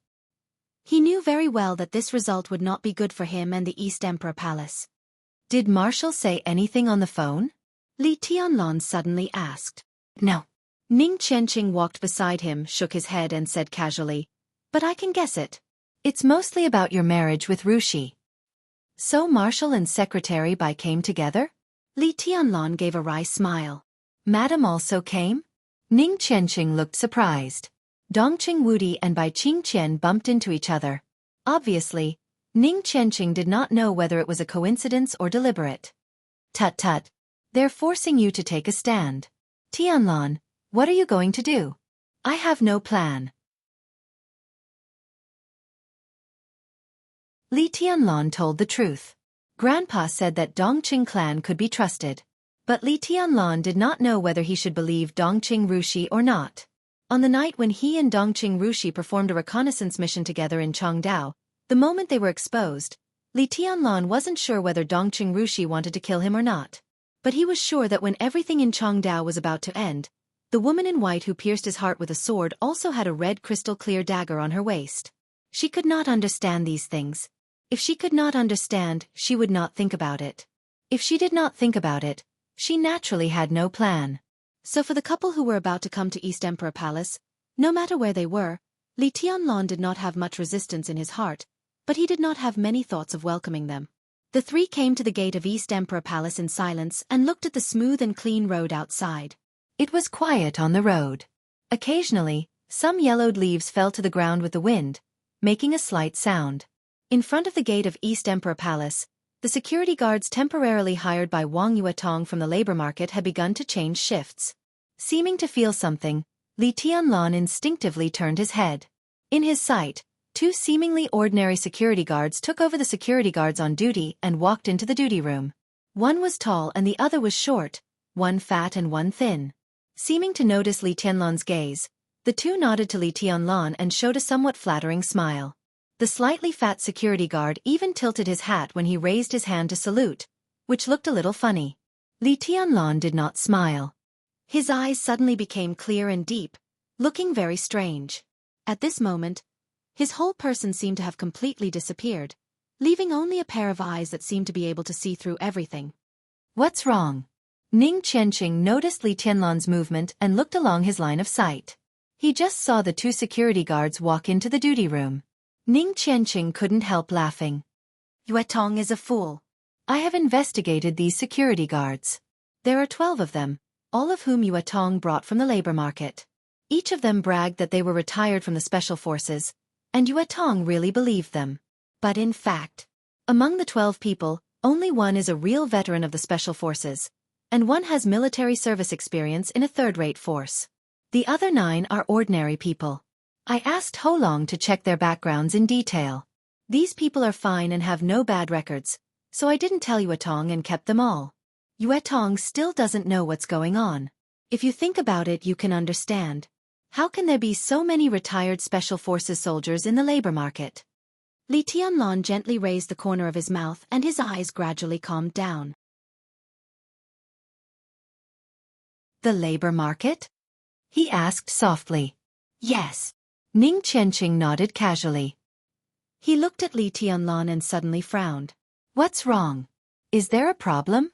Speaker 1: He knew very well that this result would not be good for him and the East Emperor Palace. "Did Marshal say anything on the phone?" Li Tianlan suddenly asked. "No." Ning Qianqing walked beside him, shook his head and said casually, "But I can guess it. It's mostly about your marriage with Rushi." "So Marshal and Secretary Bai came together?" Li Tianlan gave a wry smile. "Madam also came?" Ning Qianqing looked surprised. Dongqing Wudi and Bai Qingqian bumped into each other. Obviously, Ning Qianqing did not know whether it was a coincidence or deliberate. "Tut tut. They're forcing you to take a stand. Tianlan, what are you going to do?" "I have no plan." Li Tianlan told the truth. Grandpa said that Dongqing clan could be trusted. But Li Tianlan did not know whether he should believe Dongqing Rushi or not. On the night when he and Dongqing Rushi performed a reconnaissance mission together in Changdao, the moment they were exposed, Li Tianlan wasn't sure whether Dongqing Rushi wanted to kill him or not. But he was sure that when everything in Changdao was about to end, the woman in white who pierced his heart with a sword also had a red crystal-clear dagger on her waist. She could not understand these things. If she could not understand, she would not think about it. If she did not think about it, she naturally had no plan. So for the couple who were about to come to East Emperor Palace, no matter where they were, Li Tianlan did not have much resistance in his heart, but he did not have many thoughts of welcoming them. The three came to the gate of East Emperor Palace in silence and looked at the smooth and clean road outside. It was quiet on the road. Occasionally, some yellowed leaves fell to the ground with the wind, making a slight sound. In front of the gate of East Emperor Palace, the security guards temporarily hired by Wang Yuetong from the labor market had begun to change shifts. Seeming to feel something, Li Tianlan instinctively turned his head. In his sight, two seemingly ordinary security guards took over the security guards on duty and walked into the duty room. One was tall and the other was short, one fat and one thin. Seeming to notice Li Tianlan's gaze, the two nodded to Li Tianlan and showed a somewhat flattering smile. The slightly fat security guard even tilted his hat when he raised his hand to salute, which looked a little funny. Li Tianlan did not smile. His eyes suddenly became clear and deep, looking very strange. At this moment, his whole person seemed to have completely disappeared, leaving only a pair of eyes that seemed to be able to see through everything. What's wrong? Ning Qianqing noticed Li Tianlan's movement and looked along his line of sight. He just saw the two security guards walk into the duty room. Ning Qianqing couldn't help laughing. Yuetong is a fool. I have investigated these security guards. There are 12 of them, all of whom Yuetong brought from the labor market. Each of them bragged that they were retired from the special forces, and Yuetong really believed them. But in fact, among the 12 people, only one is a real veteran of the special forces, and one has military service experience in a third-rate force. The other 9 are ordinary people. I asked Ho Long to check their backgrounds in detail. These people are fine and have no bad records, so I didn't tell Yuetong and kept them all. Yuetong still doesn't know what's going on. If you think about it, you can understand. How can there be so many retired special forces soldiers in the labor market? Li Tianlan gently raised the corner of his mouth and his eyes gradually calmed down. The labor market? He asked softly. Yes. Ning Qianqing nodded casually. He looked at Li Tianlan and suddenly frowned. What's wrong? Is there a problem?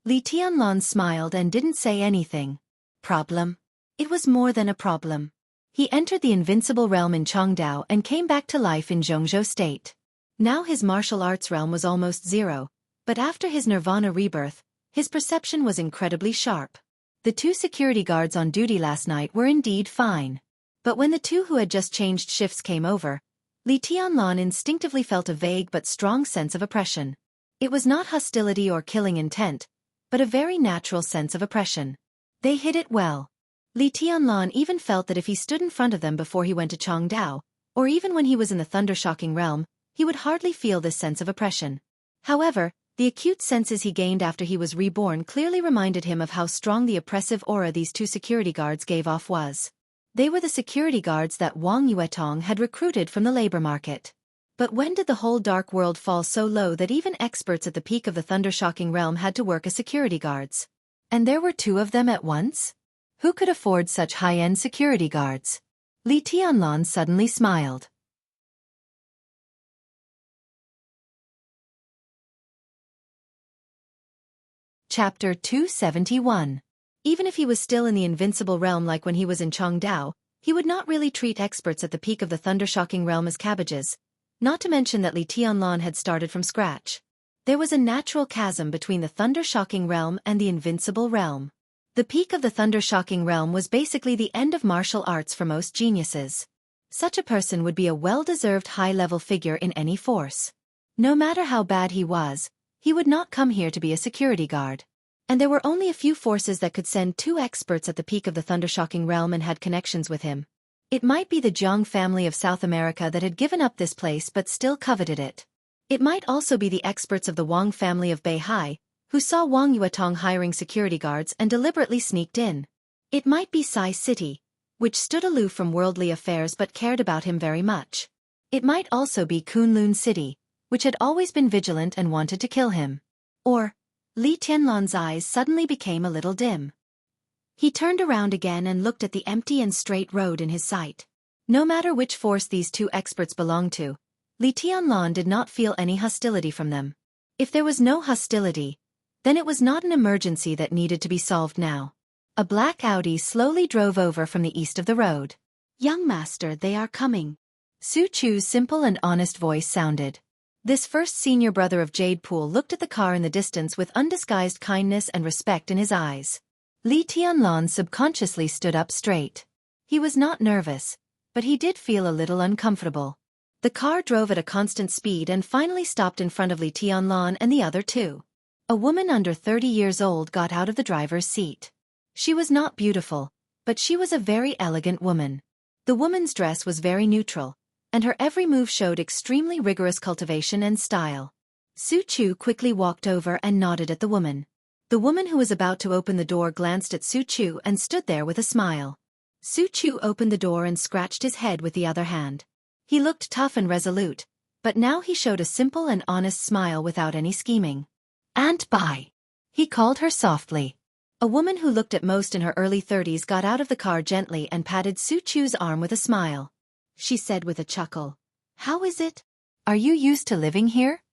Speaker 1: Li Tianlan smiled and didn't say anything. Problem? It was more than a problem. He entered the invincible realm in Chongdao and came back to life in Jianghu state. Now his martial arts realm was almost zero, but after his nirvana rebirth, his perception was incredibly sharp. The two security guards on duty last night were indeed fine. But when the two who had just changed shifts came over, Li Tianlan instinctively felt a vague but strong sense of oppression. It was not hostility or killing intent, but a very natural sense of oppression. They hid it well. Li Tianlan even felt that if he stood in front of them before he went to Chongdao, or even when he was in the thunder-shocking realm, he would hardly feel this sense of oppression. However, the acute senses he gained after he was reborn clearly reminded him of how strong the oppressive aura these two security guards gave off was. They were the security guards that Wang Yuetong had recruited from the labor market. But when did the whole dark world fall so low that even experts at the peak of the thunder-shocking realm had to work as security guards? And there were 2 of them at once? Who could afford such high-end security guards? Li Tianlan suddenly smiled. Chapter 271. Even if he was still in the invincible realm like when he was in Chongdao, he would not really treat experts at the peak of the thunder-shocking realm as cabbages, not to mention that Li Tianlan had started from scratch. There was a natural chasm between the thunder-shocking realm and the invincible realm. The peak of the thunder-shocking realm was basically the end of martial arts for most geniuses. Such a person would be a well-deserved high-level figure in any force. No matter how bad he was, he would not come here to be a security guard. And there were only a few forces that could send 2 experts at the peak of the thunder-shocking realm and had connections with him. It might be the Jianghu family of South America that had given up this place but still coveted it. It might also be the experts of the Wang family of Beihai, who saw Wang Yuetong hiring security guards and deliberately sneaked in. It might be Sai City, which stood aloof from worldly affairs but cared about him very much. It might also be Kunlun City, which had always been vigilant and wanted to kill him. Or, Li Tianlan's eyes suddenly became a little dim. He turned around again and looked at the empty and straight road in his sight. No matter which force these 2 experts belonged to, Li Tianlan did not feel any hostility from them. If there was no hostility, then it was not an emergency that needed to be solved now. A black Audi slowly drove over from the east of the road. "Young master, they are coming." Su Chu's simple and honest voice sounded. This first senior brother of Jade Pool looked at the car in the distance with undisguised kindness and respect in his eyes. Li Tianlan subconsciously stood up straight. He was not nervous, but he did feel a little uncomfortable. The car drove at a constant speed and finally stopped in front of Li Tianlan and the other two. A woman under 30 years old got out of the driver's seat. She was not beautiful, but she was a very elegant woman. The woman's dress was very neutral, and her every move showed extremely rigorous cultivation and style. Su Chu quickly walked over and nodded at the woman. The woman who was about to open the door glanced at Su Chu and stood there with a smile. Su Chu opened the door and scratched his head with the other hand. He looked tough and resolute, but now he showed a simple and honest smile without any scheming. "Aunt Bai," he called her softly. A woman who looked at most in her early 30s got out of the car gently and patted Su Chu's arm with a smile. She said with a chuckle, "How is it? Are you used to living here?"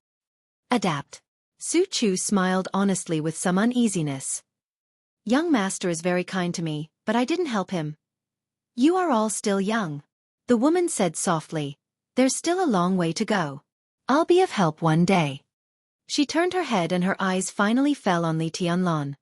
Speaker 1: "Adapt." Su Chu smiled honestly with some uneasiness. "Young master is very kind to me, but I didn't help him." "You are all still young," the woman said softly. "There's still a long way to go. I'll be of help one day." She turned her head and her eyes finally fell on Li Tianlan.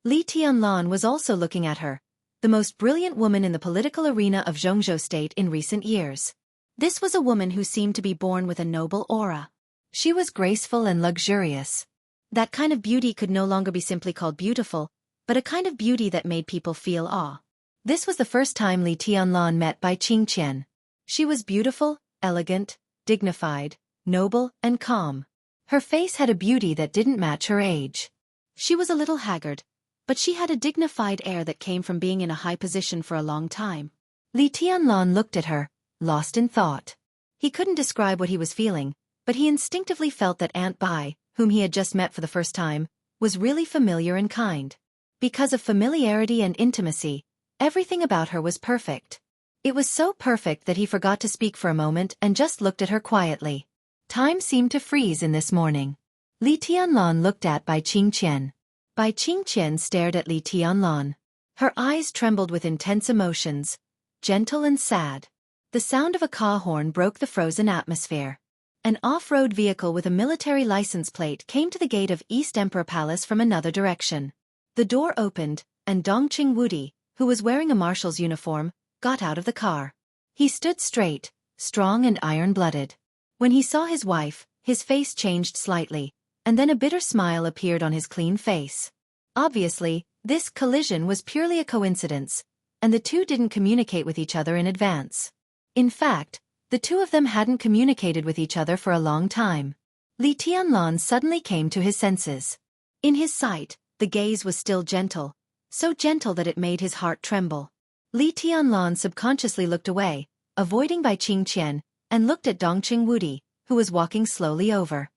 Speaker 1: Li Tianlan was also looking at her, the most brilliant woman in the political arena of Jianghu state in recent years. This was a woman who seemed to be born with a noble aura. She was graceful and luxurious. That kind of beauty could no longer be simply called beautiful, but a kind of beauty that made people feel awe. This was the first time Li Tianlan met Bai Qingqian. She was beautiful, elegant, dignified, noble, and calm. Her face had a beauty that didn't match her age. She was a little haggard, but she had a dignified air that came from being in a high position for a long time. Li Tianlan looked at her, lost in thought. He couldn't describe what he was feeling, but he instinctively felt that Aunt Bai, whom he had just met for the first time, was really familiar and kind. Because of familiarity and intimacy, everything about her was perfect. It was so perfect that he forgot to speak for a moment and just looked at her quietly. Time seemed to freeze in this morning. Li Tianlan looked at Bai Qingqian. Bai Qingqian stared at Li Tianlan. Her eyes trembled with intense emotions, gentle and sad. The sound of a car horn broke the frozen atmosphere. An off-road vehicle with a military license plate came to the gate of East Emperor Palace from another direction. The door opened, and Dongqing Wudi, who was wearing a marshal's uniform, got out of the car. He stood straight, strong and iron-blooded. When he saw his wife, his face changed slightly, and then a bitter smile appeared on his clean face. Obviously, this collision was purely a coincidence, and the two didn't communicate with each other in advance. In fact, the two of them hadn't communicated with each other for a long time. Li Tianlan suddenly came to his senses. In his sight, the gaze was still gentle, so gentle that it made his heart tremble. Li Tianlan subconsciously looked away, avoiding Bai Qingqian, and looked at Dongqing Wudi, who was walking slowly over.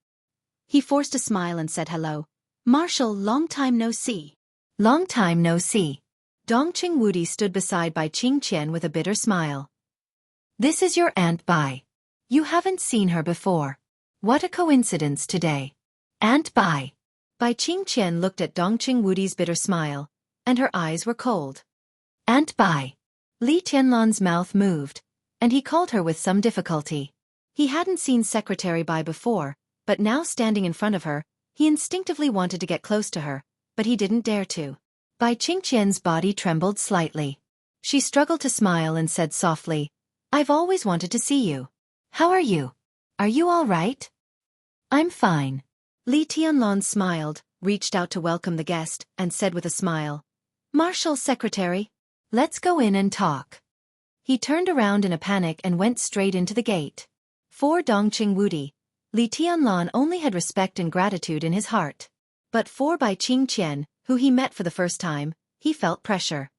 Speaker 1: He forced a smile and said hello. "Marshal, long time no see." "Long time no see." Dongqing Wudi stood beside Bai Qingqian with a bitter smile. "This is your Aunt Bai. You haven't seen her before. What a coincidence today." "Aunt Bai." Bai Qingqian looked at Dongqing Wudi's bitter smile, and her eyes were cold. "Aunt Bai." Li Tianlan's mouth moved, and he called her with some difficulty. He hadn't seen Secretary Bai before, but now standing in front of her, he instinctively wanted to get close to her, but he didn't dare to. Bai Qingqian's body trembled slightly. She struggled to smile and said softly, "I've always wanted to see you. How are you? Are you all right?" "I'm fine." Li Tianlan smiled, reached out to welcome the guest, and said with a smile, "Marshal Secretary, let's go in and talk." He turned around in a panic and went straight into the gate. For Dongqing Wudi, Li Tianlan only had respect and gratitude in his heart. But for Bai Qingqian, who he met for the first time, he felt pressure.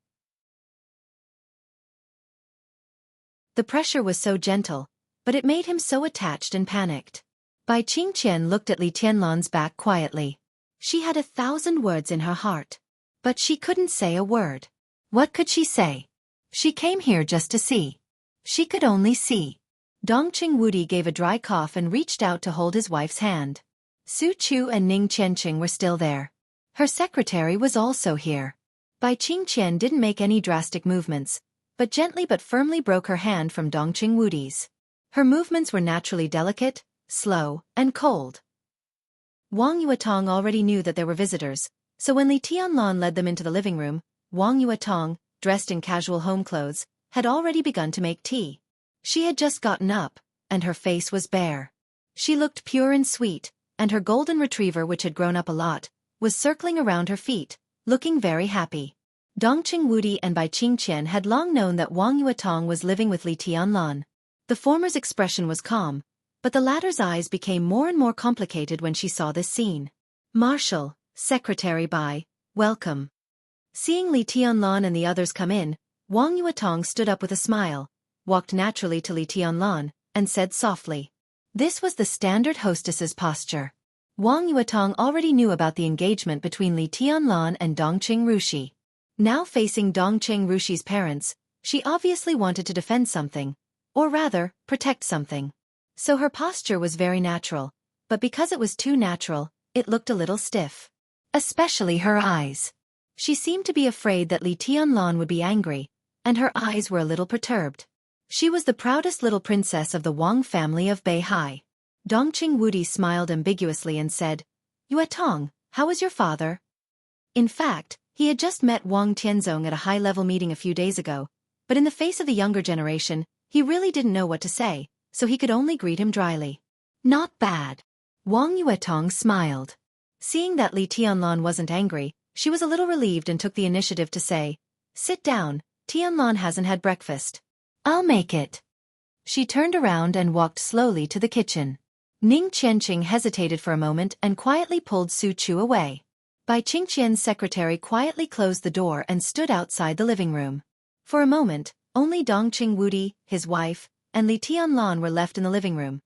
Speaker 1: The pressure was so gentle, but it made him so attached and panicked. Bai Qingqian looked at Li Tianlan's back quietly. She had 1,000 words in her heart. But she couldn't say a word. What could she say? She came here just to see. She could only see. Dongqing Wudi gave a dry cough and reached out to hold his wife's hand. Su Chu and Ning Qianqing were still there. Her secretary was also here. Bai Qingqian didn't make any drastic movements, but gently but firmly broke her hand from Dongqing Wudi's. Her movements were naturally delicate, slow, and cold. Wang Yuetong already knew that there were visitors, so when Li Tianlan led them into the living room, Wang Yuetong, dressed in casual home clothes, had already begun to make tea. She had just gotten up, and her face was bare. She looked pure and sweet, and her golden retriever, which had grown up a lot, was circling around her feet, looking very happy. Dongqing Wudi and Bai Qingqian had long known that Wang Yuetong was living with Li Tianlan. The former's expression was calm, but the latter's eyes became more and more complicated when she saw this scene. "Marshal, Secretary Bai, welcome." Seeing Li Tianlan and the others come in, Wang Yuetong stood up with a smile, walked naturally to Li Tianlan, and said softly. This was the standard hostess's posture. Wang Yuetong already knew about the engagement between Li Tianlan and Dongqing Rushi. Now facing Dongqing Rushi's parents, she obviously wanted to defend something, or rather, protect something. So her posture was very natural, but because it was too natural, it looked a little stiff. Especially her eyes. She seemed to be afraid that Li Tianlan would be angry, and her eyes were a little perturbed. She was the proudest little princess of the Wang family of Beihai. Dongqing Wudi smiled ambiguously and said, "Yuetong, how is your father?" In fact, he had just met Wang Tianzong at a high-level meeting a few days ago, but in the face of the younger generation, he really didn't know what to say, so he could only greet him dryly. "Not bad." Wang Yuetong smiled. Seeing that Li Tianlan wasn't angry, she was a little relieved and took the initiative to say, "Sit down, Tianlan hasn't had breakfast." "I'll make it." She turned around and walked slowly to the kitchen. Ning Qianqing hesitated for a moment and quietly pulled Su Chu away. Bai Qingqian's secretary quietly closed the door and stood outside the living room. For a moment, only Dongqing Wudi, his wife, and Li Tianlan were left in the living room,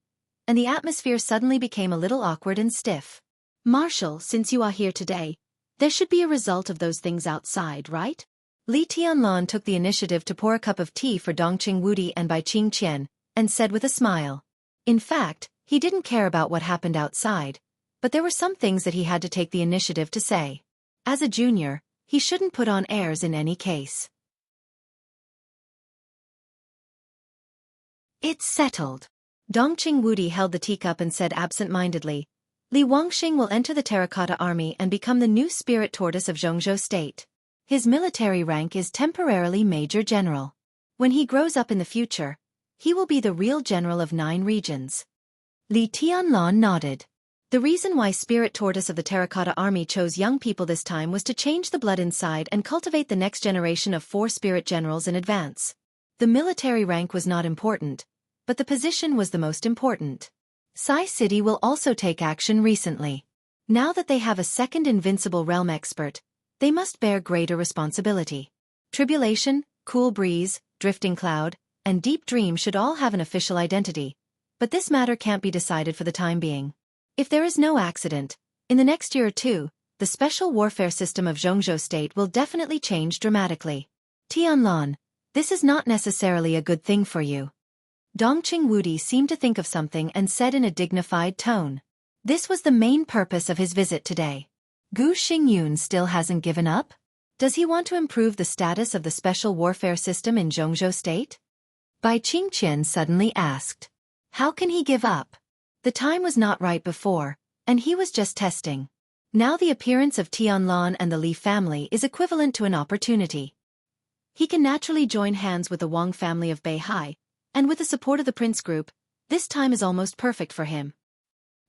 Speaker 1: and the atmosphere suddenly became a little awkward and stiff. "Marshal, since you are here today, there should be a result of those things outside, right?" Li Tianlan took the initiative to pour a cup of tea for Dongqing Wudi and Bai Qingqian, and said with a smile. In fact, he didn't care about what happened outside, but there were some things that he had to take the initiative to say. As a junior, he shouldn't put on airs in any case. "It's settled." Dongqing Wudi held the teacup and said absent-mindedly, "Li Wangxing will enter the Terracotta Army and become the new spirit tortoise of Jianghu State. His military rank is temporarily Major General. When he grows up in the future, he will be the real general of 9 regions." Li Tianlan nodded. The reason why Spirit Tortoise of the Terracotta Army chose young people this time was to change the blood inside and cultivate the next generation of 4 spirit generals in advance. The military rank was not important, but the position was the most important. Sai City will also take action recently. Now that they have a second invincible realm expert, they must bear greater responsibility. Tribulation, Cool Breeze, Drifting Cloud, and Deep Dream should all have an official identity, but this matter can't be decided for the time being. If there is no accident, in the next year or two, the special warfare system of Jianghu State will definitely change dramatically. "Tianlan, this is not necessarily a good thing for you." Dongqing Wudi seemed to think of something and said in a dignified tone. This was the main purpose of his visit today. Gu Xingyun still hasn't given up? Does he want to improve the status of the special warfare system in Jianghu State? Bai Qingqian suddenly asked. How can he give up? The time was not right before, and he was just testing. Now the appearance of Tianlan and the Li family is equivalent to an opportunity. He can naturally join hands with the Wang family of Beihai, and with the support of the Prince Group, this time is almost perfect for him.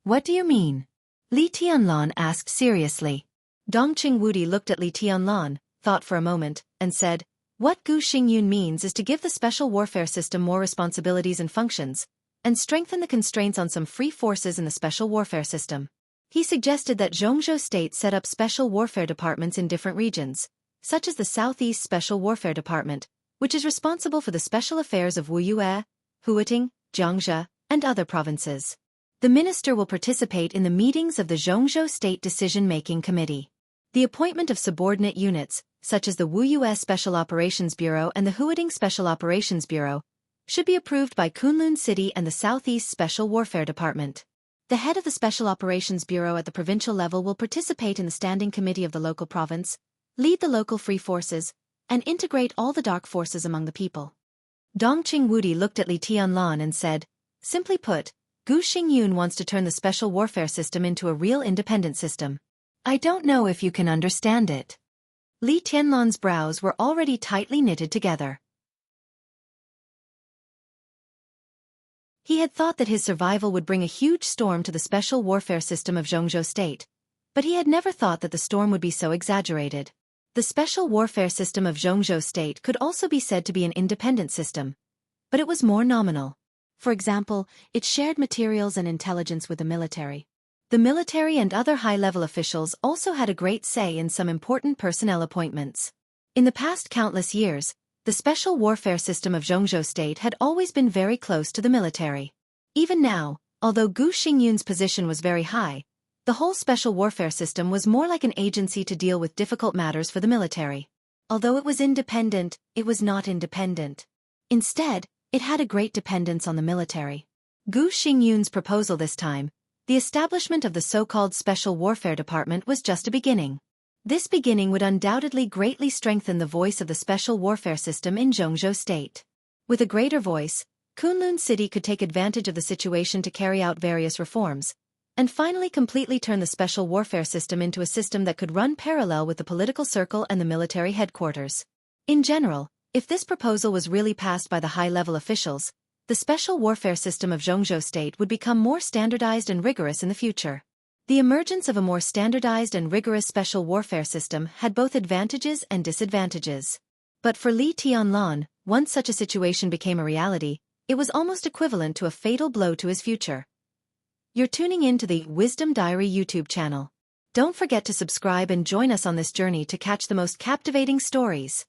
Speaker 1: What do you mean? Li Tianlan asked seriously. Dongqing Wudi looked at Li Tianlan, thought for a moment, and said, What Gu Xingyun means is to give the special warfare system more responsibilities and functions, and strengthen the constraints on some free forces in the special warfare system. He suggested that Jianghu State set up special warfare departments in different regions, such as the Southeast Special Warfare Department, which is responsible for the special affairs of Wuxia, Huiting, Xianxia, and other provinces. The minister will participate in the meetings of the Jianghu State Decision-Making Committee. The appointment of subordinate units, such as the Wuxia Special Operations Bureau and the Huiting Special Operations Bureau, should be approved by Kunlun City and the Southeast Special Warfare Department. The head of the Special Operations Bureau at the provincial level will participate in the standing committee of the local province, lead the local free forces, and integrate all the dark forces among the people. Dongqing Wudi looked at Li Tianlan and said, Simply put, Gu Xingyun wants to turn the special warfare system into a real independent system. I don't know if you can understand it. Li Tianlan's brows were already tightly knitted together. He had thought that his survival would bring a huge storm to the special warfare system of Jianghu state, but he had never thought that the storm would be so exaggerated. The special warfare system of Jianghu state could also be said to be an independent system, but it was more nominal. For example, it shared materials and intelligence with the military. The military and other high-level officials also had a great say in some important personnel appointments. In the past countless years, the special warfare system of Jianghu state had always been very close to the military. Even now, although Gu Xingyun's position was very high, the whole special warfare system was more like an agency to deal with difficult matters for the military. Although it was independent, it was not independent. Instead, it had a great dependence on the military. Gu Xingyun's proposal this time, the establishment of the so-called Special Warfare Department, was just a beginning. This beginning would undoubtedly greatly strengthen the voice of the Special Warfare System in Jianghu state. With a greater voice, Kunlun City could take advantage of the situation to carry out various reforms, and finally completely turn the Special Warfare System into a system that could run parallel with the political circle and the military headquarters. In general, if this proposal was really passed by the high-level officials, the Special Warfare System of Jianghu state would become more standardized and rigorous in the future. The emergence of a more standardized and rigorous Special Warfare System had both advantages and disadvantages. But for Li Tianlan, once such a situation became a reality, it was almost equivalent to a fatal blow to his future. You're tuning in to the Wisdom Diary YouTube channel. Don't forget to subscribe and join us on this journey to catch the most captivating stories.